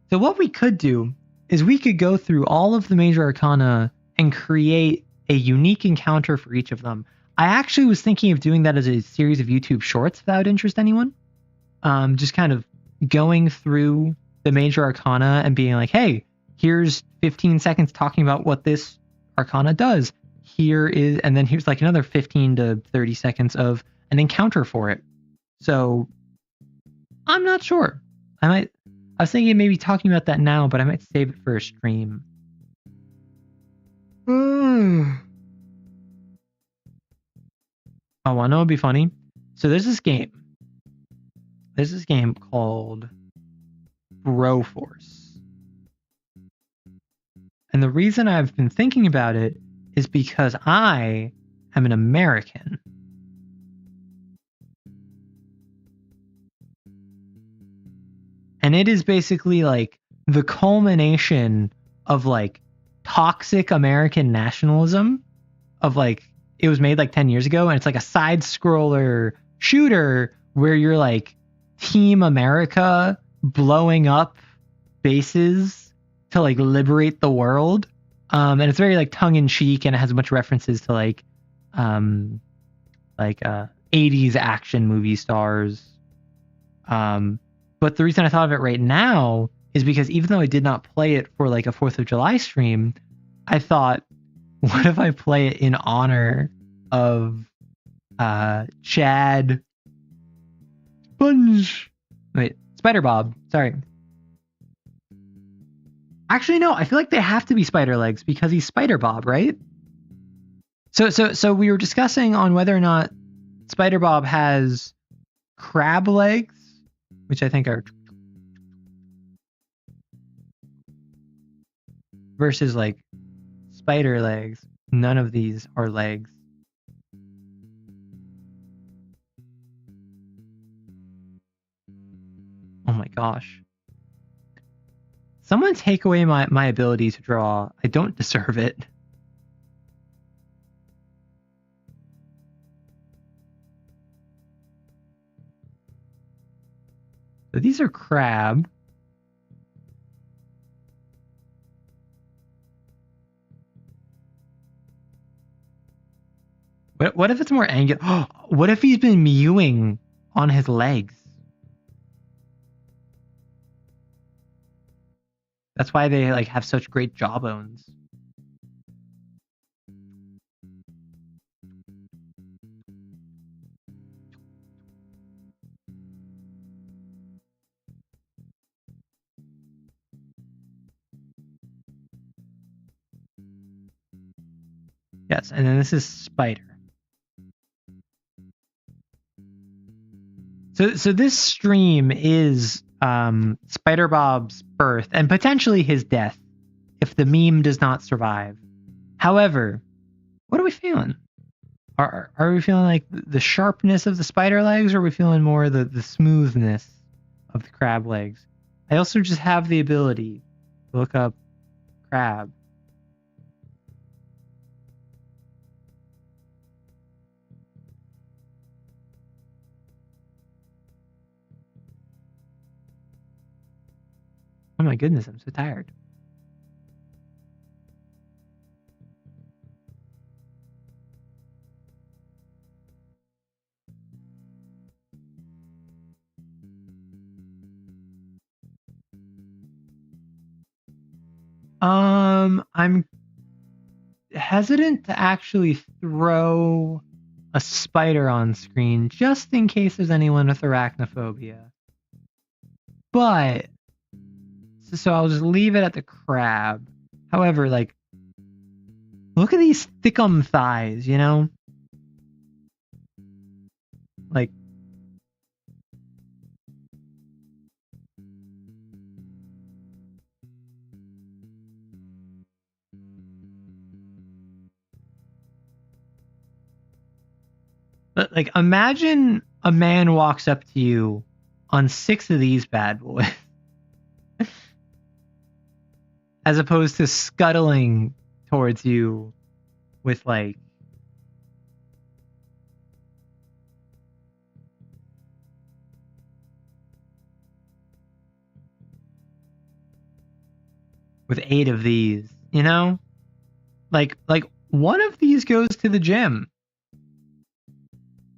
So what we could do is we could go through all of the major arcana and create a unique encounter for each of them. I actually was thinking of doing that as a series of YouTube shorts if that would interest anyone. Just kind of going through the major arcana and being like, hey, here's 15 seconds talking about what this arcana does. And then here's like another 15 to 30 seconds of an encounter for it. So I'm not sure. I was thinking maybe talking about that now, but I might save it for a stream. Oh, I know it'd be funny. So there's this game. There's this game called Broforce. And the reason I've been thinking about it is because I am an American. And it is basically like the culmination of like toxic American nationalism of like, it was made like 10 years ago and it's like a side scroller shooter where you're like Team America blowing up bases to like liberate the world. And it's very like tongue in cheek and it has a bunch of references to like 80s action movie stars. But the reason I thought of it right now is because even though I did not play it for like a 4th of July stream, I thought, what if I play it in honor of Chad Spider Bob. Sorry. Actually, no, I feel like they have to be spider legs because he's Spider Bob, right? So we were discussing on whether or not Spider Bob has crab legs, which I think are versus like spider legs. None of these are legs. Oh my gosh. Someone take away my ability to draw. I don't deserve it. So these are crab. What if it's more angular? What if he's been mewing on his legs? That's why they like have such great jawbones. Yes, and then this is spider. So this stream is Spider Bob's birth and potentially his death if the meme does not survive. However, what are we feeling? Are we feeling like the sharpness of the spider legs, or are we feeling more the smoothness of the crab legs? I also just have the ability to look up crab. Oh my goodness, I'm so tired. I'm hesitant to actually throw a spider on screen just in case there's anyone with arachnophobia. But So I'll just leave it at the crab. However, like, look at these thickum thighs, you know? Like, but like, imagine a man walks up to you on 6 of these bad boys, as opposed to scuttling towards you with like with 8 of these, you know? Like one of these goes to the gym.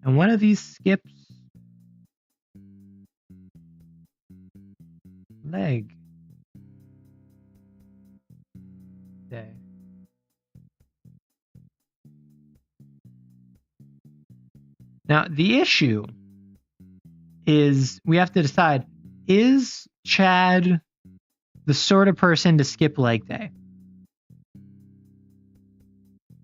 And one of these skips leg day. Now, the issue is we have to decide, is Chad the sort of person to skip leg day?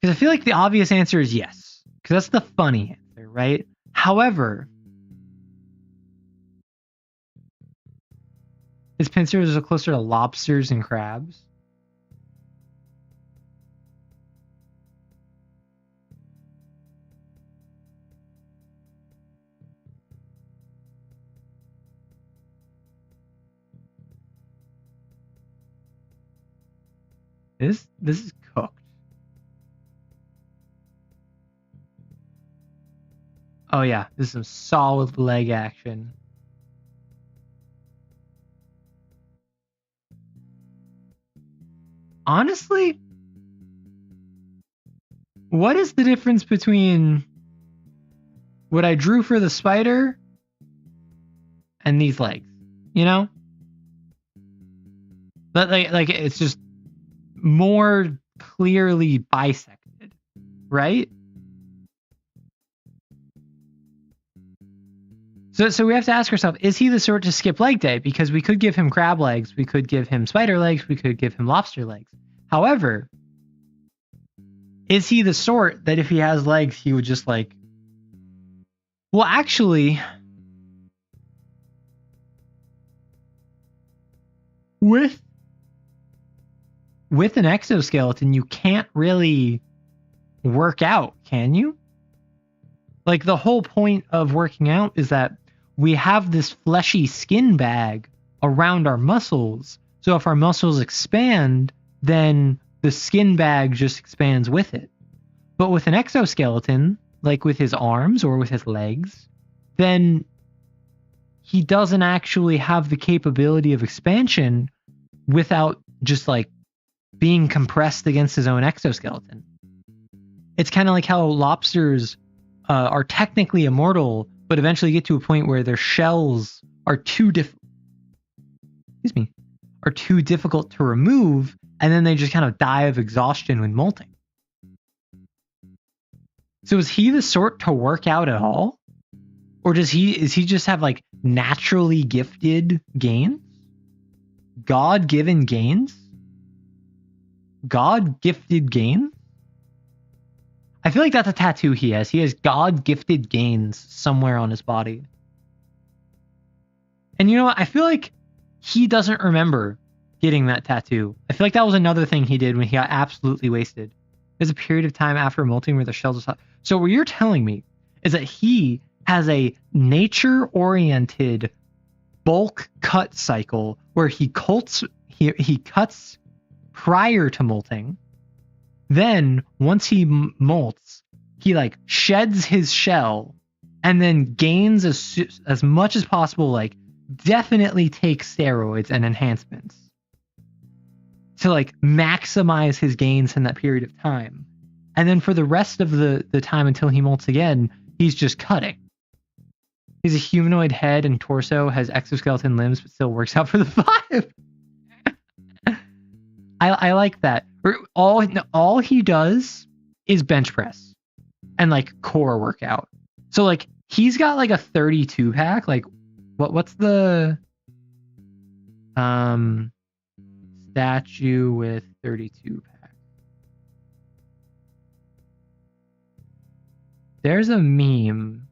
Because I feel like the obvious answer is yes, because that's the funny answer, right? However, his pincers are closer to lobsters and crabs. This is cooked. Oh yeah, this is some solid leg action. Honestly, what is the difference between what I drew for the spider and these legs? You know? But like it's just more clearly bisected, right? So we have to ask ourselves, is he the sort to skip leg day? Because we could give him crab legs, we could give him spider legs, we could give him lobster legs. However, is he the sort that if he has legs, he would just like... Well, actually, with an exoskeleton, you can't really work out, can you? Like, the whole point of working out is that we have this fleshy skin bag around our muscles. So if our muscles expand, then the skin bag just expands with it. But with an exoskeleton, like with his arms or with his legs, then he doesn't actually have the capability of expansion without just like being compressed against his own exoskeleton. It's kind of like how lobsters are technically immortal, but eventually get to a point where their shells are too difficult to remove, and then they just kind of die of exhaustion when molting. So is he the sort to work out at all? Or is he just have like naturally gifted gains? God-given gains? God-gifted gains? I feel like that's a tattoo he has. He has God-gifted gains somewhere on his body. And you know what? I feel like he doesn't remember getting that tattoo. I feel like that was another thing he did when he got absolutely wasted. There's a period of time after molting where the shells are... So what you're telling me is that he has a nature-oriented bulk cut cycle where he cuts prior to molting. Then once he molts, he like sheds his shell and then gains as much as possible, like definitely takes steroids and enhancements to like maximize his gains in that period of time. And then for the rest of the time until he molts again, he's just cutting. He's a humanoid head and torso, has exoskeleton limbs, but still works out for the 5. I like that. All he does is bench press and like core workout. So like he's got like a 32 pack. Like what's the statue with 32 packs. There's a meme.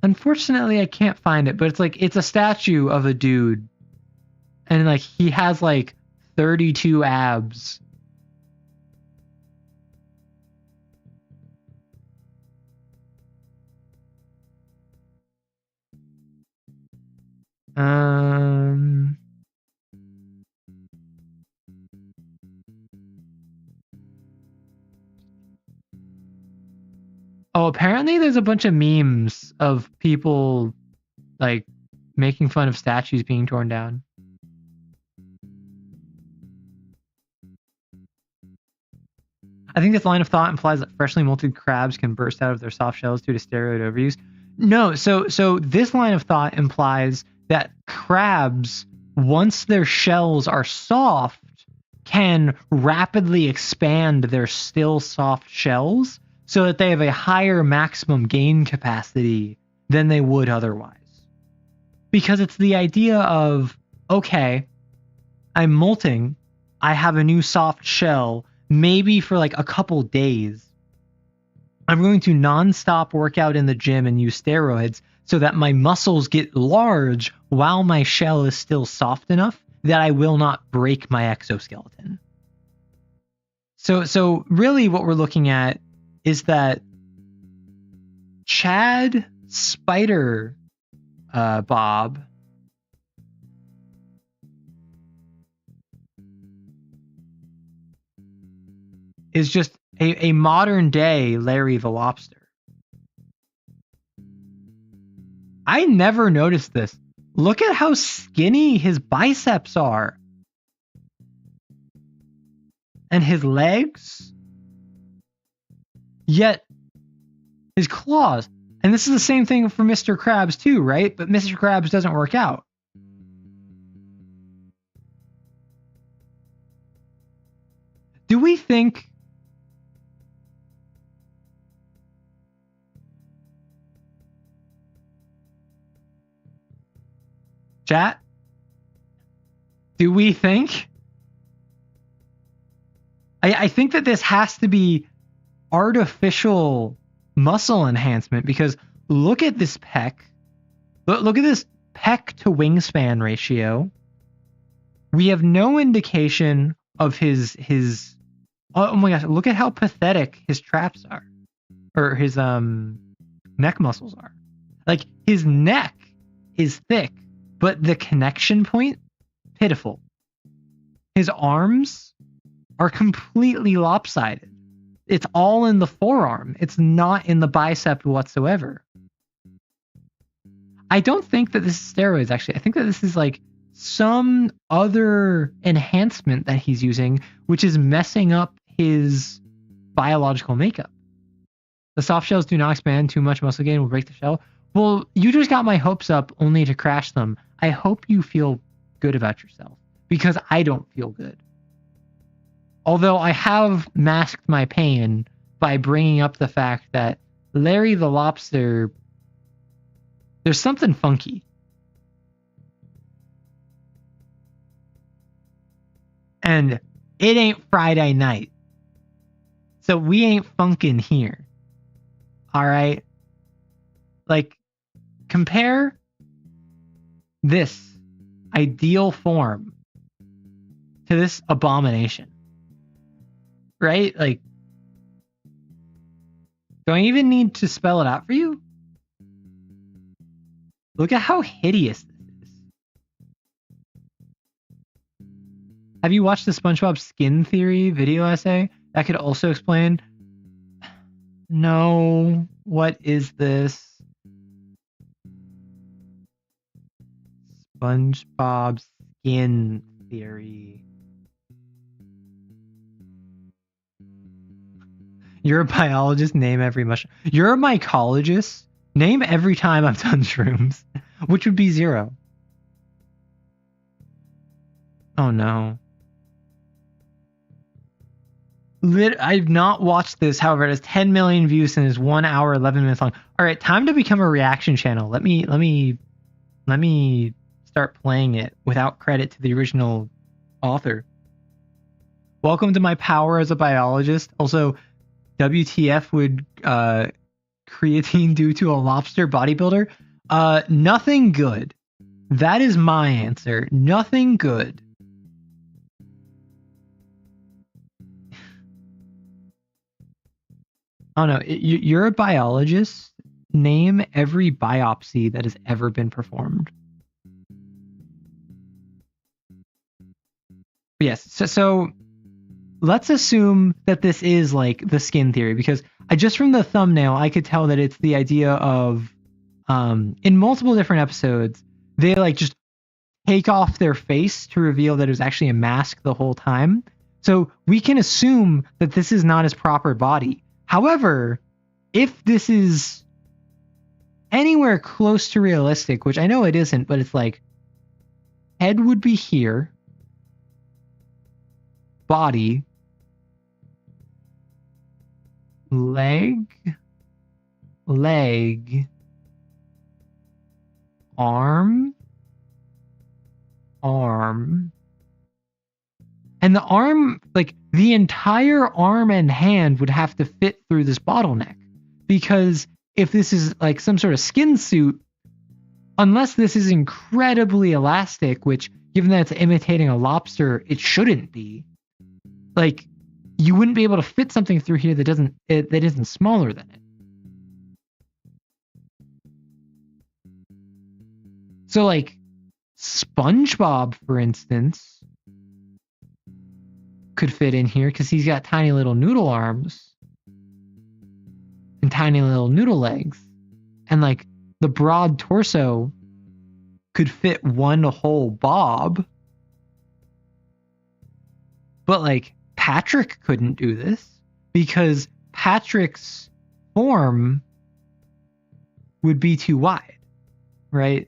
Unfortunately, I can't find it, but it's like it's a statue of a dude, and like he has like 32 abs. Oh, apparently there's a bunch of memes of people like making fun of statues being torn down. I think this line of thought implies that freshly molted crabs can burst out of their soft shells due to steroid overuse. No, so this line of thought implies that crabs, once their shells are soft, can rapidly expand their still soft shells so that they have a higher maximum gain capacity than they would otherwise. Because it's the idea of, okay, I'm molting, I have a new soft shell, maybe for like a couple days. I'm going to non-stop work out in the gym and use steroids so that my muscles get large while my shell is still soft enough that I will not break my exoskeleton. So really what we're looking at is that Chad Spider Bob is just a modern day Larry the Lobster. I never noticed this. Look at how skinny his biceps are. And his legs. Yet his claws. And this is the same thing for Mr. Krabs too, right? But Mr. Krabs doesn't work out. Do we think chat? Do we think? I think that this has to be artificial muscle enhancement because look at this pec. Look at this pec to wingspan ratio. We have no indication of his oh my gosh, look at how pathetic his traps are. Or his neck muscles are. Like his neck is thick, but the connection point, pitiful. His arms are completely lopsided. It's all in the forearm. It's not in the bicep whatsoever. I don't think that this is steroids, actually. I think that this is like some other enhancement that he's using, which is messing up his biological makeup. The soft shells do not expand. Too much muscle gain will break the shell. Well, you just got my hopes up only to crash them. I hope you feel good about yourself because I don't feel good. Although I have masked my pain by bringing up the fact that Larry the Lobster, there's something funky. And it ain't Friday night. So we ain't funkin' here. All right? Like, compare this ideal form to this abomination. Right? Like, do I even need to spell it out for you? Look at how hideous this is. Have you watched the SpongeBob skin theory video essay? That could also explain. No. What is this? SpongeBob skin theory. You're a biologist, name every mushroom. You're a mycologist, name every time I've done shrooms, which would be 0. Oh no. I've not watched this. However, it has 10 million views and is 1 hour 11 minutes long. All right, time to become a reaction channel. Let me start playing it without credit to the original author. Welcome to my power as a biologist. Also, WTF would creatine do to a lobster bodybuilder? Nothing good. That is my answer. Nothing good. Oh no, you're a biologist. Name every biopsy that has ever been performed. Yes, so let's assume that this is like the skin theory, because just from the thumbnail I could tell that it's the idea of in multiple different episodes they like just take off their face to reveal that it was actually a mask the whole time. So we can assume that this is not his proper body. However, if this is anywhere close to realistic, which I know it isn't, but it's like head would be here, body, leg, arm, and the arm, like the entire arm and hand would have to fit through this bottleneck, because if this is like some sort of skin suit, unless this is incredibly elastic, which given that it's imitating a lobster, it shouldn't be, like you wouldn't be able to fit something through here that isn't smaller than it. So like SpongeBob, for instance, could fit in here because he's got tiny little noodle arms and tiny little noodle legs, and like the broad torso could fit one whole Bob. But like Patrick couldn't do this because Patrick's form would be too wide, right?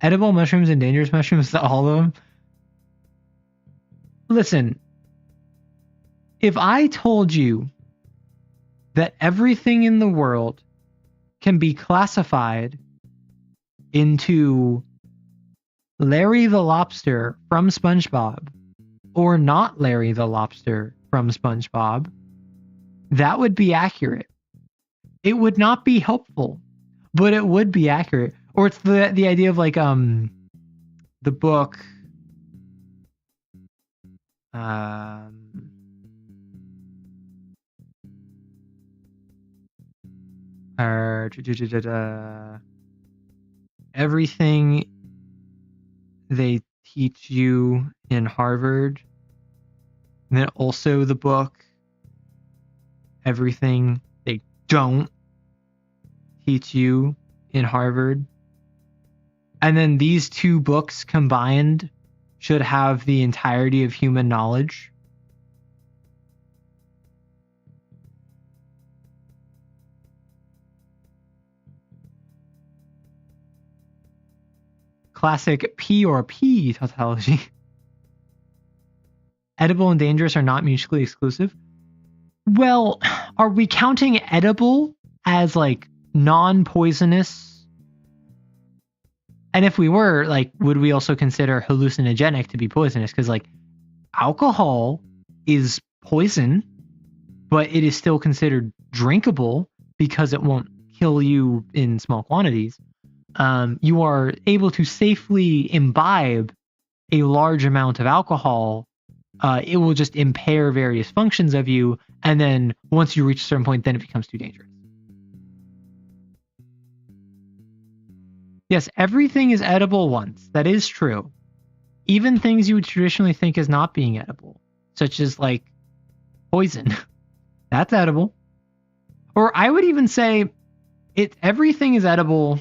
Edible mushrooms and dangerous mushrooms, all of them. Listen, if I told you that everything in the world can be classified into Larry the Lobster from SpongeBob or not Larry the Lobster from SpongeBob, that would be accurate. It would not be helpful, but it would be accurate. Or it's the idea of like the book everything they teach you in Harvard, and then also the book Everything They Don't Teach You in Harvard. And then these two books combined should have the entirety of human knowledge. Classic P or P tautology. Edible and dangerous are not mutually exclusive. Well, are we counting edible as like non-poisonous? And if we were, like, would we also consider hallucinogenic to be poisonous? Because like alcohol is poison, but it is still considered drinkable because it won't kill you in small quantities. You are able to safely imbibe a large amount of alcohol. It will just impair various functions of you, and then once you reach a certain point, then it becomes too dangerous. Yes, everything is edible once. That is true. Even things you would traditionally think as not being edible, such as like poison, that's edible. Or I would even say everything is edible.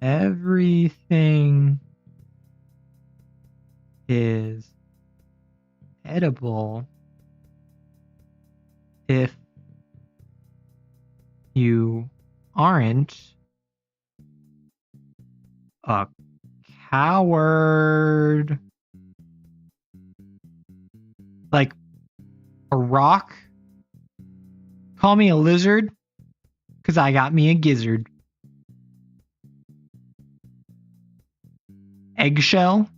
Everything is edible if you aren't a coward. Like a rock. Call me a lizard, because I got me a gizzard. Eggshell.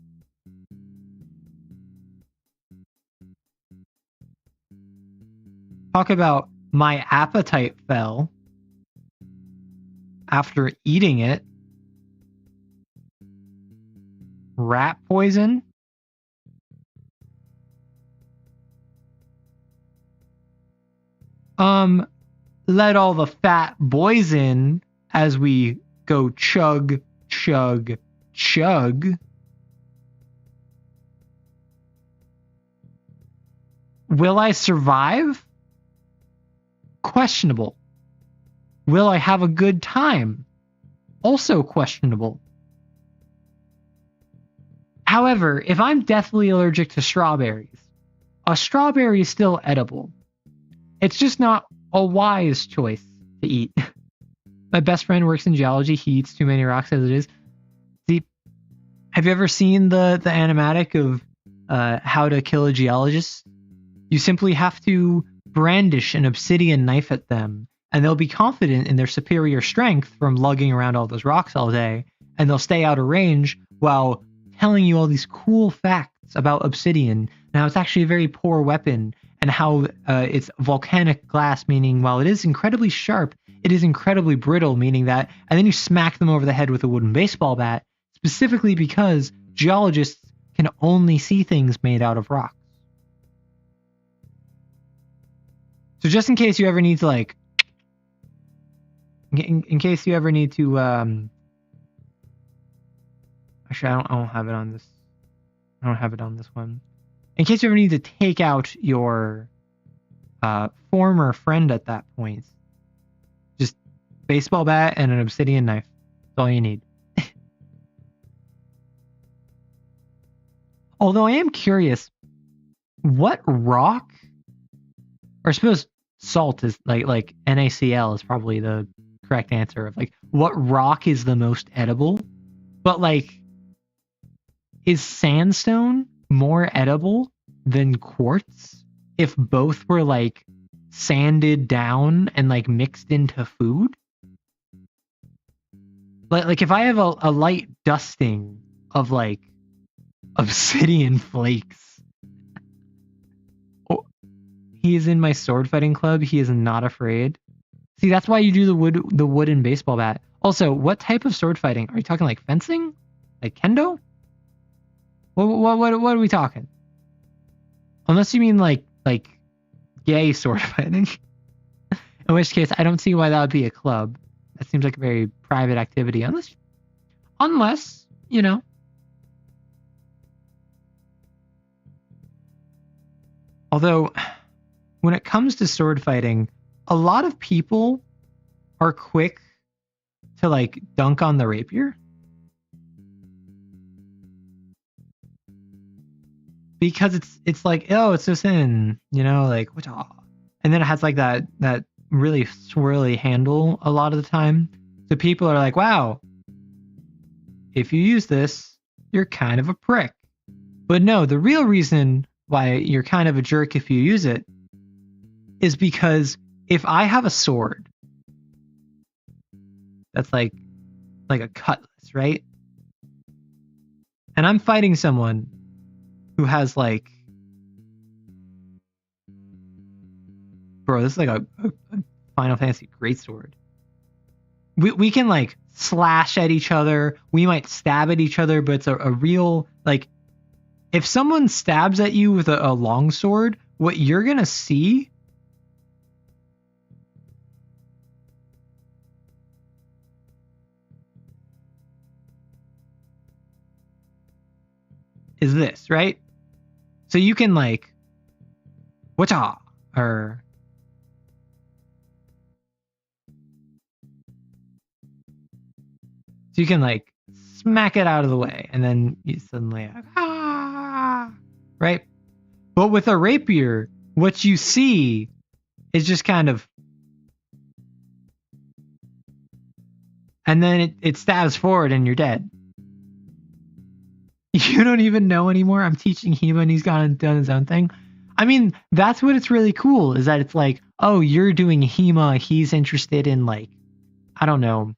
Talk about my appetite fell after eating it. Rat poison. Let all the fat boys in as we go chug, chug, chug. Will I survive? Questionable. Will I have a good time? Also questionable. However, if I'm deathly allergic to strawberries, a strawberry is still edible. It's just not a wise choice to eat. My best friend works in geology. He eats too many rocks as it is. See, have you ever seen the animatic of how to kill a geologist? You simply have to brandish an obsidian knife at them, and they'll be confident in their superior strength from lugging around all those rocks all day, and they'll stay out of range while telling you all these cool facts about obsidian and how it's actually a very poor weapon, and how it's volcanic glass, meaning while it is incredibly sharp, it is incredibly brittle, meaning that, and then you smack them over the head with a wooden baseball bat, specifically because geologists can only see things made out of rocks. So just in case you ever need to, like, in case you ever need to, actually, I don't have it on this. I don't have it on this one. In case you ever need to take out your former friend at that point, just baseball bat and an obsidian knife. That's all you need. Although I am curious, what rock, or I suppose salt is like NaCl is probably the correct answer of like what rock is the most edible, but like is sandstone more edible than quartz if both were like sanded down and like mixed into food? Like if I have a light dusting of like obsidian flakes. Oh, he is in my sword fighting club. He is not afraid. See, that's why you do the wooden baseball bat. Also, what type of sword fighting? Are you talking like fencing? Like kendo? What are we talking? Unless you mean like gay sword fighting. In which case, I don't see why that would be a club. That seems like a very private activity. Unless, you know. Although, when it comes to sword fighting, a lot of people are quick to like dunk on the rapier. Because it's like, oh, it's so thin, you know, like, and then it has like that really swirly handle a lot of the time. So people are like, wow, if you use this, you're kind of a prick. But no, the real reason why you're kind of a jerk if you use it is because if I have a sword that's like a cutlass, right? And I'm fighting someone who has like, bro, this is like a Final Fantasy greatsword. We can like slash at each other. We might stab at each other, but it's a real, like, if someone stabs at you with a long sword, what you're gonna see is this, right? So you can like, whatcha, or so you can like smack it out of the way, and then you suddenly right? But with a rapier, what you see is just kind of and then it stabs forward and you're dead. You don't even know anymore. I'm teaching Hema and he's gone and done his own thing. I mean, that's what it's really cool, is that it's like, oh, you're doing Hema, he's interested in, like, I don't know,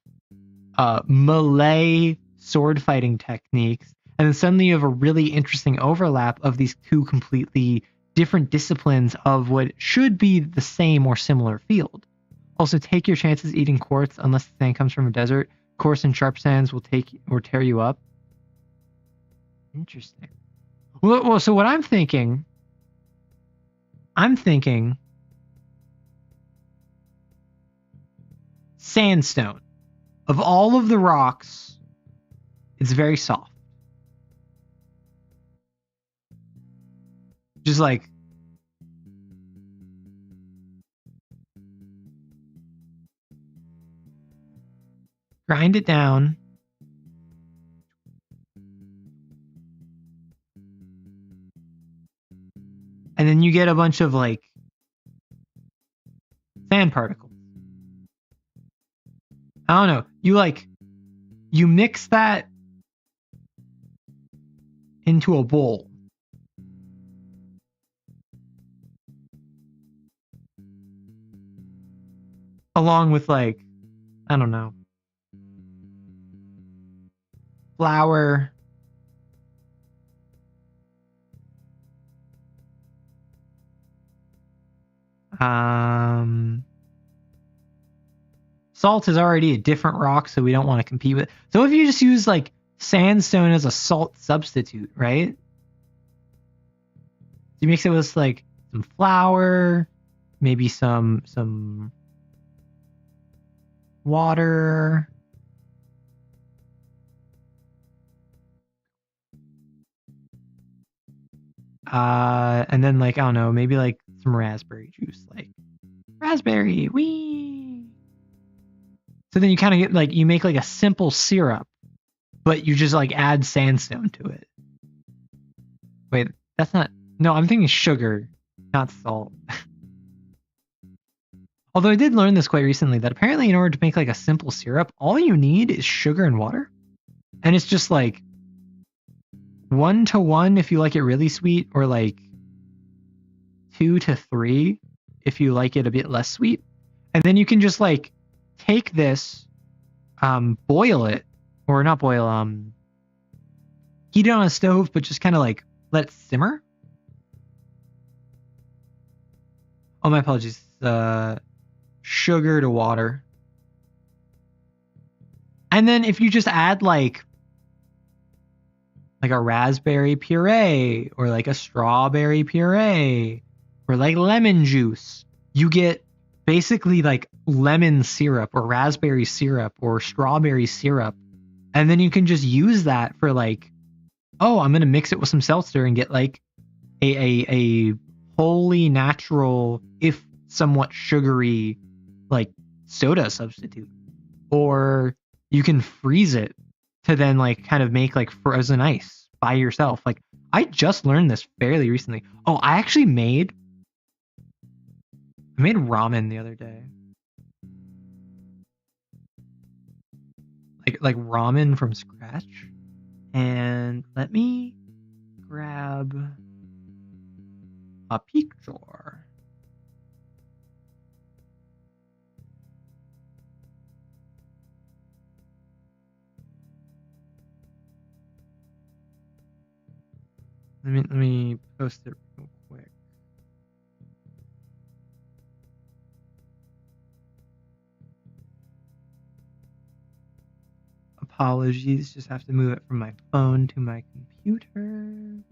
melee sword fighting techniques, and then suddenly you have a really interesting overlap of these two completely different disciplines of what should be the same or similar field. Also, take your chances eating quartz unless the sand comes from a desert. Coarse and sharp sands will tear you up. Interesting. Well, so what I'm thinking sandstone. Of all of the rocks, it's very soft. Just like grind it down. And then you get a bunch of like sand particles. I don't know. You mix that into a bowl. Along with, like, I don't know, flour, salt is already a different rock, so we don't want to compete with it. So if you just use like sandstone as a salt substitute, right? You mix it with like some flour, maybe some water. And then, like, I don't know, maybe like some raspberry juice, like raspberry, wee. So then you kind of get like, you make like a simple syrup, but you just like add sandstone to it. Wait, that's not, no, I'm thinking sugar, not salt. Although I did learn this quite recently, that apparently in order to make like a simple syrup, all you need is sugar and water. And it's just like 1-to-1 if you like it really sweet, or like 2-to-3 if you like it a bit less sweet. And then you can just like take this, boil it, or not boil, heat it on a stove, but just kind of like let it simmer. Oh, my apologies. Sugar to water. And then if you just add like a raspberry puree, or like a strawberry puree, or like lemon juice, you get basically like lemon syrup or raspberry syrup or strawberry syrup. And then you can just use that for like, oh, I'm going to mix it with some seltzer and get like a wholly natural, if somewhat sugary, like soda substitute. Or you can freeze it to then like kind of make like frozen ice by yourself. Like, I just learned this fairly recently. Oh, I actually made ramen the other day. Like ramen from scratch. And let me grab a picture. Let me post it real quick. Apologies, just have to move it from my phone to my computer.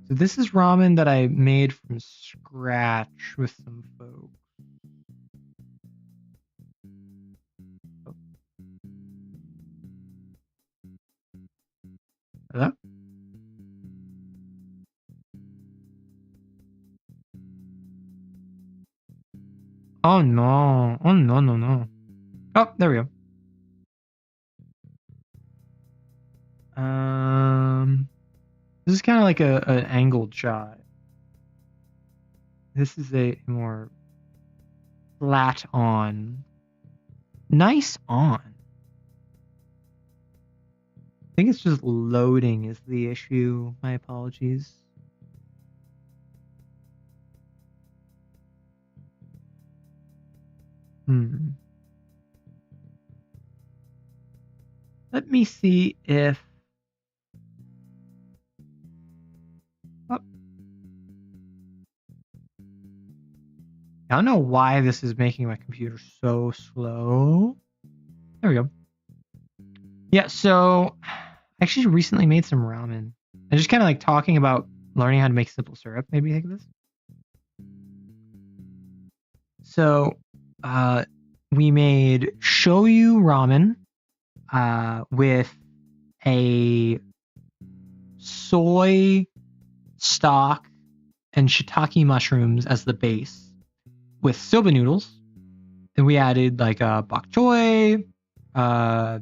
So this is ramen that I made from scratch with some folks. Hello? Oh no. Oh no, no, no. Oh, there we go. This is kind of like an angled shot. This is a more flat on. Nice on. I think it's just loading is the issue. My apologies. Let me see if... Oh. I don't know why this is making my computer so slow. There we go. Yeah, so I actually recently made some ramen. I'm just kind of like talking about learning how to make simple syrup. Maybe think of this. So we made shoyu ramen with a soy stock and shiitake mushrooms as the base with soba noodles. Then we added like bok choy. I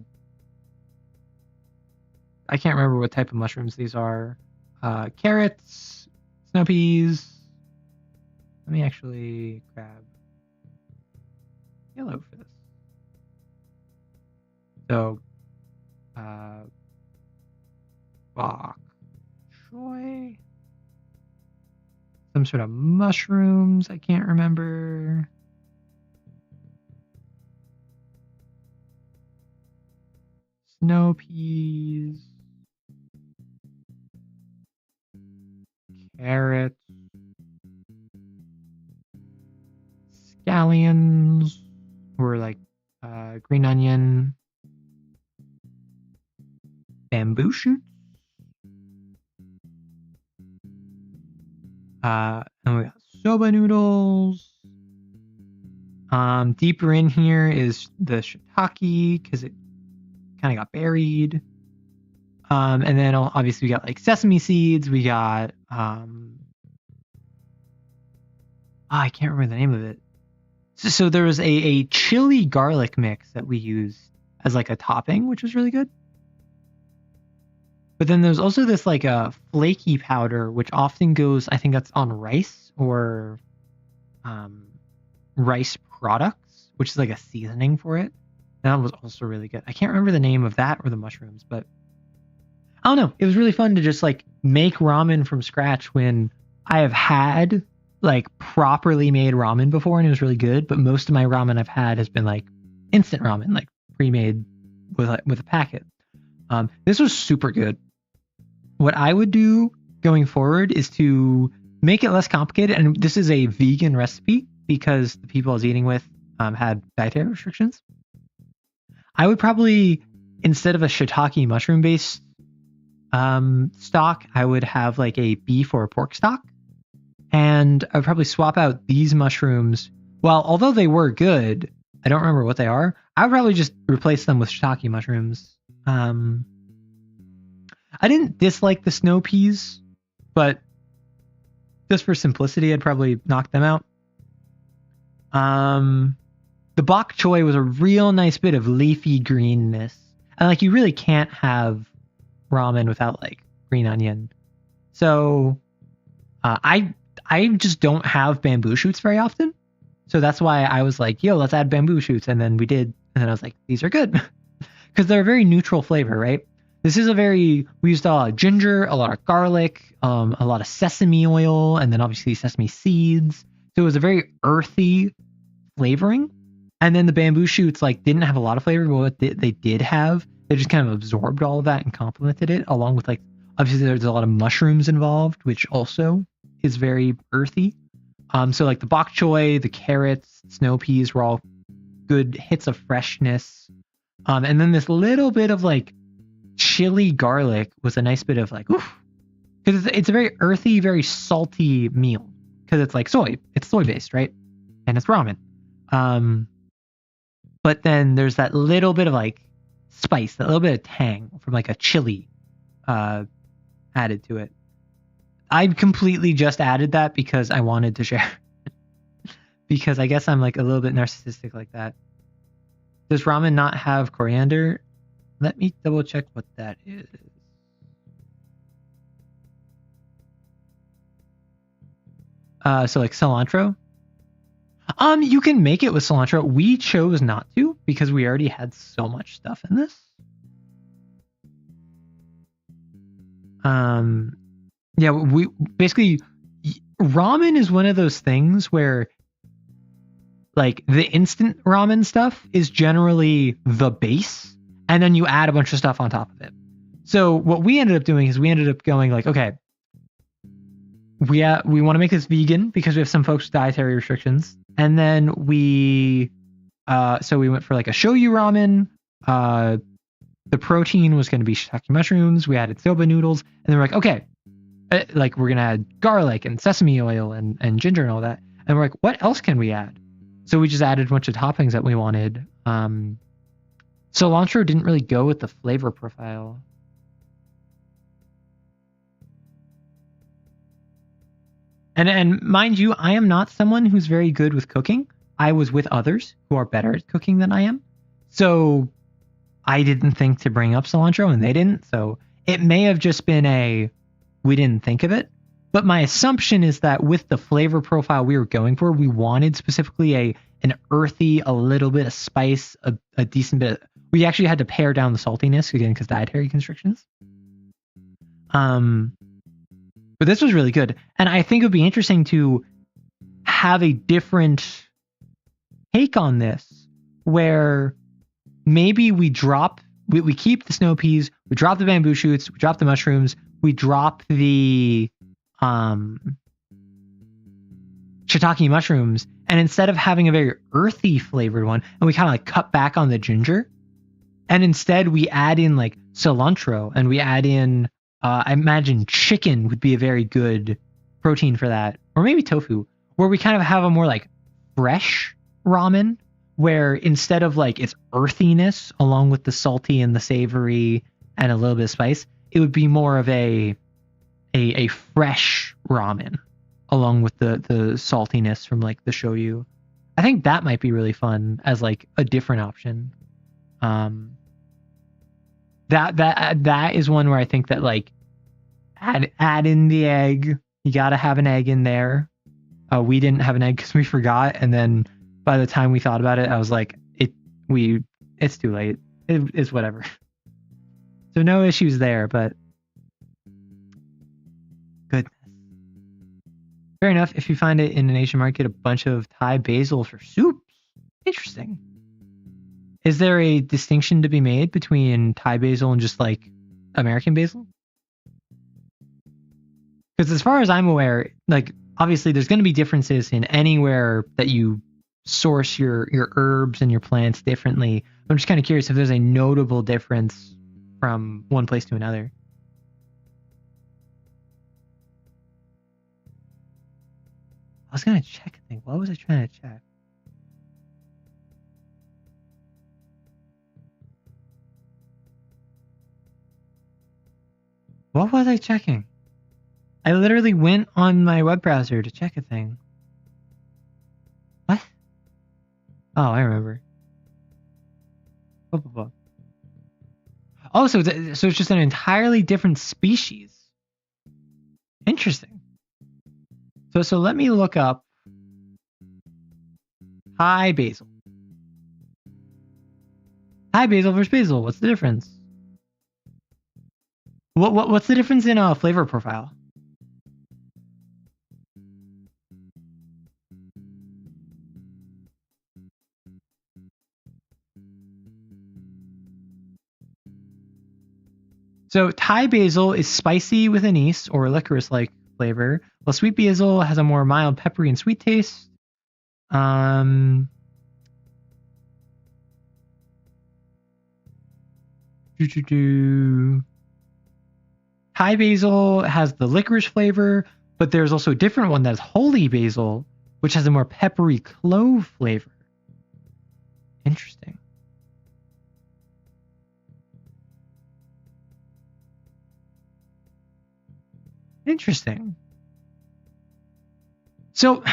can't remember what type of mushrooms these are. Carrots, snow peas. Let me actually grab yellow for this. So, bok choy. Some sort of mushrooms, I can't remember. Snow peas. Carrots. Scallions. Or like green onion. Bamboo shoots. And we got soba noodles. Deeper in here is the shiitake because it kind of got buried. And then obviously we got like sesame seeds. We got I can't remember the name of it. So there was a chili garlic mix that we used as like a topping, which was really good. But then there's also this like a flaky powder, which often goes, I think that's on rice or rice products, which is like a seasoning for it. That was also really good. I can't remember the name of that or the mushrooms, but I don't know. It was really fun to just like make ramen from scratch when I have had like properly made ramen before and it was really good. But most of my ramen I've had has been like instant ramen, like pre-made with a packet. This was super good. What I would do going forward is to make it less complicated. And this is a vegan recipe because the people I was eating with had dietary restrictions. I would probably, instead of a shiitake mushroom based stock, I would have like a beef or a pork stock. And I would probably swap out these mushrooms. Well, although they were good, I don't remember what they are. I would probably just replace them with shiitake mushrooms. I didn't dislike the snow peas, but just for simplicity, I'd probably knock them out. The bok choy was a real nice bit of leafy greenness. And like you really can't have ramen without like green onion. So I just don't have bamboo shoots very often. So that's why I was like, yo, let's add bamboo shoots. And then we did. And then I was like, these are good. Because they're a very neutral flavor, right? This is we used a lot of ginger, a lot of garlic, a lot of sesame oil, and then obviously sesame seeds. So it was a very earthy flavoring. And then the bamboo shoots like didn't have a lot of flavor, but what they did have, they just kind of absorbed all of that and complemented it, along with like, obviously there's a lot of mushrooms involved, which also is very earthy. So like the bok choy, the carrots, snow peas were all good hits of freshness. And then this little bit of like chili garlic was a nice bit of like, oof. Because it's a very earthy, very salty meal. Because it's like soy. It's soy based, right? And it's ramen. But then there's that little bit of like spice, that little bit of tang from like a chili added to it. I completely just added that because I wanted to share. Because I guess I'm like a little bit narcissistic like that. Does ramen not have coriander? Let me double check what that is. So like cilantro. You can make it with cilantro. We chose not to because we already had so much stuff in this. Yeah, we basically, ramen is one of those things where like the instant ramen stuff is generally the base, and then you add a bunch of stuff on top of it. So what we ended up doing is we ended up going like, okay, we want to make this vegan because we have some folks with dietary restrictions, and then so we went for like a shoyu ramen. The protein was going to be shiitake mushrooms. We added soba noodles, and then we're like, okay, like we're gonna add garlic and sesame oil and ginger and all that. And we're like, what else can we add? So we just added a bunch of toppings that we wanted. Cilantro didn't really go with the flavor profile. And mind you, I am not someone who's very good with cooking. I was with others who are better at cooking than I am. So I didn't think to bring up cilantro and they didn't. So it may have just been we didn't think of it. But my assumption is that with the flavor profile we were going for, we wanted specifically an earthy, a little bit of spice, a decent bit. We actually had to pare down the saltiness again because dietary constrictions. But this was really good. And I think it would be interesting to have a different take on this where maybe we keep the snow peas, we drop the bamboo shoots, we drop the mushrooms, we drop the shiitake mushrooms, and instead of having a very earthy flavored one, and we kind of like cut back on the ginger, and instead we add in like cilantro, and we add in I imagine chicken would be a very good protein for that, or maybe tofu, where we kind of have a more like fresh ramen, where instead of like its earthiness along with the salty and the savory and a little bit of spice, it would be more of a fresh ramen along with the saltiness from like the shoyu. I think that might be really fun as like a different option. That is one where I think that like add in the egg. You gotta have an egg in there. We didn't have an egg because we forgot, and then by the time we thought about it, I was like, it's too late. It's whatever. So no issues there, but goodness. Fair enough. If you find it in an Asian market, a bunch of Thai basil for soups. Interesting. Is there a distinction to be made between Thai basil and just like American basil? Because as far as I'm aware, like obviously there's going to be differences in anywhere that you source your herbs and your plants differently. I'm just kind of curious if there's a notable difference from one place to another. I was going to check a thing. What was I trying to check? What was I checking? I literally went on my web browser to check a thing. What? Oh, I remember. Oh, so it's just an entirely different species. Interesting. So let me look up Thai basil. Thai basil versus basil. What's the difference? What's the difference in flavor profile? So Thai basil is spicy with anise or licorice-like flavor, while sweet basil has a more mild peppery and sweet taste. Thai basil has the licorice flavor, but there's also a different one that's holy basil, which has a more peppery clove flavor. Interesting. Interesting. So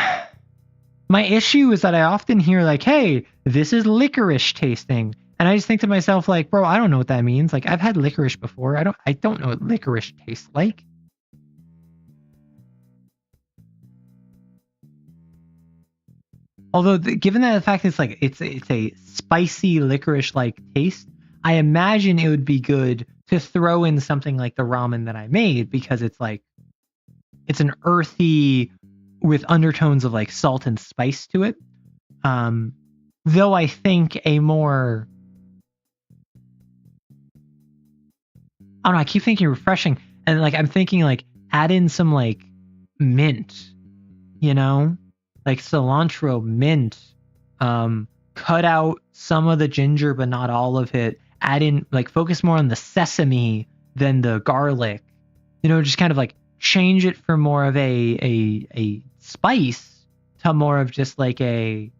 my issue is that I often hear like, hey, this is licorice tasting. And I just think to myself like, bro, I don't know what that means. Like I've had licorice before. I don't know what licorice tastes like. Although, given that the fact it's like it's a spicy licorice like taste, I imagine it would be good to throw in something like the ramen that I made, because it's like it's an earthy with undertones of like salt and spice to it. Though I think a more, I don't know, I keep thinking refreshing, and like I'm thinking like add in some like mint, you know, like cilantro, mint, cut out some of the ginger but not all of it, add in like focus more on the sesame than the garlic, you know, just kind of like change it from more of a spice to more of just like a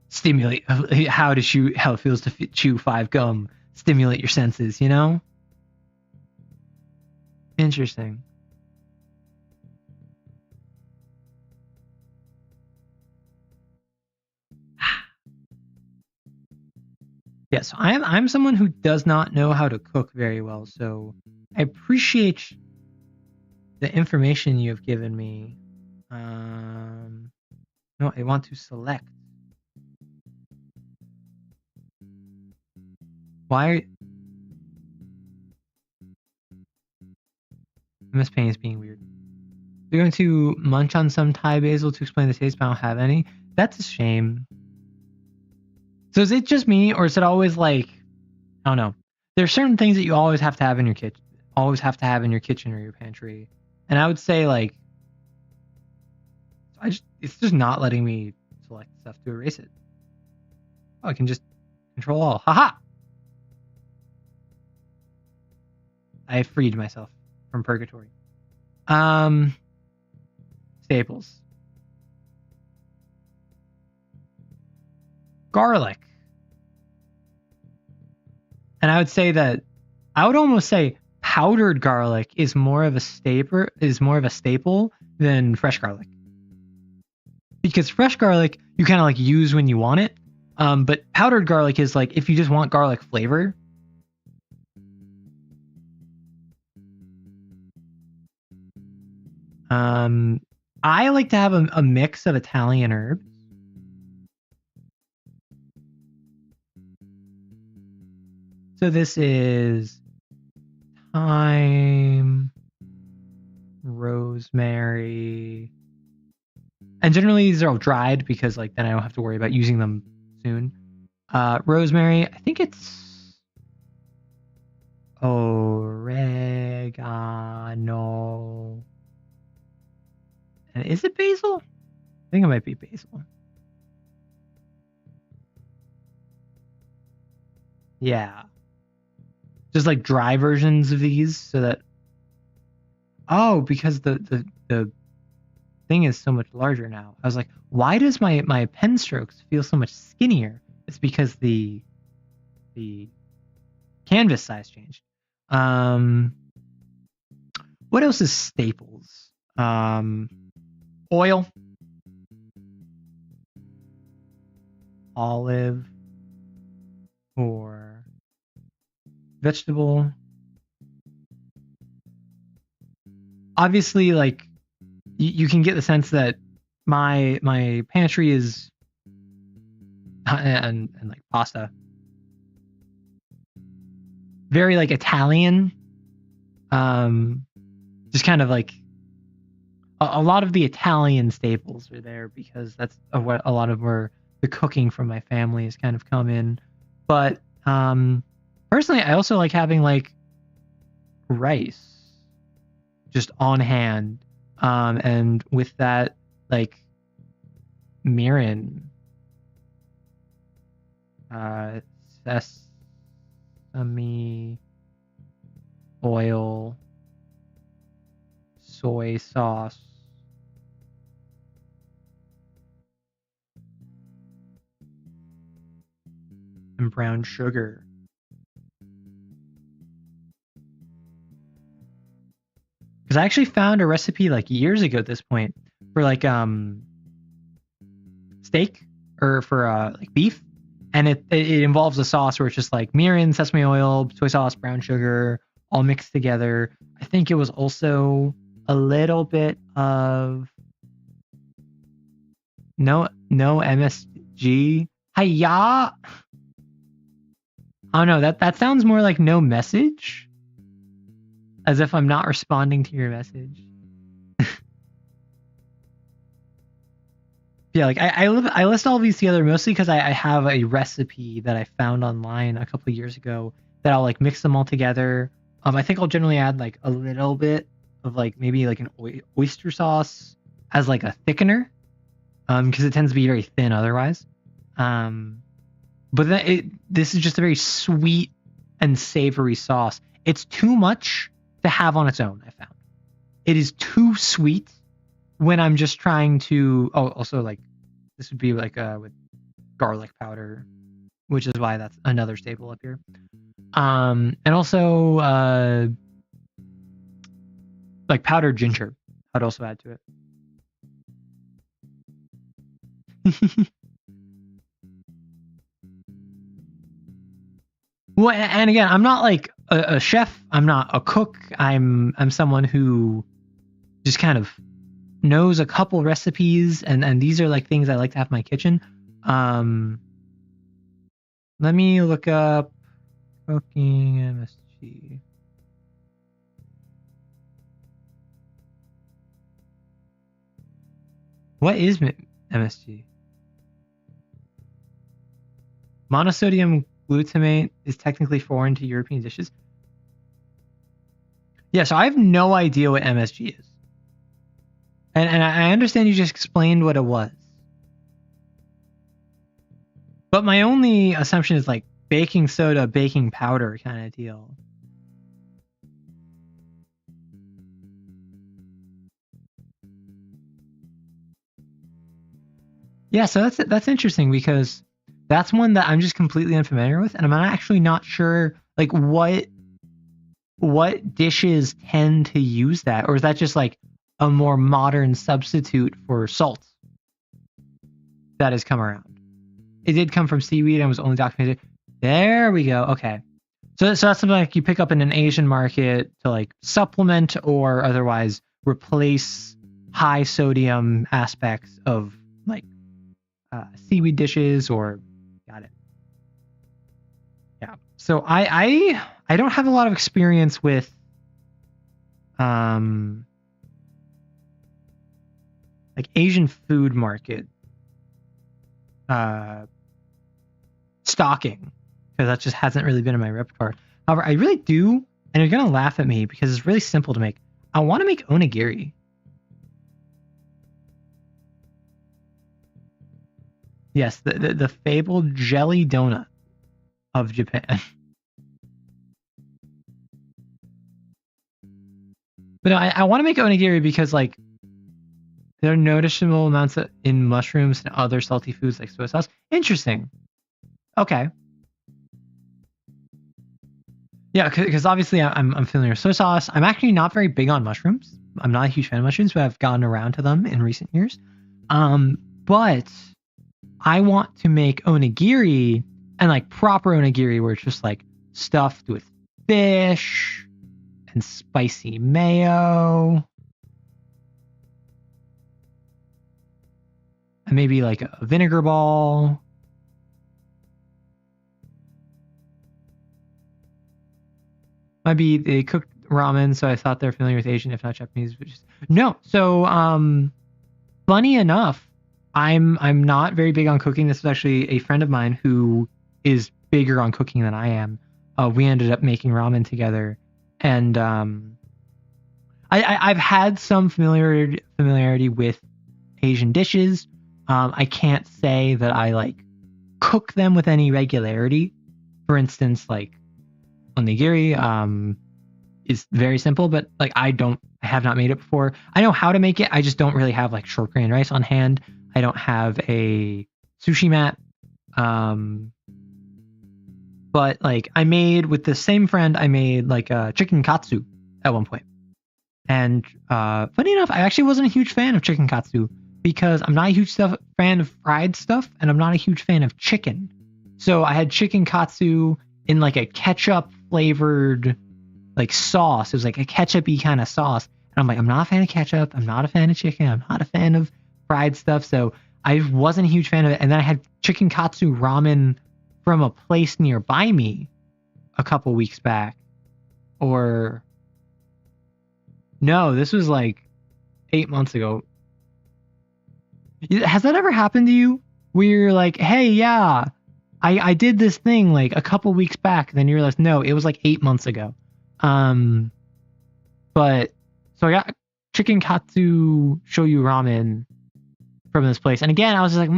stimulate, how it feels to chew 5 gum, stimulate your senses, you know. Interesting. Yes, I'm someone who does not know how to cook very well, so I appreciate the information you have given me. No, I want to select. Why? MS Paint is being weird. We're going to munch on some Thai basil to explain the taste, but I don't have any. That's a shame. So is it just me, or is it always like, I don't know. There's certain things that you always have to have in your kitchen, or your pantry, and I would say like, it's just not letting me select stuff to erase it. Oh, I can just control all. Haha! I freed myself from purgatory. Staples. Garlic. And I would say that I would almost say powdered garlic is more of a staple than fresh garlic. Because fresh garlic you kind of like use when you want it. But powdered garlic is like if you just want garlic flavor. I like to have a mix of Italian herbs. So this is thyme, rosemary, and generally these are all dried because like then I don't have to worry about using them soon. Rosemary, I think it's oregano. And is it basil? I think it might be basil. Yeah. Just like dry versions of these so that, oh, because the thing is so much larger now. I was like, why does my pen strokes feel so much skinnier? It's because the canvas size changed. What else is staples? Oil, olive, or vegetable. Obviously, like you can get the sense that my pantry is and like pasta, very like Italian. Just kind of like a lot of the Italian staples are there because that's what a lot of where the cooking from my family has kind of come in. But personally, I also like having like rice just on hand, and with that like mirin, sesame oil, soy sauce, and brown sugar. Because I actually found a recipe like years ago at this point for like steak or for like beef, and it involves a sauce where it's just like mirin, sesame oil, soy sauce, brown sugar, all mixed together. I think it was also a little bit of No MSG. Hiya. Oh no, that sounds more like no message. As if I'm not responding to your message. Yeah, like I list all these together mostly because I have a recipe that I found online a couple of years ago that I'll like mix them all together. I think I'll generally add like a little bit of like maybe like an oyster sauce as like a thickener, because it tends to be very thin otherwise. But then this is just a very sweet and savory sauce. It's too much to have on its own, I found. It is too sweet when I'm just trying to... Oh, also, like, this would be like with garlic powder, which is why that's another staple up here. And also, like powdered ginger, I'd also add to it. Well, and again, I'm not like a chef. I'm not a cook. I'm someone who just kind of knows a couple recipes, and these are like things I like to have in my kitchen. Let me look up cooking MSG. What is MSG? Monosodium glutamate is technically foreign to European dishes. Yeah, so I have no idea what MSG is. And I understand you just explained what it was. But my only assumption is like baking soda, baking powder kind of deal. Yeah, so that's interesting because that's one that I'm just completely unfamiliar with, and I'm actually not sure like what dishes tend to use that, or is that just like a more modern substitute for salt that has come around? It did come from seaweed and was only documented. There we go. Okay. So that's something like you pick up in an Asian market to like supplement or otherwise replace high sodium aspects of like seaweed dishes or got it. Yeah. So I don't have a lot of experience with like Asian food market stocking, because that just hasn't really been in my repertoire. However, I really do, and you're gonna laugh at me because it's really simple to make. I want to make onigiri. Yes, the fabled jelly donut of Japan. But no, I want to make onigiri because like there are noticeable amounts in mushrooms and other salty foods like soy sauce. Interesting. Okay. Yeah, because obviously I'm familiar with soy sauce. I'm actually not very big on mushrooms. I'm not a huge fan of mushrooms, but I've gotten around to them in recent years. But I want to make onigiri, and like proper onigiri where it's just like stuffed with fish and spicy mayo. And maybe like a vinegar ball. Might be they cooked ramen, so I thought they're familiar with Asian, if not Japanese. But just, no. So, funny enough, I'm not very big on cooking. This is actually a friend of mine who is bigger on cooking than I am. We ended up making ramen together, and I've had some familiarity with Asian dishes. I can't say that I like cook them with any regularity. For instance, like onigiri is very simple, but like I have not made it before. I know how to make it. I just don't really have like short grain rice on hand. I don't have a sushi mat. But like I made with the same friend, I made like a chicken katsu at one point. And funny enough, I actually wasn't a huge fan of chicken katsu because I'm not a huge fan of fried stuff, and I'm not a huge fan of chicken. So I had chicken katsu in like a ketchup flavored like sauce. It was like a ketchup-y kind of sauce. And I'm like, I'm not a fan of ketchup. I'm not a fan of chicken. I'm not a fan of fried stuff. So I wasn't a huge fan of it. And then I had chicken katsu ramen from a place nearby me a couple weeks back. Or no, this was like 8 months ago. Has that ever happened to you? Where you're like, hey, yeah, I did this thing like a couple weeks back. Then you realize, no, it was like 8 months ago. But so I got chicken katsu shoyu ramen from this place. And again, I was just like,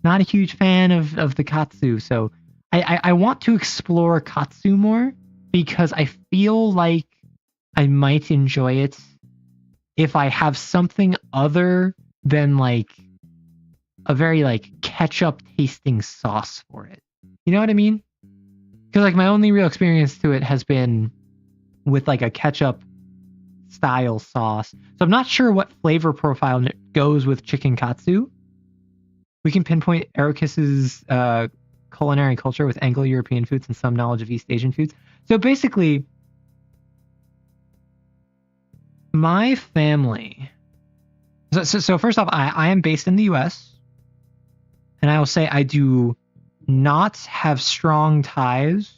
not a huge fan of the katsu. So I want to explore katsu more because I feel like I might enjoy it if I have something other than like a very like ketchup tasting sauce for it. You know what I mean? Because like my only real experience to it has been with like a ketchup style sauce. So I'm not sure what flavor profile goes with chicken katsu. We can pinpoint Ericus's culinary culture with Anglo-European foods and some knowledge of East Asian foods. So basically, my family. So first off, I am based in the U.S. and I will say I do not have strong ties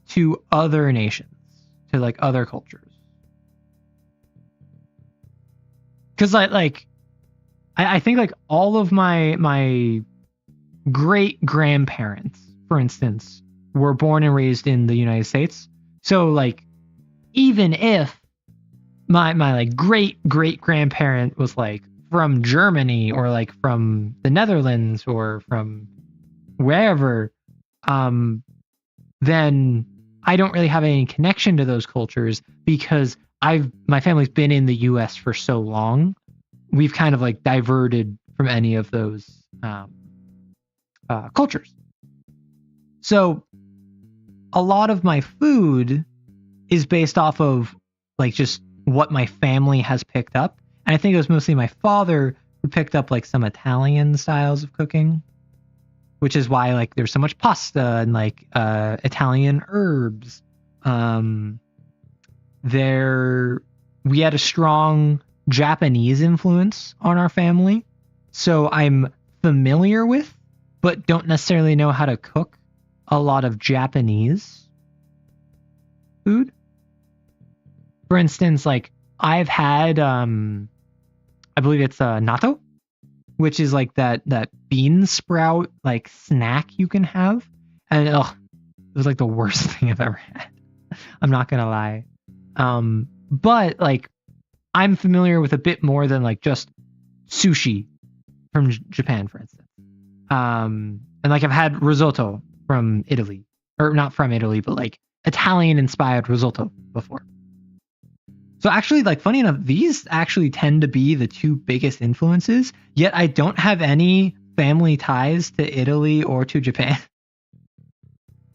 to other nations, to like other cultures. Because like I think like all of my great grandparents, for instance, were born and raised in the United States. So like even if my like great grandparent was like from Germany or like from the Netherlands or from wherever, then I don't really have any connection to those cultures because my family's been in the US for so long. We've kind of like diverted from any of those cultures. So a lot of my food is based off of like just what my family has picked up. And I think it was mostly my father who picked up like some Italian styles of cooking, which is why like there's so much pasta and like Italian herbs. We had a strong Japanese influence on our family. So I'm familiar with, but don't necessarily know how to cook a lot of Japanese food. For instance, like I've had, I believe it's natto, which is like that bean sprout like snack you can have, and it was like the worst thing I've ever had. I'm not gonna lie, but like I'm familiar with a bit more than like just sushi from Japan, for instance, and like I've had risotto from Italy, or not from Italy, but like Italian inspired risotto before. So actually, like, funny enough, these actually tend to be the two biggest influences, yet I don't have any family ties to Italy or to Japan.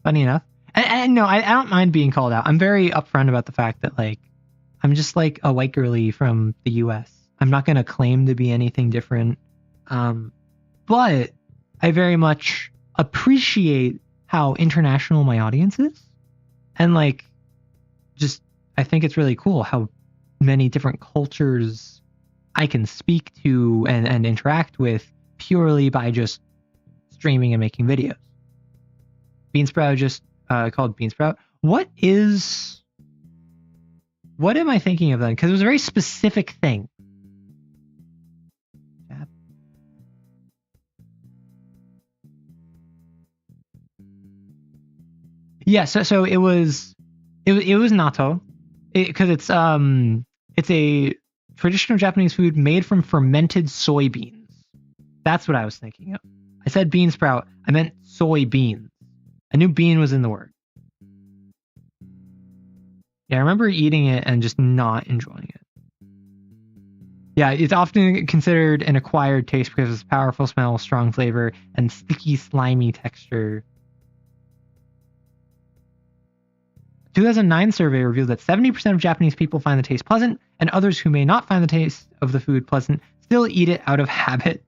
Funny enough. And no, I don't mind being called out. I'm very upfront about the fact that, like, I'm just like a white girly from the US. I'm not going to claim to be anything different. But I very much appreciate how international my audience is. And, like, just, I think it's really cool how many different cultures I can speak to and interact with purely by just streaming and making videos. Beansprout just called Beansprout. What am I thinking of then? Because it was a very specific thing. Yeah, so it was natto, because it's a traditional Japanese food made from fermented soybeans. That's what I was thinking of. I said bean sprout. I meant soybeans. I knew bean was in the word. Yeah, I remember eating it and just not enjoying it. Yeah, it's often considered an acquired taste because of its powerful smell, strong flavor, and sticky, slimy texture. 2009 survey revealed that 70% of Japanese people find the taste pleasant, and others who may not find the taste of the food pleasant still eat it out of habit.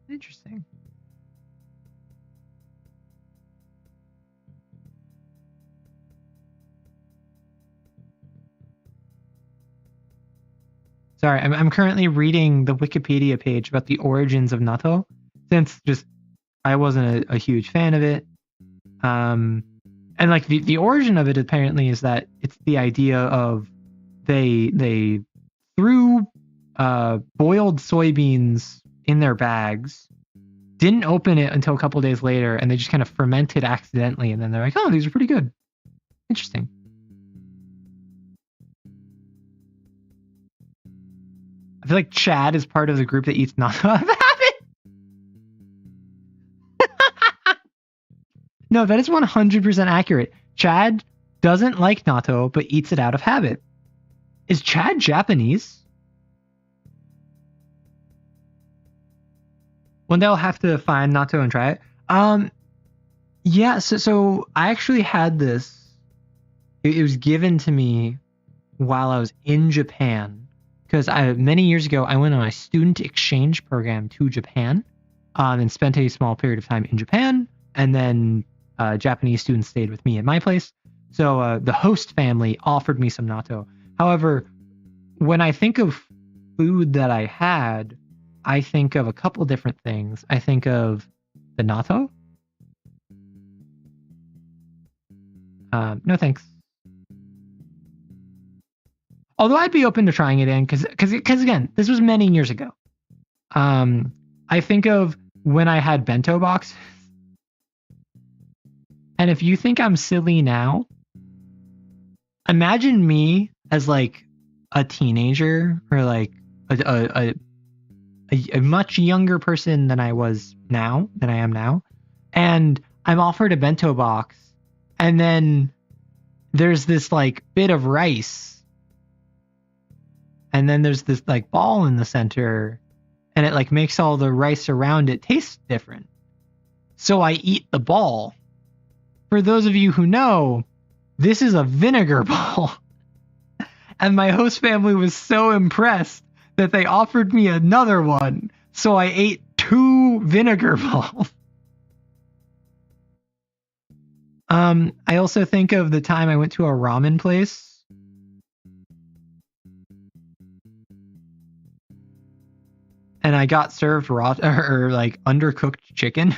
Interesting. Sorry, I'm currently reading the Wikipedia page about the origins of natto, since just I wasn't a huge fan of it. And like the origin of it apparently is that it's the idea of they threw boiled soybeans in their bags, didn't open it until a couple days later, and they just kind of fermented accidentally, and then they're like, oh, these are pretty good. Interesting. I feel like Chad is part of the group that eats natto. No, that is 100% accurate. Chad doesn't like natto, but eats it out of habit. Is Chad Japanese? One day I'll have to find natto and try it. Yeah, so I actually had this. It was given to me while I was in Japan. Because many years ago, I went on a student exchange program to Japan and spent a small period of time in Japan. And then Japanese students stayed with me at my place. So the host family offered me some natto. However, when I think of food that I had, I think of a couple different things. I think of the natto. No thanks. Although I'd be open to trying it in, because again, this was many years ago. I think of when I had bento boxes. And if you think I'm silly now, imagine me as like a teenager or like a much younger person than I am now. And I'm offered a bento box, and then there's this like bit of rice, and then there's this like ball in the center, and it like makes all the rice around it taste different. So I eat the ball. For those of you who know, this is a vinegar ball. And my host family was so impressed that they offered me another one. So I ate 2 vinegar balls. I also think of the time I went to a ramen place. And I got served raw or like undercooked chicken.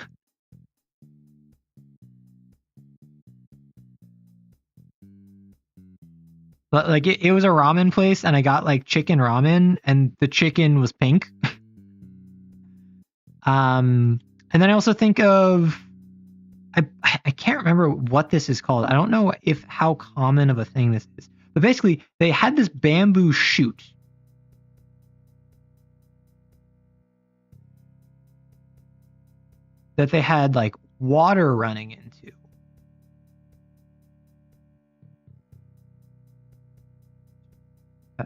Like it was a ramen place, and I got like chicken ramen, and the chicken was pink. And then I also think of I can't remember what this is called. I don't know how common of a thing this is, but basically they had this bamboo shoot. That they had like water running into.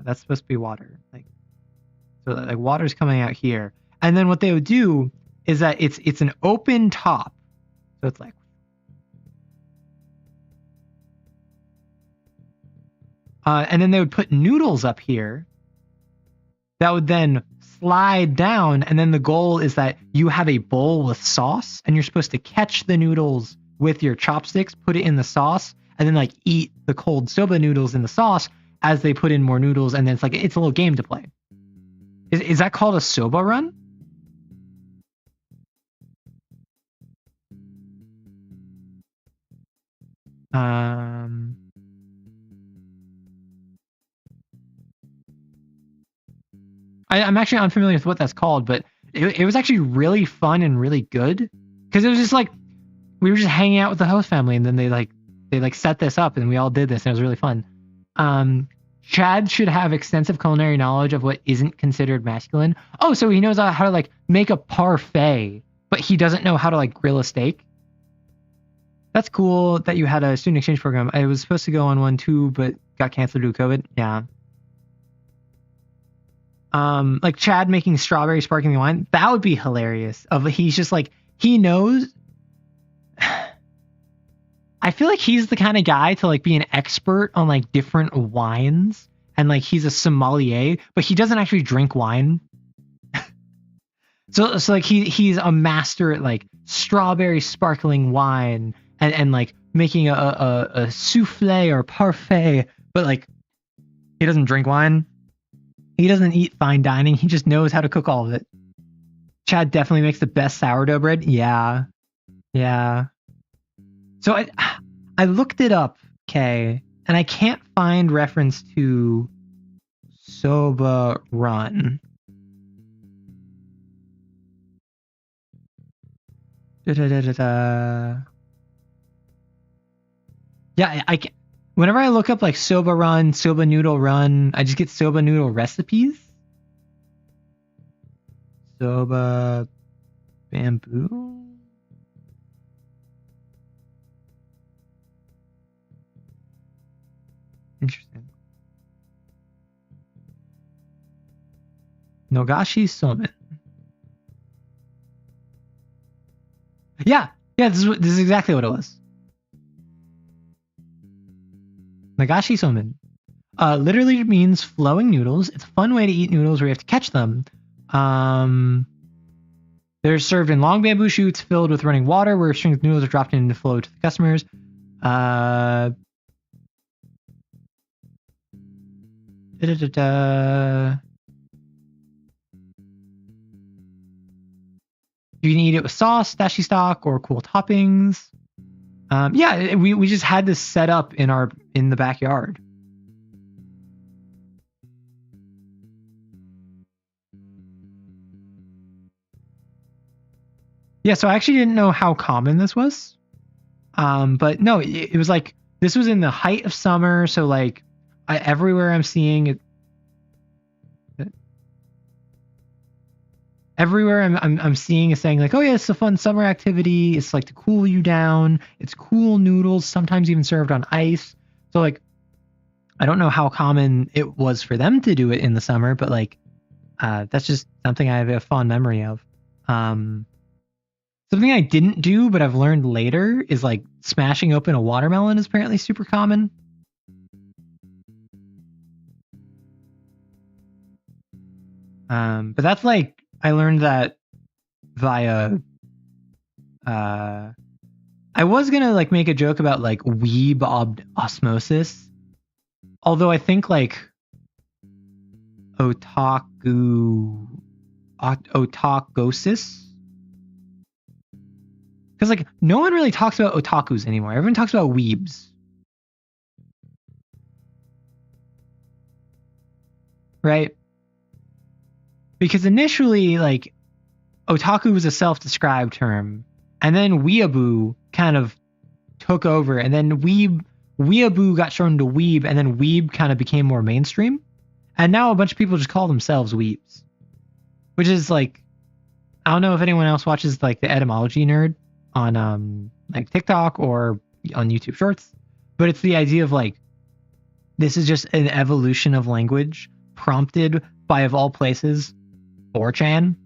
That's supposed to be water. So like water's coming out here. And then what they would do is that it's an open top. So it's like and then they would put noodles up here that would then slide down, and then the goal is that you have a bowl with sauce, and you're supposed to catch the noodles with your chopsticks, put it in the sauce, and then like eat the cold soba noodles in the sauce as they put in more noodles, and then it's a little game to play. Is that called a soba run? I'm actually unfamiliar with what that's called, but it was actually really fun and really good, because it was just like we were just hanging out with the host family, and then they set this up, and we all did this, and it was really fun. Chad should have extensive culinary knowledge of what isn't considered masculine. Oh, so he knows how to like make a parfait, but he doesn't know how to like grill a steak. That's cool that you had a student exchange program. I was supposed to go on one too, but got canceled due to COVID. Yeah. Like Chad making strawberry sparkling wine. That would be hilarious. He's just like, he knows. I feel like he's the kind of guy to like be an expert on like different wines, and like he's a sommelier, but he doesn't actually drink wine. so like he's a master at like strawberry sparkling wine and like making a souffle or parfait, but like he doesn't drink wine. He doesn't eat fine dining. He just knows how to cook all of it. Chad definitely makes the best sourdough bread. Yeah. Yeah. So I looked it up, okay, and I can't find reference to Soba Run. Yeah, whenever I look up like Soba Run, Soba Noodle Run, I just get Soba Noodle recipes. Soba Bamboo? Interesting. Nogashi Somen. Yeah, this is exactly what it was. Nagashi Somen. Literally means flowing noodles. It's a fun way to eat noodles where you have to catch them. They're served in long bamboo shoots filled with running water where strings of noodles are dropped in to flow to the customers. You can eat it with sauce, dashi stock, or cool toppings. Yeah, we just had this set up in the backyard. Yeah, so I actually didn't know how common this was. But no, it was like this was in the height of summer, so like everywhere I'm seeing it. Everywhere I'm seeing is saying like, oh yeah, it's a fun summer activity. It's like to cool you down. It's cool noodles, sometimes even served on ice. So like, I don't know how common it was for them to do it in the summer, but like, that's just something I have a fond memory of. Something I didn't do, but I've learned later is like smashing open a watermelon is apparently super common. But that's like, I learned that via, I was gonna like make a joke about like weeb osmosis, although I think like otakosis, because like no one really talks about otakus anymore. Everyone talks about weebs, right? Because initially, like, otaku was a self-described term, and then weeaboo kind of took over, and then weeaboo got shown to weeb, and then weeb kind of became more mainstream, and now a bunch of people just call themselves weebs, which is like, I don't know if anyone else watches like the etymology nerd on like TikTok or on YouTube Shorts, but it's the idea of like, this is just an evolution of language prompted by, of all places, 4chan,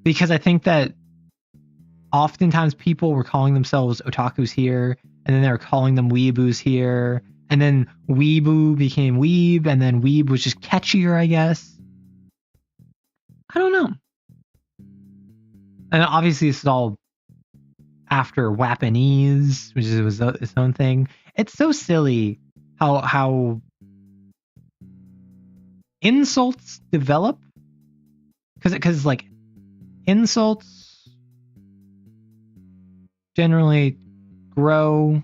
because I think that oftentimes people were calling themselves otakus here, and then they were calling them weeboos here, and then weeboo became weeb, and then weeb was just catchier, I guess. I don't know. And obviously this is all after Wapanese, which was its own thing. It's so silly how insults develop, because like insults generally grow.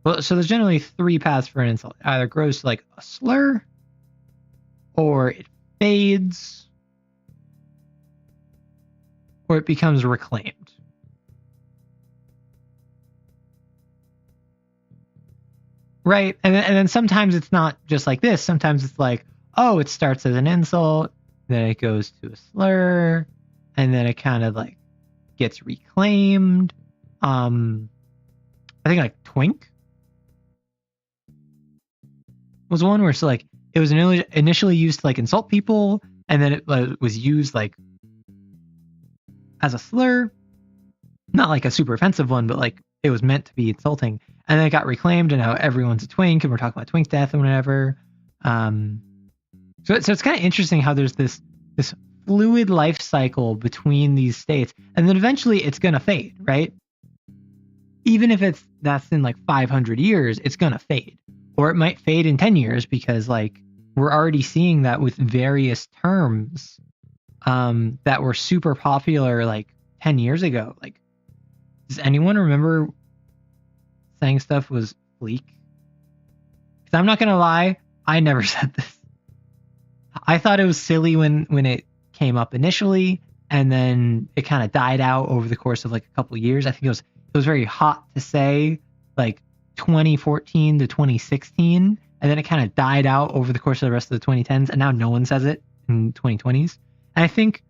Well, so there's generally 3 paths for an insult. It either grows to like a slur, or it fades, or it becomes reclaimed. Right? And then sometimes it's not just like this. Sometimes it's like, oh, it starts as an insult, then it goes to a slur, and then it kind of like gets reclaimed. I think like twink was one where it's like it was initially used to like insult people, and then it was used like as a slur, not like a super offensive one, but like it was meant to be insulting, and then it got reclaimed, and now everyone's a twink, and we're talking about twink death and whatever. So it's kind of interesting how there's this fluid life cycle between these states, and then eventually it's gonna fade, right? Even if that's in like 500 years, it's gonna fade, or it might fade in 10 years because like we're already seeing that with various terms that were super popular like 10 years ago. Like, does anyone remember saying stuff was fleek? Because I'm not going to lie, I never said this. I thought it was silly when it came up initially, and then it kind of died out over the course of like a couple of years. I think it was very hot to say like 2014 to 2016, and then it kind of died out over the course of the rest of the 2010s, and now no one says it in 2020s. And I think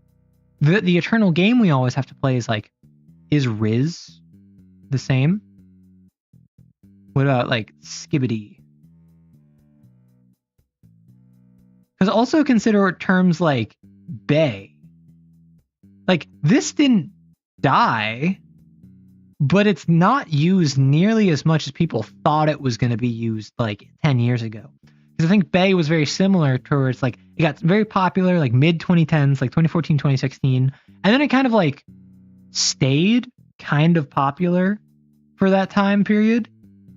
the eternal game we always have to play is like, is Riz the same? What about like skibbity? Because also consider terms like bae. Like, this didn't die, but it's not used nearly as much as people thought it was going to be used like 10 years ago. Because I think bae was very similar towards like, it got very popular like mid 2010s, like 2014, 2016. And then it kind of like stayed kind of popular for that time period.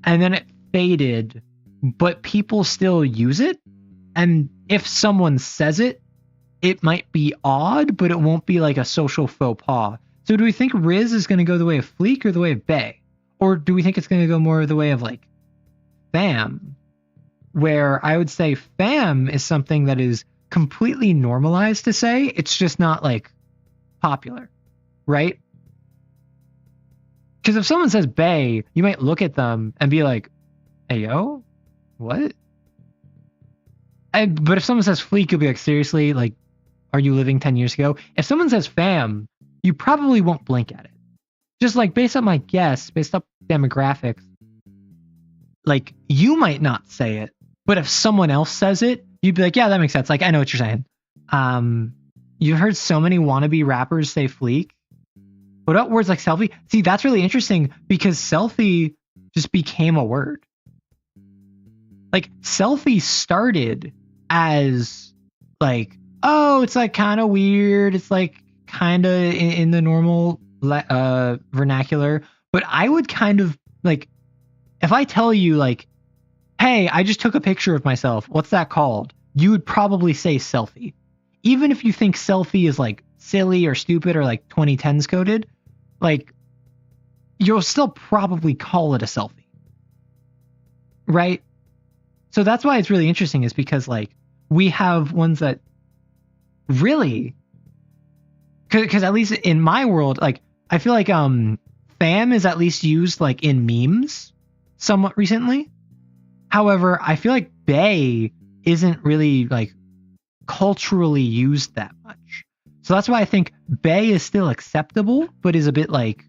And then it faded, but people still use it. And if someone says it, it might be odd, but it won't be like a social faux pas. So do we think Riz is going to go the way of fleek or the way of bae? Or do we think it's going to go more the way of like fam? Where I would say fam is something that is completely normalized to say. It's just not like popular, right? Because if someone says bae, you might look at them and be like, hey, yo, what? But if someone says fleek, you'll be like, seriously? Like, are you living 10 years ago? If someone says fam, you probably won't blink at it. Just like based on my guess, based on demographics, like you might not say it, but if someone else says it, you'd be like, yeah, that makes sense. Like, I know what you're saying. You've heard so many wannabe rappers say fleek. What about words like selfie? See, that's really interesting because selfie just became a word. Like, selfie started as like, oh, it's like kind of weird. It's like kind of in the normal vernacular. But I would kind of like, if I tell you like, hey, I just took a picture of myself, what's that called? You would probably say selfie. Even if you think selfie is like silly or stupid or like 2010s coded, like you'll still probably call it a selfie. Right? So that's why it's really interesting, is because like we have ones that really, because at least in my world, like I feel like fam is at least used like in memes somewhat recently. However, I feel like bae isn't really like culturally used that much. So that's why I think bae is still acceptable, but is a bit like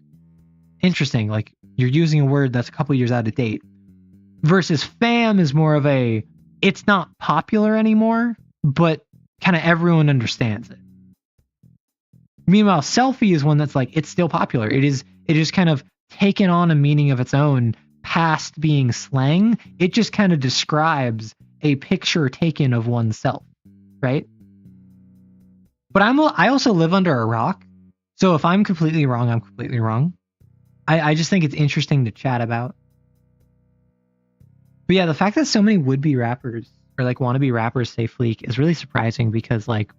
interesting. Like you're using a word that's a couple years out of date. Versus fam is more of a, it's not popular anymore, but kind of everyone understands it. Meanwhile, selfie is one that's like, it's still popular. It is kind of taken on a meaning of its own past being slang. It just kind of describes a picture taken of oneself, right? But I also live under a rock. So if I'm completely wrong, I'm completely wrong. I just think it's interesting to chat about. But yeah, the fact that so many would-be rappers or like wannabe rappers say fleek is really surprising, because like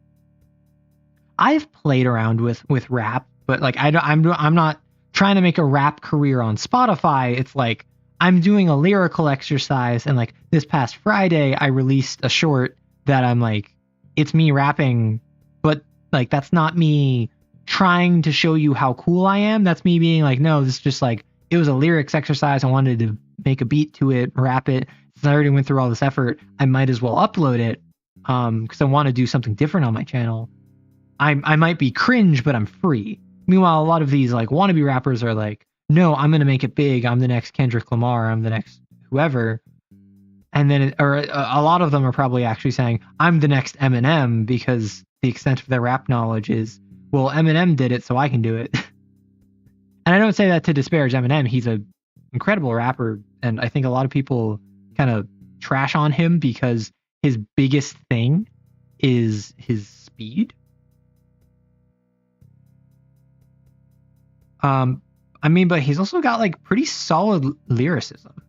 I've played around with rap, but like I'm not trying to make a rap career on Spotify. It's like I'm doing a lyrical exercise, and like this past Friday I released a short that I'm like, it's me rapping, but like that's not me trying to show you how cool I am. That's me being like, no, this is just like, it was a lyrics exercise. I wanted to make a beat to it, rap it. Since I already went through all this effort, I might as well upload it because I want to do something different on my channel. I might be cringe, but I'm free. Meanwhile, a lot of these like wannabe rappers are like, no, I'm going to make it big. I'm the next Kendrick Lamar. I'm the next whoever. And then, a lot of them are probably actually saying, I'm the next Eminem, because the extent of their rap knowledge is, well, Eminem did it, so I can do it. And I don't say that to disparage Eminem. He's an incredible rapper, and I think a lot of people kind of trash on him because his biggest thing is his speed. I mean, but he's also got like pretty solid lyricism.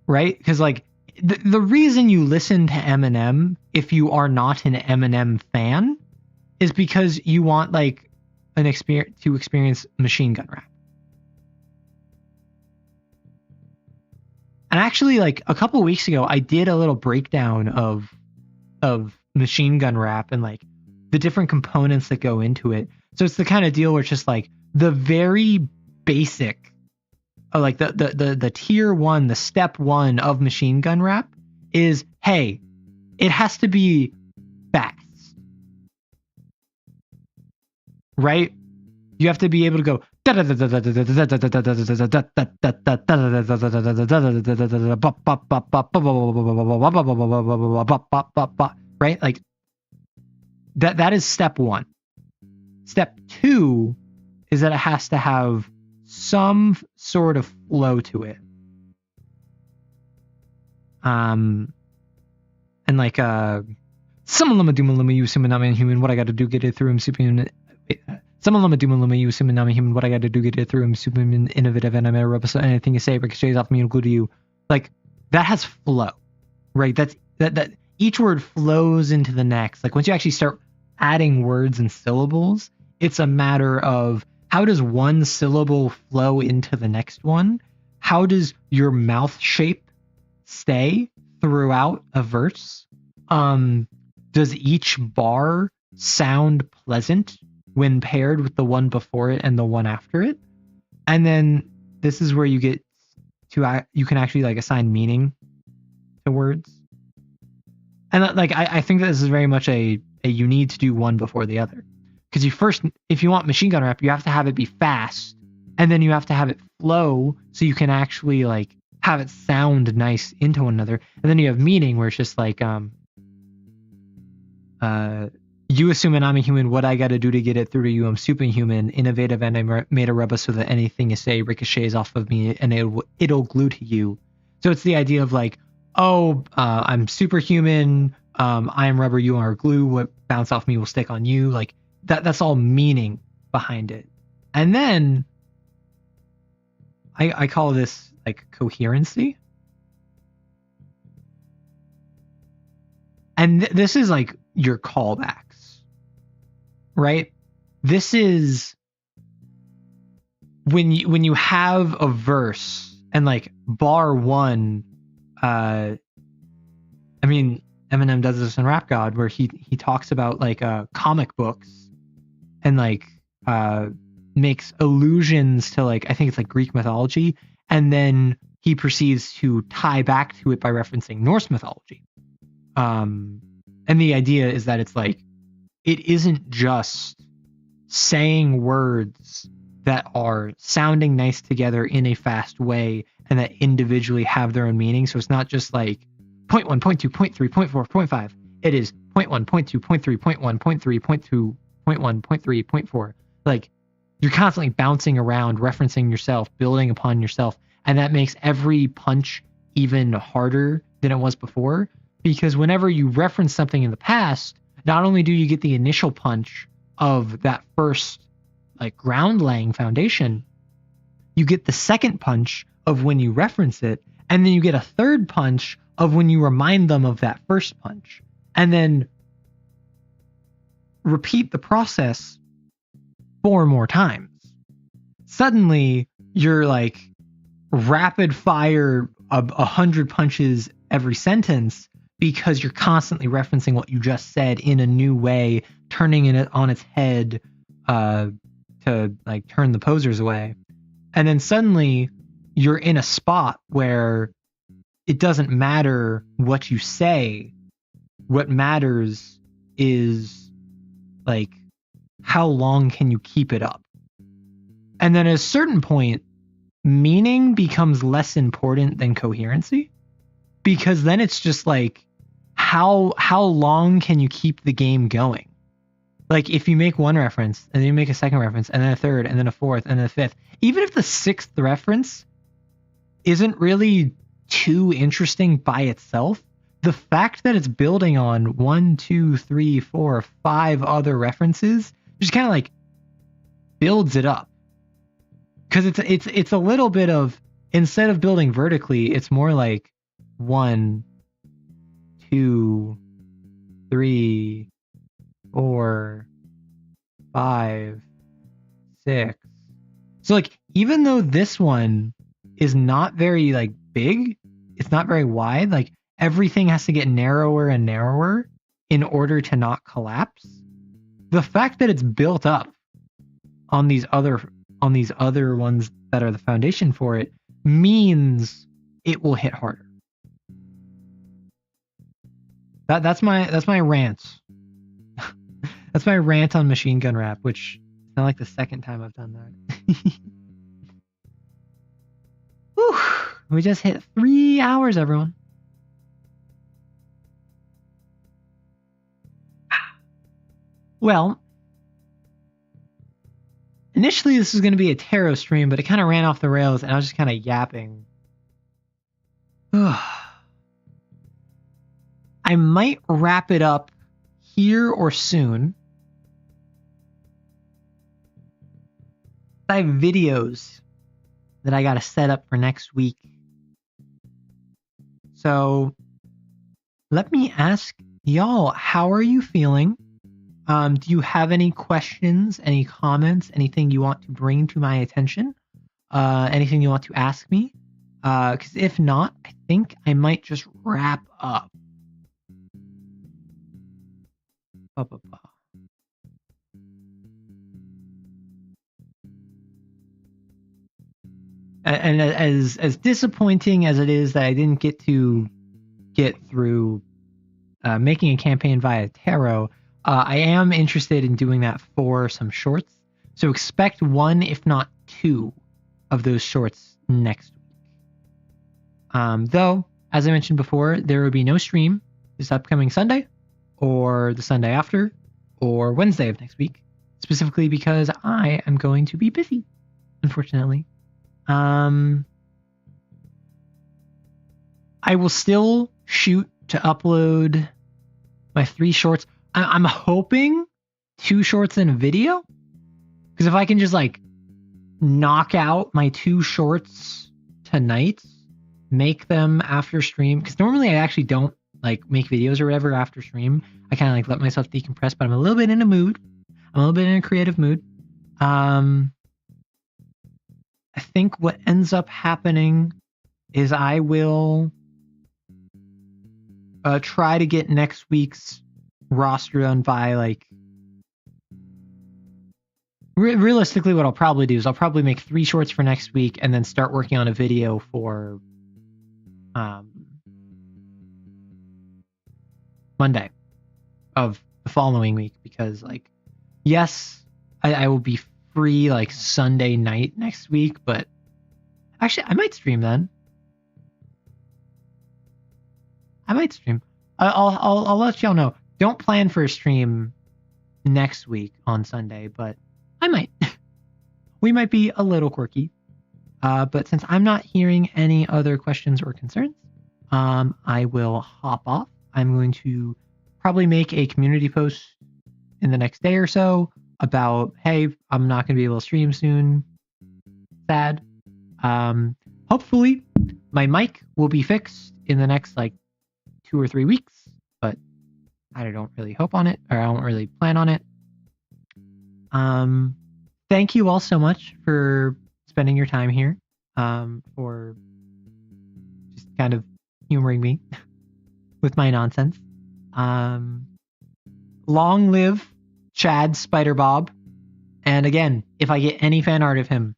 right? Because like the reason you listen to Eminem if you are not an Eminem fan is because you want like an experience Machine Gun Rap. And actually, like a couple weeks ago, I did a little breakdown of Machine Gun Rap and like the different components that go into it. So it's the kind of deal where it's just like the very basic, like the tier one, the step one of Machine Gun Rap is, hey, it has to be fast, right? You have to be able to go right? Like that is step one. Step two is that it has to have some sort of flow to it. And like some lama duma lama you summon I'm human, what I gotta do get it through him superhuman. Some lama duma lama you summon I'm human, what I gotta do get it through him superhuman innovative and I'm a robot, so anything you say ricochets off me and glue to you. Like that has flow, right? That each word flows into the next. Like once you actually start adding words and syllables, it's a matter of how does one syllable flow into the next one? How does your mouth shape stay throughout a verse? Does each bar sound pleasant when paired with the one before it and the one after it? And then this is where you get to, you can actually like assign meaning to words. And like, I think that this is very much a you need to do one before the other. Because you first, if you want Machine Gun Rap, you have to have it be fast, and then you have to have it flow so you can actually like have it sound nice into one another. And then you have meaning where it's just like, you assuming I'm a human, what I gotta do to get it through to you, I'm superhuman, innovative, and I made a rubber so that anything you say ricochets off of me and it'll glue to you. So it's the idea of like, oh, I'm superhuman, I am rubber, you are glue, what bounce off me will stick on you. Like that's all meaning behind it. And then I call this like coherency. And this is like your callbacks, right? This is when you have a verse and like bar one, I mean, Eminem does this in Rap God where he talks about like comic books and like makes allusions to like, I think it's like Greek mythology, and then he proceeds to tie back to it by referencing Norse mythology. And the idea is that it's like, it isn't just saying words that are sounding nice together in a fast way and that individually have their own meaning. So it's not just like point 1, point 2, point 3, point 4, point 5. It is point 1, point 2, point 3, point 1, point 3, point 2, point 1, point 3, point 4. Like you're constantly bouncing around, referencing yourself, building upon yourself. And that makes every punch even harder than it was before. Because whenever you reference something in the past, not only do you get the initial punch of that first like ground laying foundation, you get the second punch of when you reference it, and then you get a third punch of when you remind them of that first punch, and then repeat the process 4 more times. Suddenly you're like rapid fire 100 punches every sentence, because you're constantly referencing what you just said in a new way, turning it on its head to like turn the posers away. And then suddenly you're in a spot where it doesn't matter what you say. What matters is like how long can you keep it up. And then at a certain point, meaning becomes less important than coherency, because then it's just like, how long can you keep the game going? Like if you make one reference and then you make a second reference and then a third and then a fourth and then a fifth, even if the 6th reference isn't really too interesting by itself, the fact that it's building on 1, 2, 3, 4, 5 other references just kind of like builds it up. Because it's a little bit of, instead of building vertically, it's more like 1, 2, 3, 4, 5, 6. So like, even though this one is not very like big, it's not very wide, like everything has to get narrower and narrower in order to not collapse. The fact that it's built up on these other ones that are the foundation for it means it will hit harder. That's my rant. That's my rant on machine gun wrap, which is not like the second time I've done that. Whew, we just hit 3 hours, everyone. Well, initially this was going to be a tarot stream, but it kind of ran off the rails and I was just kind of yapping. I might wrap it up here or soon. I have videos that I got to set up for next week. So let me ask y'all, how are you feeling? Do you have any questions, any comments, anything you want to bring to my attention? Anything you want to ask me? Because if not, I think I might just wrap up. And as disappointing as it is that I didn't get to get through making a campaign via tarot, I am interested in doing that for some shorts. So expect 1, if not 2, of those shorts next week. Though, as I mentioned before, there will be no stream this upcoming Sunday, or the Sunday after, or Wednesday of next week, specifically because I am going to be busy, unfortunately. I will still shoot to upload my 3 shorts. I'm hoping 2 shorts and a video, because if I can just like knock out my 2 shorts tonight, make them after stream, because normally I actually don't like make videos or whatever after stream. I kind of like let myself decompress, but I'm a little bit in a mood. I'm a little bit in a creative mood. I think what ends up happening is I will try to get next week's roster done by like realistically what I'll probably do is I'll probably make 3 shorts for next week and then start working on a video for Monday of the following week, because like yes, I will be free like Sunday night next week, but actually I might stream then. I might stream. I'll let y'all know. Don't plan for a stream next week on Sunday, but I might. We might be a little quirky. But since I'm not hearing any other questions or concerns, I will hop off. I'm going to probably make a community post in the next day or so about, hey, I'm not going to be able to stream soon. Sad. Hopefully my mic will be fixed in the next like 2 or 3 weeks, but I don't really hope on it, or I don't really plan on it. Thank you all so much for spending your time here, for just kind of humoring me with my nonsense. Long live Chad Spider Bob. And again, if I get any fan art of him,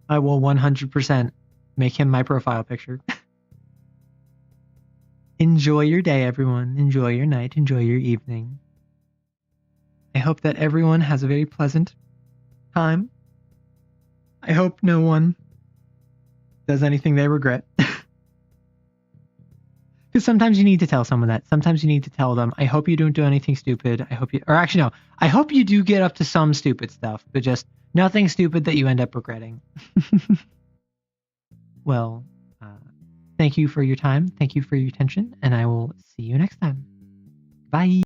I will 100% make him my profile picture. Enjoy your day, everyone. Enjoy your night. Enjoy your evening. I hope that everyone has a very pleasant time. I hope no one does anything they regret. Because sometimes you need to tell someone that. Sometimes you need to tell them, I hope you don't do anything stupid. I hope you, or actually no, I hope you do get up to some stupid stuff, but just nothing stupid that you end up regretting. Well, thank you for your time. Thank you for your attention, and I will see you next time. Bye.